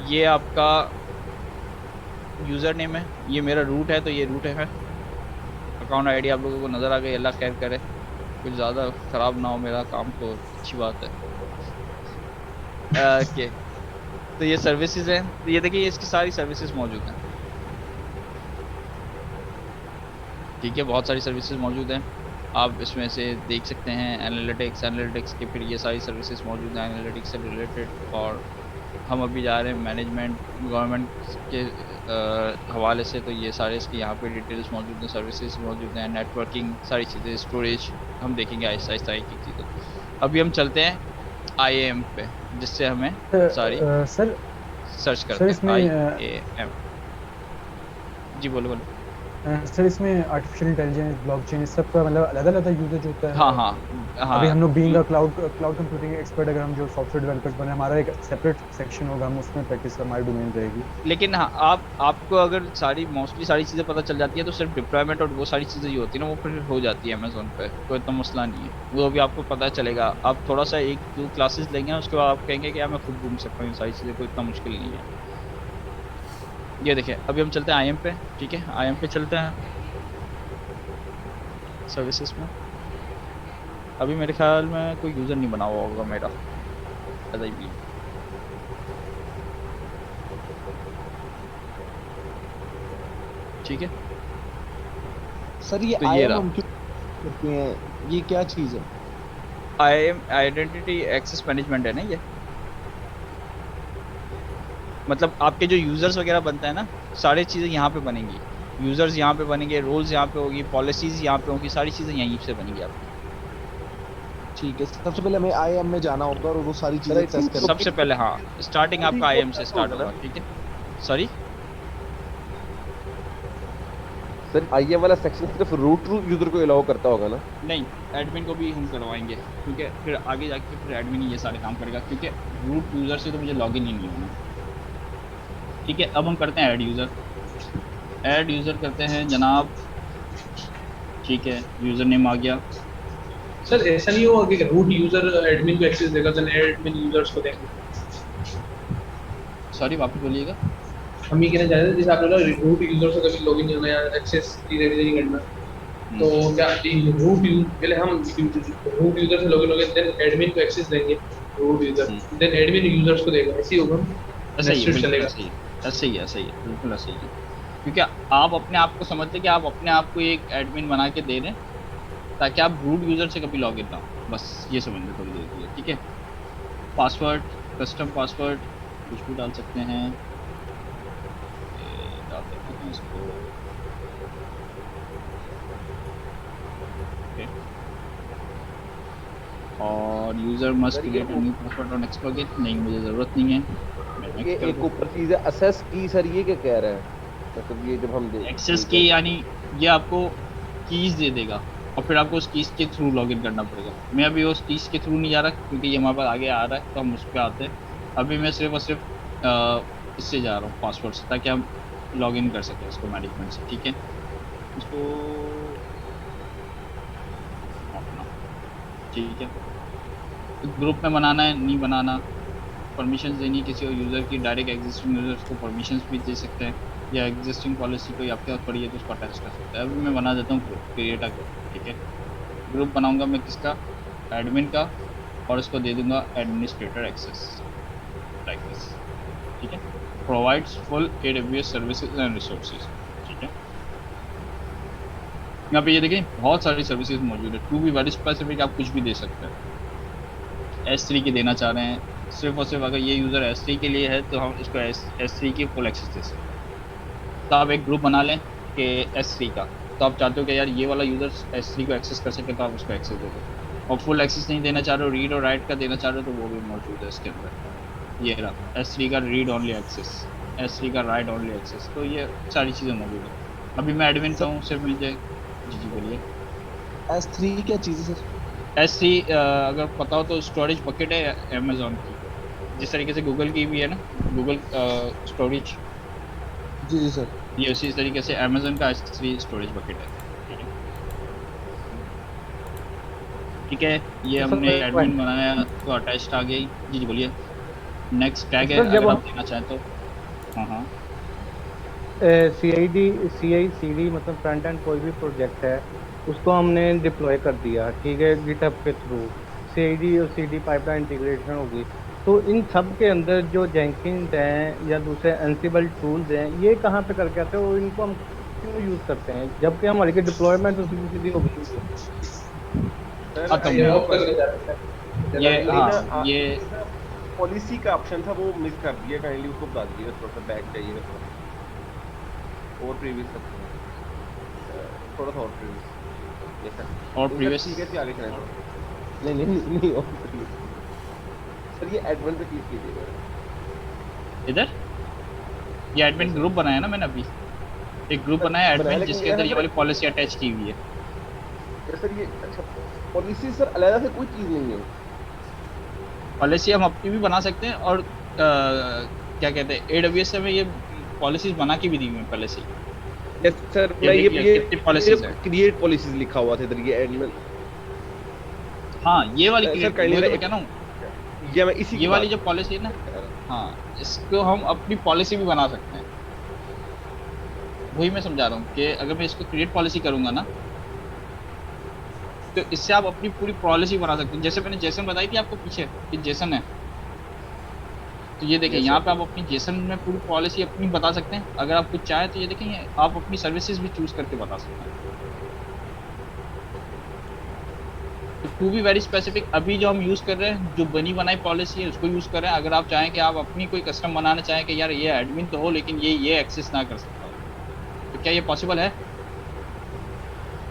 B: ये आपका यूज़र नेम है, ये मेरा रूट है तो ये रूट है। अकाउंट आईडी आप लोगों को नज़र आ गई, अल्लाह खैर करे, कुछ ज़्यादा ख़राब ना हो मेरा काम, तो अच्छी बात है। ओके, तो ये सर्विसेज हैं, तो ये देखिए इसकी सारी सर्विसेज मौजूद हैं, ठीक है। बहुत सारी सर्विसेज मौजूद हैं, आप इसमें से देख सकते हैं। एनालिटिक्स के फिर ये सारी सर्विसेज मौजूद हैं एनालिटिक्स से रिलेटेड। और हम अभी जा रहे हैं मैनेजमेंट गवर्नमेंट के हवाले से, तो ये सारे इसके यहाँ पे डिटेल्स मौजूद हैं, सर्विसेज मौजूद हैं, नेटवर्किंग सारी चीज़ें, स्टोरेज हम देखेंगे आहिस्ता आहिस्ता एक एक चीज़। अभी हम चलते हैं IAM पे, जिससे हमें सारी
G: सर
B: सर्च करते हैं। IAM, जी बोलो बोलो।
G: सर इसमें आर्टिफिशियल इंटेलिजेंस, ब्लॉकचेन, इस सब का मतलब अलग-अलग यूजेज होता है।
B: हाँ हाँ हाँ,
G: अभी हम लोग being a cloud computing expert, अगर हम जो सॉफ्टवेयर डेवलपर्स बने, हमारा एक सेपरेट सेक्शन होगा, हम उसमें प्रैक्टिस हमारी डोमेन रहेगी।
B: लेकिन हाँ, आपको अगर मोस्टली सारी चीज़ें पता चल जाती है तो सिर्फ डिप्लॉयमेंट और वो सारी चीज़ें जो होती है ना, वो फिर हो जाती है अमेज़ोन पे, कोई इतना मसला नहीं है, वो अभी आपको पता चलेगा। आप थोड़ा सा 1-2 क्लासेस लेंगे, उसके बाद आप कहेंगे कि यार मैं खुद घूम सकता हूँ, सारी चीज़ें कोई इतना मुश्किल नहीं है। ये देखिए, अभी हम चलते हैं IAM पे, ठीक है। IAM पे चलते हैं सर्विसेज में। अभी मेरे ख्याल में कोई यूज़र नहीं बना हुआ होगा मेरा, ऐसा ही भी, ठीक है।
O: सर ये
B: तो ये
O: IAM
B: रहा।
O: हम क्यों करते हैं, ये क्या चीज़ है?
B: IAM आइडेंटिटी एक्सेस मैनेजमेंट है ना ये, मतलब आपके जो यूज़र्स वगैरह बनता है ना, सारी चीज़ें यहाँ पे बनेंगी, यूज़र्स यहाँ पे बनेंगे, रोल्स यहाँ पे होगी, पॉलिसीज़ यहाँ पे होगी, सारी चीज़ें यहीं से बनेंगी आपकी।
O: ठीक है, सबसे पहले हमें IAM में जाना होगा और वो सारी चीजें टेस्ट करनी।
B: सबसे पहले हाँ, स्टार्टिंग आपका IAM से स्टार्ट होगा, ठीक है। सॉरी
C: सर, IAM वाला सेक्शन सिर्फ रूट यूजर को अलाउ करता होगा ना?
B: नहीं, एडमिन को भी हम करवाएंगे, ठीक है। फिर आगे जाके फिर एडमिन ही ये सारे काम करेगा, क्योंकि रूट यूज़र से तो मुझे लॉगिन ही नहीं होना, ठीक है। अब हम करते हैं ऐड यूज़र करते हैं जनाब, ठीक है। यूज़र नेम आ गया।
A: सर ऐसा नहीं होगा कि रूट यूजर एडमिन को एक्सेस देगा, तो एडमिन यूजर्स को देंगे?
B: सॉरी वापस बोलिएगा।
A: हम ये कहना चाह रहे थे, जैसे आप लोग रूट यूजर से कभी लॉगिन करना या एक्सेस धीरे-धीरे नहीं करना, तो क्या पहले हम रूट यूजर से लॉगिन होंगे, देन एडमिन को एक्सेस देंगे root user, then admin users को देगा, ऐसे ही होगा?
B: ऐसा ही चलेगा, ऐसे ही है, बिल्कुल ऐसे ही है। क्योंकि आप अपने आप को समझते हैं कि आप अपने आप को एक एडमिन बना के दे दें, ताकि आप रूट यूज़र से कभी लॉगिन ना हो, बस ये समझ लें थोड़ी देर के लिए, ठीक है। पासवर्ड, कस्टम पासवर्ड कुछ भी डाल सकते हैं, डाल देते हैं इसको, ओके। और user must create a new password on next login, नहीं मुझे ज़रूरत नहीं है।
C: ये एक ऊपर चीज़ है असेस की, सर ये क्या कह रहा है? मतलब ये जब हम
B: एक्सेस की, यानी ये आपको कीज़ दे देगा और फिर आपको उस कीज़ के थ्रू लॉगिन करना पड़ेगा। मैं अभी उस कीज़ के थ्रू नहीं जा रहा, क्योंकि ये हमारे पास आगे आ रहा है, तो हम उस पर आते हैं। अभी मैं सिर्फ और सिर्फ इससे जा रहा हूँ, पासवर्ड से, ताकि हम लॉगिन कर सकें इसको मैनेजमेंट से, ठीक है। इसको अपना, ठीक है। ग्रुप में बनाना है, नहीं बनाना, परमिशन देनी किसी और यूज़र की, डायरेक्ट एग्जिस्टिंग यूज़र्स को परमिशंस भी दे सकते हैं, या एग्जिस्टिंग पॉलिसी कोई आपके पास पड़ी है तो उसको अटैच कर सकते हैं। अभी मैं बना देता हूँ ग्रुप, क्रिएट अ ग्रुप, ठीक है। ग्रुप बनाऊंगा मैं किसका, एडमिन का, और इसको दे दूंगा एडमिनिस्ट्रेटर एक्सेस, लाइक दिस, ठीक है। Provides full AWS services and resources, ठीक है। यहाँ पे ये देखें बहुत सारी सर्विसेज मौजूद है, टू बी वेरी स्पेसिफिक आप कुछ भी दे सकते हैं। S3 की देना चाह रहे हैं, सिर्फ और सिर्फ अगर ये यूज़र S3 के लिए है तो हम इसको S3 की फुल एक्सेस दे सकते हैं। तो आप एक ग्रुप बना लें कि S3 का, तो आप चाहते हो कि यार ये वाला यूज़र S3 को एक्सेस कर सके, तो आप उसको एक्सेस दे दो। और फुल एक्सेस नहीं देना चाह रहे हो, रीड और राइट का देना चाह रहे हो, तो वो भी मौजूद है इसके अंदर। ये रहा S3 का रीड ओनली एक्सेस, S3 का राइट ओनली एक्सेस, तो ये सारी चीज़ें मौजूद है। अभी मैं एडमिन का हूँ, सिर्फ मुझे जी बोलिए।
O: S3 क्या चीज़ है सर?
B: S3 अगर पता हो तो स्टोरेज बकेट है अमेजोन की, जिस तरीके से गूगल की भी है ना, गूगल स्टोरेज।
O: जी सर।
B: ये उसी तरीके से अमेजोन का S3 स्टोरेज बकेट है। ठीक है, ये हमने एडमिन बनाया तो अटैच्ड आ गई। जी बोलिए। नेक्स्ट टैग है, अगर आप देना चाहें तो। हाँ हाँ।
R: CI/CD मतलब फ्रंट एंड कोई भी प्रोजेक्ट है उसको हमने डिप्लॉय कर दिया, ठीक है, गिटहब के थ्रू CI/CD और CD पाइपलाइन इंटीग्रेशन होगी। तो इन सब के अंदर जो जेंकिन्स हैं या दूसरे एंसिबल टूल्स हैं, ये कहाँ पे करके आते हैं और इनको हम क्यों यूज़ करते हैं, जबकि हमारी की डिप्लॉयमेंट तो सीधी होगी।
B: ये
C: पॉलिसी का ऑप्शन था वो मिस कर दिया, काइंडली उसको बता दिया, थोड़ा सा बैक जाइए और प्रीवियस थोड़ा सा और प्रीवियस। ये सर
B: और प्रीवियस
C: ठीक है, आगे चलें। नहीं और प्रीवियस सर, ये एडमिन पे क्लिक कीजिएगा
B: इधर। ये एडमिन ग्रुप बनाया ना मैंने अभी, एक ग्रुप बनाया एडमिन जिसके अंदर ये वाली पॉलिसी अटैच की हुई है।
C: सर ये अच्छा पॉलिसी सर अलग से कोई चीज़ नहीं है।
B: पॉलिसी हम अपनी भी बना सकते हैं और क्या कहते हैं AWS में ये पॉलिसीज बना के भी दी हुई हैं पहले से।
C: यस सर, ये पॉलिसीज है, क्रिएट पॉलिसीज लिखा हुआ था इधर, ये एडमिन।
B: हाँ, ये वाली
C: सर
B: क्या ना
C: ये मैं इसी
B: ये वाली जो पॉलिसी है ना, हाँ, इसको हम अपनी पॉलिसी भी बना सकते हैं। वही मैं समझा रहा हूँ कि अगर मैं इसको क्रिएट पॉलिसी करूँगा ना, तो इससे आप अपनी पूरी पॉलिसी बना सकते हैं। जैसे मैंने जेसन बताई थी आपको पीछे कि जेसन है, तो ये देखिए यहाँ पे आप अपनी जेसन में पूरी पॉलिसी अपनी बता सकते हैं। अगर आप कुछ चाहें तो ये देखिए आप अपनी सर्विसेज भी चूज करके बता सकते हैं। टू बी वेरी स्पेसिफिक, अभी जो हम यूज़ कर रहे हैं, जो बनी बनाई पॉलिसी है उसको यूज़ कर रहे हैं। अगर आप चाहें कि आप अपनी कोई कस्टम बनाना चाहें कि यार ये एडमिन तो हो लेकिन ये एक्सेस ना कर सकता हो, तो क्या ये पॉसिबल है?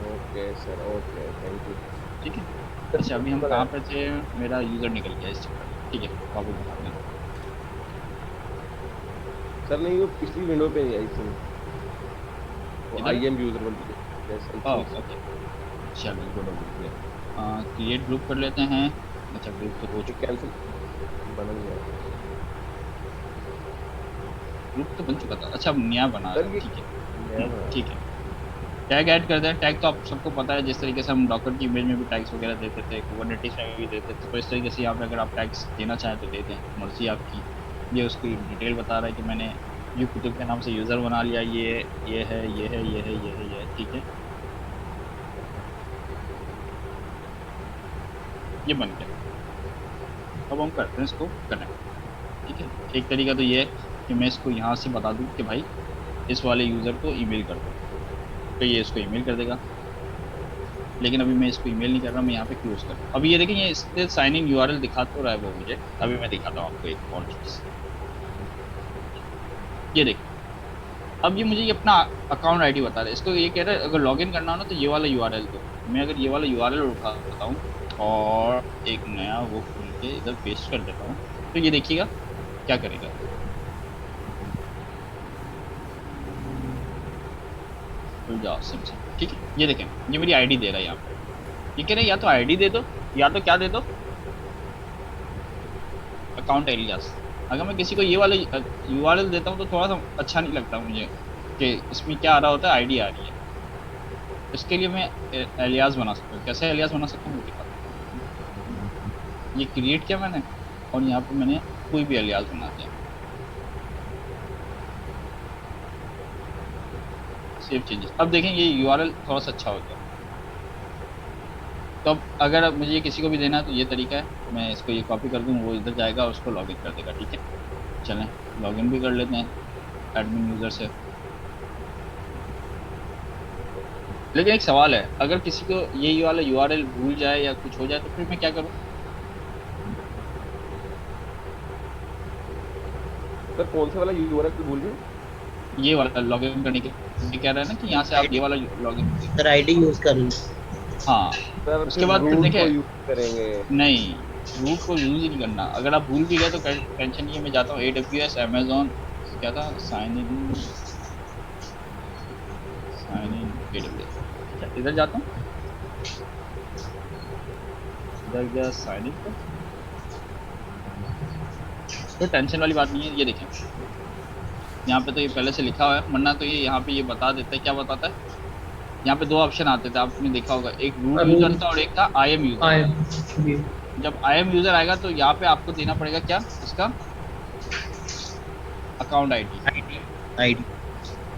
C: Okay sir, okay, thank you.
B: ठीक है, अच्छा अभी हम कहाँ पे थे? मेरा यूज़र निकल गया इस चक्कर। ठीक है, वापस बता दें
C: सर। नहीं, वो पिछली विंडो पे नहीं आई थी, वो IM यूजर बन गया।
B: ओके, चलिए गुड हो गया। क्रिएट ग्रुप कर लेते हैं। अच्छा, ग्रुप तो हो चुका,
C: कैंसिल बन गया,
B: ग्रुप तो बन चुका था। अच्छा, नया बना रहे हैं, ठीक है ठीक है। टैग ऐड कर दें। टैग तो आप सबको पता है, जिस तरीके से हम डॉकर की इमेज में भी टैग्स वगैरह देते थे, कुबरनेटिस में भी देते थे, तो इस तरीके से यहाँ पे अगर आप टैग्स देना चाहें तो दे दें, मर्जी आपकी। ये उसकी डिटेल बता रहा है कि मैंने ये कुतुब के नाम से यूज़र बना लिया, ये है, ये है, ये है, ये है, ठीक है, ये बन गया। अब हम करते हैं इसको कनेक्ट। ठीक है, एक तरीका तो ये है कि मैं इसको यहाँ से बता दूँ कि भाई इस वाले यूज़र को ईमेल कर दो, तो ये इसको ईमेल कर देगा। लेकिन अभी मैं इसको ईमेल नहीं कर रहा, मैं यहाँ पे क्लोज कर रहा हूँ। अभी ये देखें, ये इससे साइन इन URL दिखा तो रहा है वो मुझे। अभी मैं दिखाता हूँ आपको एक और चीज़। ये देखिए, अब ये मुझे ये अपना अकाउंट ID बता रहा है। इसको ये कह रहा है अगर लॉगिन करना हो ना तो ये वाला URL दो। मैं अगर ये वाला URL उठाता हूँ और एक नया वो खोल के इधर पेस्ट कर देता हूँ, तो ये देखिएगा क्या करेगा। ठीक है, ये देखें, ये मेरी ID दे रहा है यहाँ पे। ये कह रहे हैं या तो ID दे दो या तो क्या दे दो, अकाउंट एलियास। अगर मैं किसी को ये वाला URL देता हूँ तो थोड़ा सा अच्छा नहीं लगता मुझे कि इसमें क्या आ रहा होता है, ID आ रही है। इसके लिए मैं एलियास बना सकता हूँ। कैसे एलियास बना सकता हूँ दिखाता हूँ। ये क्रिएट किया मैंने और यहाँ पे मैंने कोई भी एलियास बना दिया। Save changes. अब देखें ये URL थोड़ा सा अच्छा हो गया। तो अब अगर मुझे किसी को भी देना है तो ये तरीका है, मैं इसको ये कॉपी कर दूँ, वो इधर जाएगा और उसको लॉगिन कर देगा। ठीक है, चलें लॉगिन भी कर लेते हैं एडमिन यूज़र से। लेकिन एक सवाल है, अगर किसी को ये वाला URL भूल जाए या कुछ हो जाए तो फिर मैं क्या करूँ?
C: सर कौन सा वाला URL भूल गए?
B: ये वाला लॉगिन करने के लिए कह रहा है ना कि यहाँ से आप ये वाला लॉगिन
Q: सर ID यूज कर लो।
B: हाँ, उसके बाद फिर देखें
C: यूज करेंगे।
B: नहीं, रूट को यूज़ ही नहीं करना। अगर आप भूल भी गए तो टेंशन नहीं है, मैं जाता हूँ AWS अमेजोन क्या था साइन इन AWS, अच्छा इधर जाता हूँ, इधर गया साइन इन पर, तो टेंशन वाली बात नहीं है। ये देखें यहाँ पे तो ये पहले से लिखा हुआ है, वरना तो ये यहाँ पे ये बता देता है, क्या बताता है, यहाँ पे 2 ऑप्शन आते थे, आपने देखा होगा, एक रूट यूजर था और एक था IAM यूजर। जब IAM यूजर आएगा तो यहाँ पे आपको देना पड़ेगा क्या, इसका अकाउंट ID,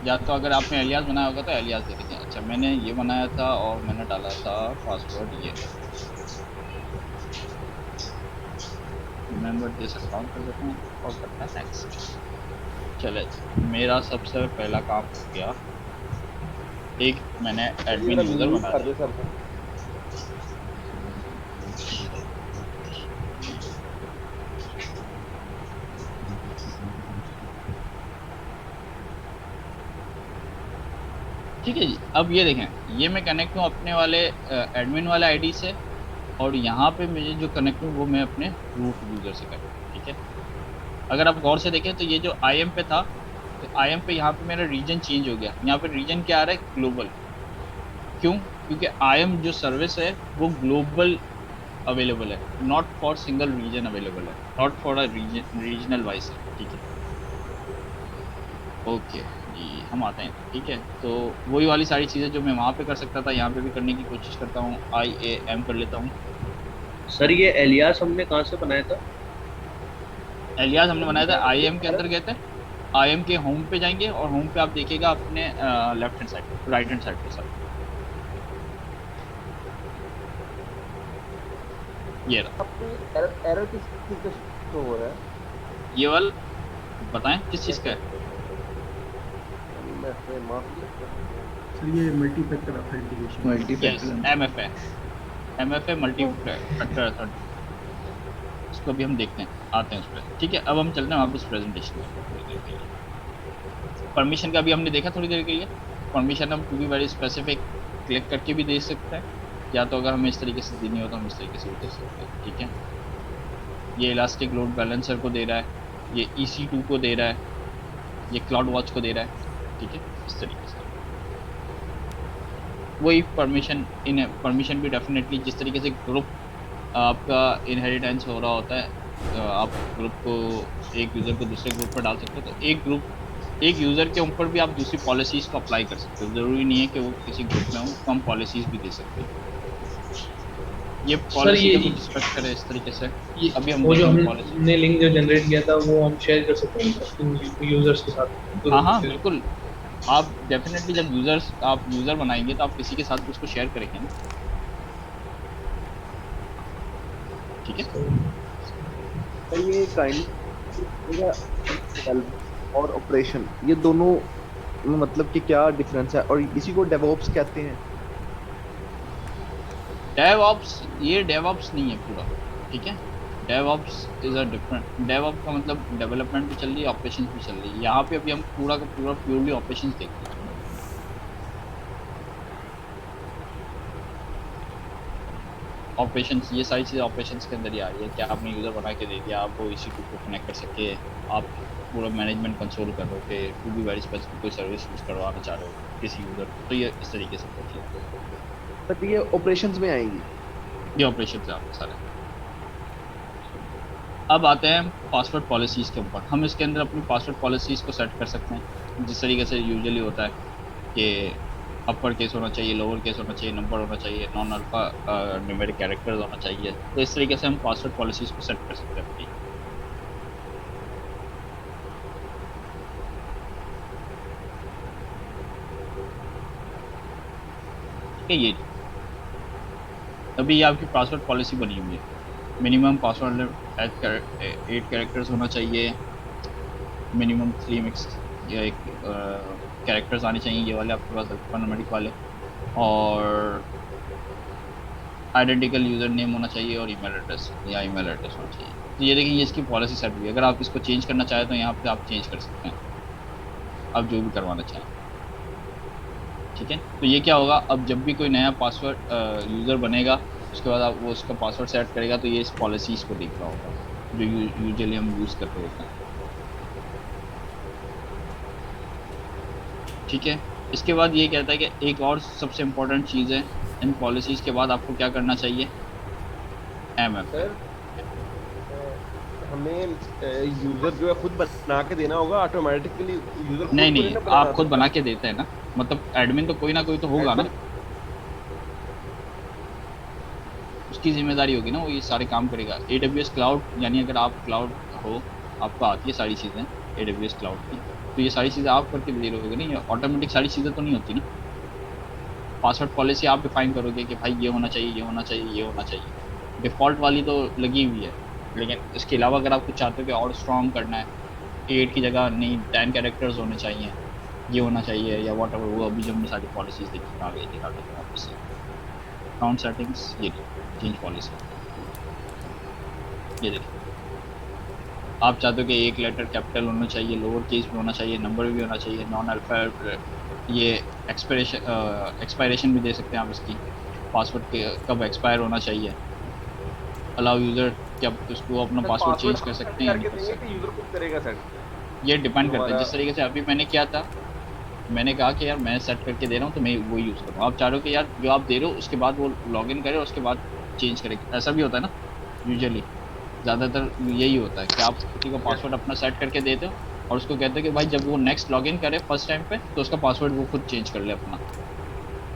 B: या तो अगर आपने एलियास बनाया होगा तो एलियास दे दीजिए। अच्छा मैंने ये बनाया था और मैंने डाला था पासवर्ड ये, रिमेंबर दिस अकाउंट कर देते हैं और करते हैं नेक्स्ट। चले मेरा सबसे पहला काम हो गया, एक मैंने एडमिन यूजर बनाया, ठीक है जी। अब ये देखें, ये मैं कनेक्ट हूँ अपने वाले एडमिन वाले आईडी से, और यहाँ पे मुझे जो कनेक्ट हूँ वो मैं अपने रूट यूज़र से कनेक्ट हूँ, ठीक है। अगर आप गौर से देखें तो ये जो IAM पे था, तो IAM पे यहाँ पे मेरा रीजन चेंज हो गया, यहाँ पे रीजन क्या आ रहा है, ग्लोबल। क्यों? क्योंकि IAM जो सर्विस है वो ग्लोबल अवेलेबल है, not for single region available है, not for a regional wise है, ठीक है। ओके जी, हम आते हैं, ठीक है। तो वही वाली सारी चीज़ें जो मैं वहाँ पे कर सकता था यहाँ पे भी करने की कोशिश करता हूँ, IAM कर लेता हूँ।
A: सर ये एलियास हमने कहाँ से बनाया था?
B: एलियास हमने बनाया था IAM के अंदर गए थे, IAM के होम पे जाएंगे और होम पे आप देखिएगा अपने left hand side, right hand side पे सर, ये रहा।
D: एरर किस चीज़ का शो हो रहा है?
B: ये वाला बताएं किस चीज़ का है?
P: सर ये multi factor authentication,
B: MFA multi factor authority, इसको भी हम देखते हैं, आते हैं उस पर, ठीक है। अब हम चलते हैं वापस प्रेजेंटेशन में। परमिशन का भी हमने देखा थोड़ी देर के लिए, परमिशन हम to be very specific click करके भी दे सकते हैं, या तो अगर हमें इस तरीके से देनी हो तो हम इस तरीके से भी दे सकते हैं, ठीक है। ये इलास्टिक लोड बैलेंसर को दे रहा है, ये EC2 को दे रहा है, ये क्लाउड वॉच को दे रहा है, ठीक है, इस तरीके से। वही परमिशन भी डेफिनेटली जिस तरीके से ग्रुप आपका इनहेरिटेंस हो रहा होता है, आप ग्रुप को एक यूज़र को दूसरे ग्रुप पर डाल सकते हो, तो एक यूज़र के ऊपर भी आप दूसरी पॉलिसीज़ को अप्लाई कर सकते हो, ज़रूरी नहीं है कि वो किसी ग्रुप में हो, कम पॉलिसीज़ भी दे सकते हो। ये पॉलिसी को डिस्कस करें इस तरीके से, अभी हम
A: वो जो हमने लिंक जो जनरेट किया था वो हम शेयर कर सकते हैं यूजर्स के साथ।
B: हाँ बिल्कुल, आप डेफिनेटली जब आप यूज़र बनाएंगे तो आप किसी के साथ उसको शेयर करेंगे ना, ठीक है।
D: तो ये काइंड और ऑपरेशन, ये दोनों में मतलब कि क्या डिफरेंस है, और इसी को डेवऑप्स कहते हैं?
B: डेवऑप्स, ये डेवऑप्स नहीं है पूरा, ठीक है। DevOps is a different, DevOps का मतलब डेवलपमेंट भी चल रही है, ऑपरेशंस भी चल रही है। यहाँ पे अभी हम पूरा का पूरा प्योरली ऑपरेशंस देखते हैं। ऑपरेशंस, ये सारी चीज़ें ऑपरेशंस के अंदर ही आ रही है। क्या आपने यूज़र बना के दे दिया, आप वो EC2 को कनेक्ट कर सके, आप पूरा मैनेजमेंट कंसोल कर रहे हो कि टू बी वेरी स्पेसिफिक कोई सर्विस यूज़ करवाना चाह रहे हो किसी यूज़र को, तो ये इस तरीके से होती है।
D: तो ये ऑपरेशंस में आएंगी,
B: ये ऑपरेशन से आपके सारे। अब आते हैं पासवर्ड पॉलिसीज़ के ऊपर। हम इसके अंदर अपनी पासवर्ड पॉलिसीज़ को सेट कर सकते हैं जिस तरीके से यूजुअली होता है कि अपर केस होना चाहिए, लोअर केस होना चाहिए, नंबर होना चाहिए, नॉन अल्फा न्यूमेरिक कैरेक्टर्स होना चाहिए। तो इस तरीके से हम पासवर्ड पॉलिसीज़ को सेट कर सकते हैं अपनी। ठीक है, ये अभी ये आपकी पासवर्ड पॉलिसी बनी हुई है। मिनिमम पासवर्ड 8 कैरेक्टर्स होना चाहिए, मिनिमम 3 मिक्स या एक कैरेक्टर्स आने चाहिए, ये वाले आपके पास अल्फान्यूमेरिक वाले, और आइडेंटिकल यूज़र नेम होना चाहिए और ईमेल एड्रेस या ईमेल एड्रेस होना चाहिए। तो ये देखिए, ये इसकी पॉलिसी सेट हुई है। अगर आप इसको चेंज करना चाहें तो यहाँ पे आप चेंज कर सकते हैं, आप जो भी करवाना चाहें, ठीक है। तो ये क्या होगा, अब जब भी कोई नया पासवर्ड यूज़र बनेगा उसके बाद आप वो उसका पासवर्ड सेट करेगा तो ये इस पॉलिसीज़ को देख रहा होगा जो यूजुअली हम यूज़ करते होते हैं। ठीक है, इसके बाद ये कहता है कि एक और सबसे इम्पोर्टेंट चीज़ है, इन पॉलिसीज़ के बाद आपको क्या करना चाहिए, MF।
C: सर हमें यूजर जो है खुद बना के देना होगा ऑटोमेटिकली, यूजर
B: नहीं आप खुद बना के देते हैं ना, मतलब एडमिन तो कोई ना कोई तो होगा ना, उसकी जिम्मेदारी होगी ना, वो ये सारे काम करेगा। AWS क्लाउड, यानी अगर आप क्लाउड हो, आपको आती है सारी चीज़ें AWS क्लाउड की, तो ये सारी चीज़ें आप करके दे रहे होगे ना, ये ऑटोमेटिक सारी चीज़ें तो नहीं होती ना। पासवर्ड पॉलिसी आप डिफाइन करोगे कि भाई ये होना चाहिए, ये होना चाहिए, ये होना चाहिए, डिफ़ॉल्ट वाली तो लगी हुई है, लेकिन इसके अलावा अगर आप कुछ चाहते हो कि और स्ट्रॉन्ग करना है, 8 की जगह नहीं 10 कैरेक्टर्स होने चाहिए, ये होना चाहिए या वॉट एवर, वो अभी जो हमने सारी पॉलिसीज़ देखी आ गई दिखा देंगे वापस से। अकाउंट सेटिंग्स, ये चेंज पॉलिसी, ये देखिए आप चाहते हो कि एक लेटर कैपिटल होना चाहिए, लोअर केस भी होना चाहिए, नंबर भी होना चाहिए, नॉन अल्फ़ाबेट, ये एक्सपायरेशन भी दे सकते हैं आप इसकी, पासवर्ड के कब एक्सपायर होना चाहिए, अलाउ यूज़र कि आप उसको अपना पासवर्ड चेंज कर सकते हैं या नहीं कर सकते,
C: यूजर खुद करेगा सेट।
B: ये डिपेंड करता है। जिस तरीके से अभी मैंने किया था, मैंने कहा कि यार मैं सेट करके दे रहा हूँ तो मैं वही यूज़ करूँ, आप चाह रहे हो कि यार जो आप दे रहे हो उसके बाद वो लॉगिन करे और उसके बाद चेंज करे, ऐसा भी होता है ना, यूजुअली ज़्यादातर यही होता है कि आप किसी को पासवर्ड अपना सेट करके देते हो और उसको कहते हो कि भाई जब वो नेक्स्ट लॉगिन करे फर्स्ट टाइम पे तो उसका पासवर्ड वो खुद चेंज कर ले अपना,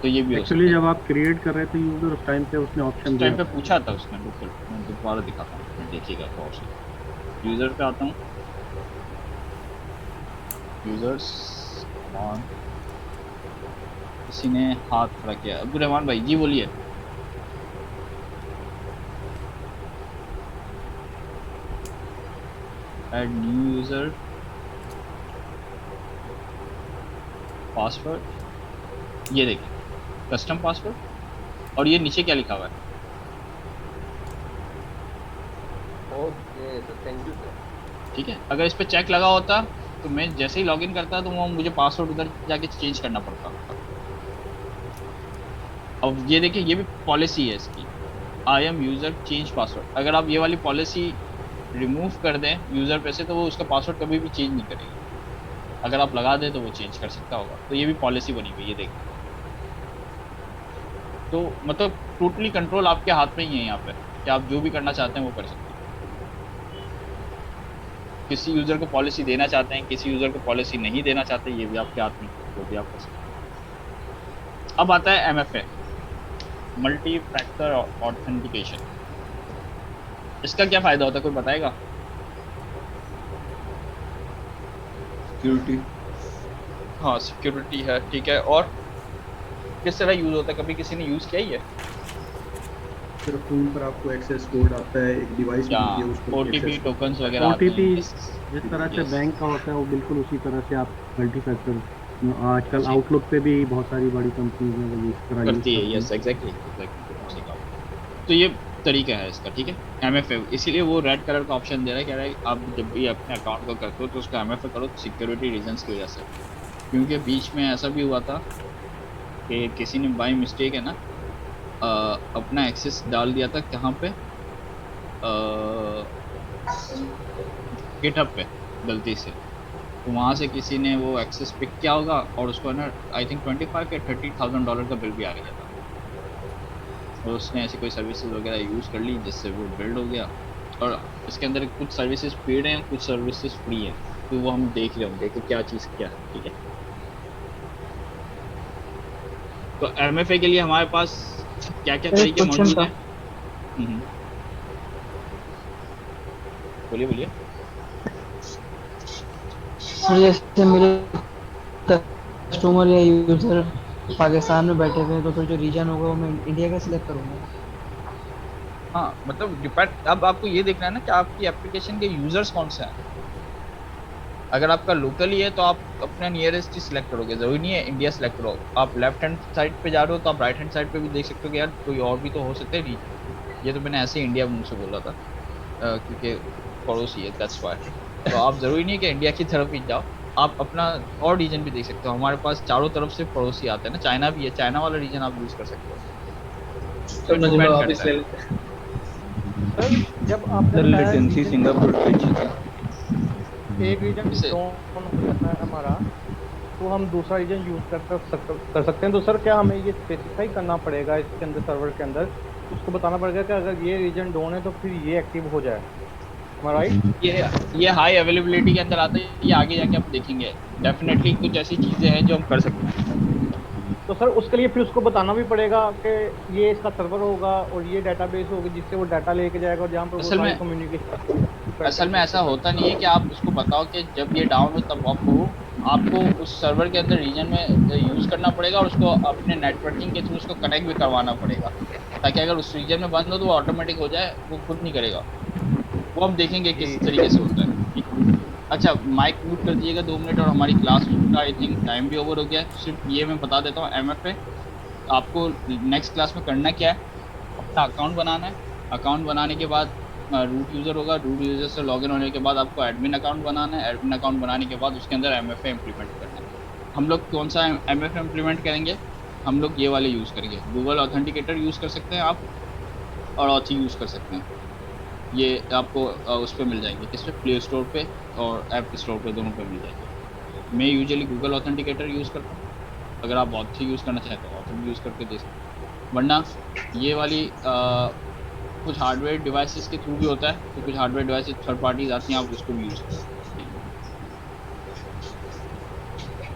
B: तो ये भी
N: एक्चुअली जब आप क्रिएट कर रहे थे यूजर उस टाइम पे उसने ऑप्शन
B: टाइम पे पूछा था उसने, बिल्कुल मैं दोबारा दिखाता हूँ, मैं देखिएगा गौर से। यूज़र पे आता हूँ, यूज़र्स ऑन, किसी ने हाथ खड़ा किया, अब्दुल रहमान भाई जी बोलिए। ऐड न्यू यूज़र, पासवर्ड, ये देखिए कस्टम पासवर्ड, और ये नीचे क्या लिखा हुआ है,
C: okay sir, thank you sir.
B: ठीक है, अगर इस पे चेक लगा होता तो मैं जैसे ही लॉगिन करता तो वो मुझे पासवर्ड उधर जाके चेंज करना पड़ता। अब ये देखिए ये भी पॉलिसी है इसकी, I am user change password, अगर आप ये वाली पॉलिसी रिमूव कर दें यूज़र पे से तो वो उसका पासवर्ड कभी भी चेंज नहीं करेगी, अगर आप लगा दें तो वो चेंज कर सकता होगा, तो ये भी पॉलिसी बनी हुई है, ये देखिए। तो मतलब टोटली कंट्रोल आपके हाथ में ही है यहाँ पे कि आप जो भी करना चाहते हैं वो कर सकते हैं। किसी यूज़र को पॉलिसी देना चाहते हैं, किसी यूज़र को पॉलिसी नहीं देना चाहते, ये भी आपके हाथ में, वो भी आप कर सकते हैं। अब आता है MFA, मल्टी फैक्टर ऑथेंटिकेशन, इसका क्या फ़ायदा होता है कोई बताएगा?
K: सिक्योरिटी,
B: हाँ सिक्योरिटी है, ठीक है, और किस तरह यूज़ होता है, कभी किसी ने यूज़ किया ही है?
P: सिर्फ फोन पर आपको एक्सेस कोड आता है, एक डिवाइस मिलती है उसको,
B: OTP टोकन्स वगैरह आते हैं।
N: OTP जिस तरह से बैंक का होता है वो बिल्कुल उसी तरह से आप मल्टी फैक्टर, आजकल आउटलुक पे भी बहुत सारी बड़ी कंपनीज हैं वो इस तरह
B: करती है, यस एग्जैक्टली। तो ये तरीका है इसका, ठीक है, MFA, इसीलिए वो रेड कलर का ऑप्शन दे रहा है, कह रहा है आप जब भी अपने अकाउंट को करते हो तो उसका MFA करो सिक्योरिटी रीजंस की वजह से, क्योंकि बीच में ऐसा भी हुआ था कि किसी ने बाय मिस्टेक है ना अपना एक्सेस डाल दिया था कहाँ पे, गिटहब पे गलती से, तो वहाँ से किसी ने वो एक्सेस पिक किया होगा और उसको ना आई थिंक $25,000 या $30,000 का बिल भी आ गया था, और उसने ऐसी कोई सर्विसेज वगैरह यूज़ कर ली जिससे वो बिल्ड हो गया। और इसके अंदर कुछ सर्विसेज पेड हैं, कुछ सर्विसेज फ्री हैं, तो वो हम देख रहे होंगे कि क्या चीज़ क्या है, ठीक है। तो MFA के लिए हमारे पास क्या क्या तरीके मौजूद हैं? बोलिए बोलिए।
S: सर जैसे मेरे कस्टमर या यूजर पाकिस्तान में बैठे हुए हैं तो फिर जो रीजन होगा वो मैं इंडिया का सिलेक्ट करूँगा।
B: हाँ मतलब डिपेंड, अब आपको ये देखना है ना कि आपकी एप्लीकेशन के यूज़र्स कौन से हैं। अगर आपका लोकल ही है तो आप अपना नियरेस्ट ही सिलेक्ट करोगे, ज़रूरी नहीं है इंडिया सेलेक्ट करो। आप लेफ्ट हैंड साइड पे जा रहे हो तो आप राइट हैंड साइड पे भी देख सकते हो कि यार कोई और भी तो हो सकते हैं रीजन। ये तो मैंने ऐसे ही इंडिया मुंह से बोला था क्योंकि पड़ोसी है, दैट्स व्हाई। तो आप ज़रूरी नहीं है कि इंडिया की तरफ ही जाओ, आप अपना और रीजन भी देख सकते हो। हमारे पास चारों तरफ से पड़ोसी आते हैं ना, चाइना भी है, चाइना वाला रीजन आप यूज़ कर सकते हो।
A: तो
B: डिपेंड
A: आप
B: करता
A: इसलिए
B: है।
R: सर जब आपने
L: सर
R: बताया
L: लेटेंसी
R: region
L: सिंगापुर पे अच्छी थी।
R: एक रीजन
B: इसे
R: डाउन करना है हमारा, तो हम दूसरा रीजन यूज कर सकते हैं। तो सर क्या हमें ये स्पेसिफाई करना पड़ेगा इसके अंदर, सर्वर के अंदर उसको बताना पड़ेगा कि अगर ये रीजन डाउन है तो फिर ये एक्टिव हो जाए, राइट?
B: ये हाई अवेलेबिलिटी के अंदर आता है, ये आगे जाके आप देखेंगे। डेफिनेटली कुछ ऐसी चीजें हैं जो हम कर सकते हैं।
R: तो सर उसके लिए फिर उसको बताना भी पड़ेगा कि ये इसका सर्वर होगा और ये डेटाबेस होगी जिससे वो डाटा लेके जाएगा और जहाँ पर वो
B: असल
R: सारी
B: में
R: कम्युनिकेशन।
B: ऐसा होता नहीं है कि आप उसको बताओ कि जब ये डाउन हो तब आपको उस सर्वर के अंदर रीजन में यूज़ करना पड़ेगा और उसको अपने नेटवर्किंग के थ्रू उसको कनेक्ट भी करवाना पड़ेगा, ताकि अगर उस रीजन में बंद हो तो वो ऑटोमेटिक हो जाए, वो खुद नहीं करेगा। वो हम देखेंगे किस तरीके से होता है। अच्छा, माइक म्यूट कर दीजिएगा 2 मिनट, और हमारी क्लास का आई थिंक टाइम भी ओवर हो गया है। सिर्फ ये मैं बता देता हूँ, MFA आपको नेक्स्ट क्लास में करना क्या है, अपना अकाउंट बनाना है। अकाउंट बनाने के बाद रूट यूज़र होगा, रूट यूज़र से लॉगिन होने के बाद आपको एडमिन अकाउंट बनाना है। एडमिन अकाउंट बनाने के बाद उसके अंदर MFA इम्प्लीमेंट करना है। हम लोग कौन सा MFA इम्प्लीमेंट करेंगे? हम लोग ये वाले यूज़ करेंगे। गूगल ऑथेंटिकेटर यूज़ कर सकते हैं आप, और ऑथी यूज़ कर सकते हैं। ये आपको उस पर मिल जाएंगे, किस पे? प्ले स्टोर पे और ऐप स्टोर पे, दोनों पे मिल जाएंगे। मैं यूजुअली गूगल ऑथेंटिकेटर यूज़ करता हूँ। अगर आप ऑथी यूज़ करना चाहते हो ऑथी यूज़ करके दे सकते हैं, वरना ये वाली कुछ हार्डवेयर डिवाइसेस के थ्रू भी होता है। तो कुछ हार्डवेयर डिवाइसेस थर्ड पार्टीज आती हैं, आप उसको भी यूज़ कर सकते हैं।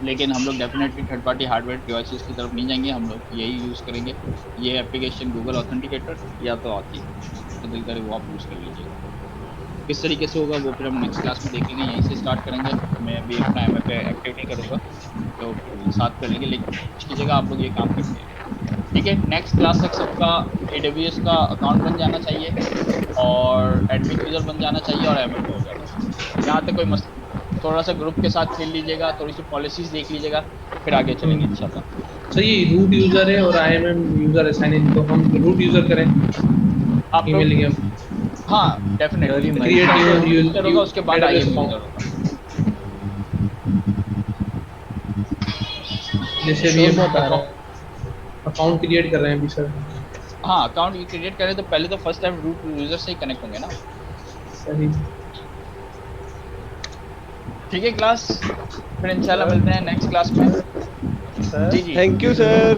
B: लेकिन हम लोग definitely third party hardware devices की तरफ नहीं जाएंगे, हम लोग यही यूज़ करेंगे, ये एप्लीकेशन गूगल ऑथेंटिकेटर या तो ऑथी, तो दिल करे वो आप यूज़ कर लीजिएगा। किस तरीके से होगा वो फिर हम नेक्स्ट क्लास में देखेंगे, यहीं से स्टार्ट करेंगे। मैं भी अपना MFA एक्टिव नहीं करूँगा, तो साथ कर लेंगे, लेकिन इसकी जगह आप लोग ये काम करते हैं। ठीक है, नेक्स्ट क्लास तक सबका AWS का अकाउंट बन जाना चाहिए और एडमिन यूज़र बन जाना चाहिए और MFA हो जाना चाहिए। यहाँ तक कोई मसला, थोड़ा सा ग्रुप के साथ खेल लीजिएगा, थोड़ी सी पॉलिसीज़ देख लीजिएगा, फिर आगे चलेंगे इंशाल्लाह।
A: सर ये रूट यूज़र है और IMM यूज़र है साइन इन, तो हम रूट यूज़र करें
B: आप
A: ईमेल लिंक।
B: हाँ डेफिनेटली
A: क्रिएट
B: यूज़र होगा, उसके बाद IM यूज़र होगा।
A: जैसे भी अकाउंट क्रिएट कर रहे हैं अभी सर।
B: हाँ, अकाउंट क्रिएट करें तो पहले तो फर्स्ट टाइम रूट यूज़र से ही कनेक्ट होंगे ना।
A: सही।
B: ठीक है क्लास, फिर इंशाल्लाह मिलते हैं नेक्स्ट क्लास में। जी जी,
T: thank you sir.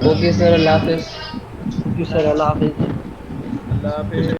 E: Okay sir, अल्लाह हाफिज़।
Q: सर अल्लाह हाफिज़।
A: अल्लाह हाफिज़।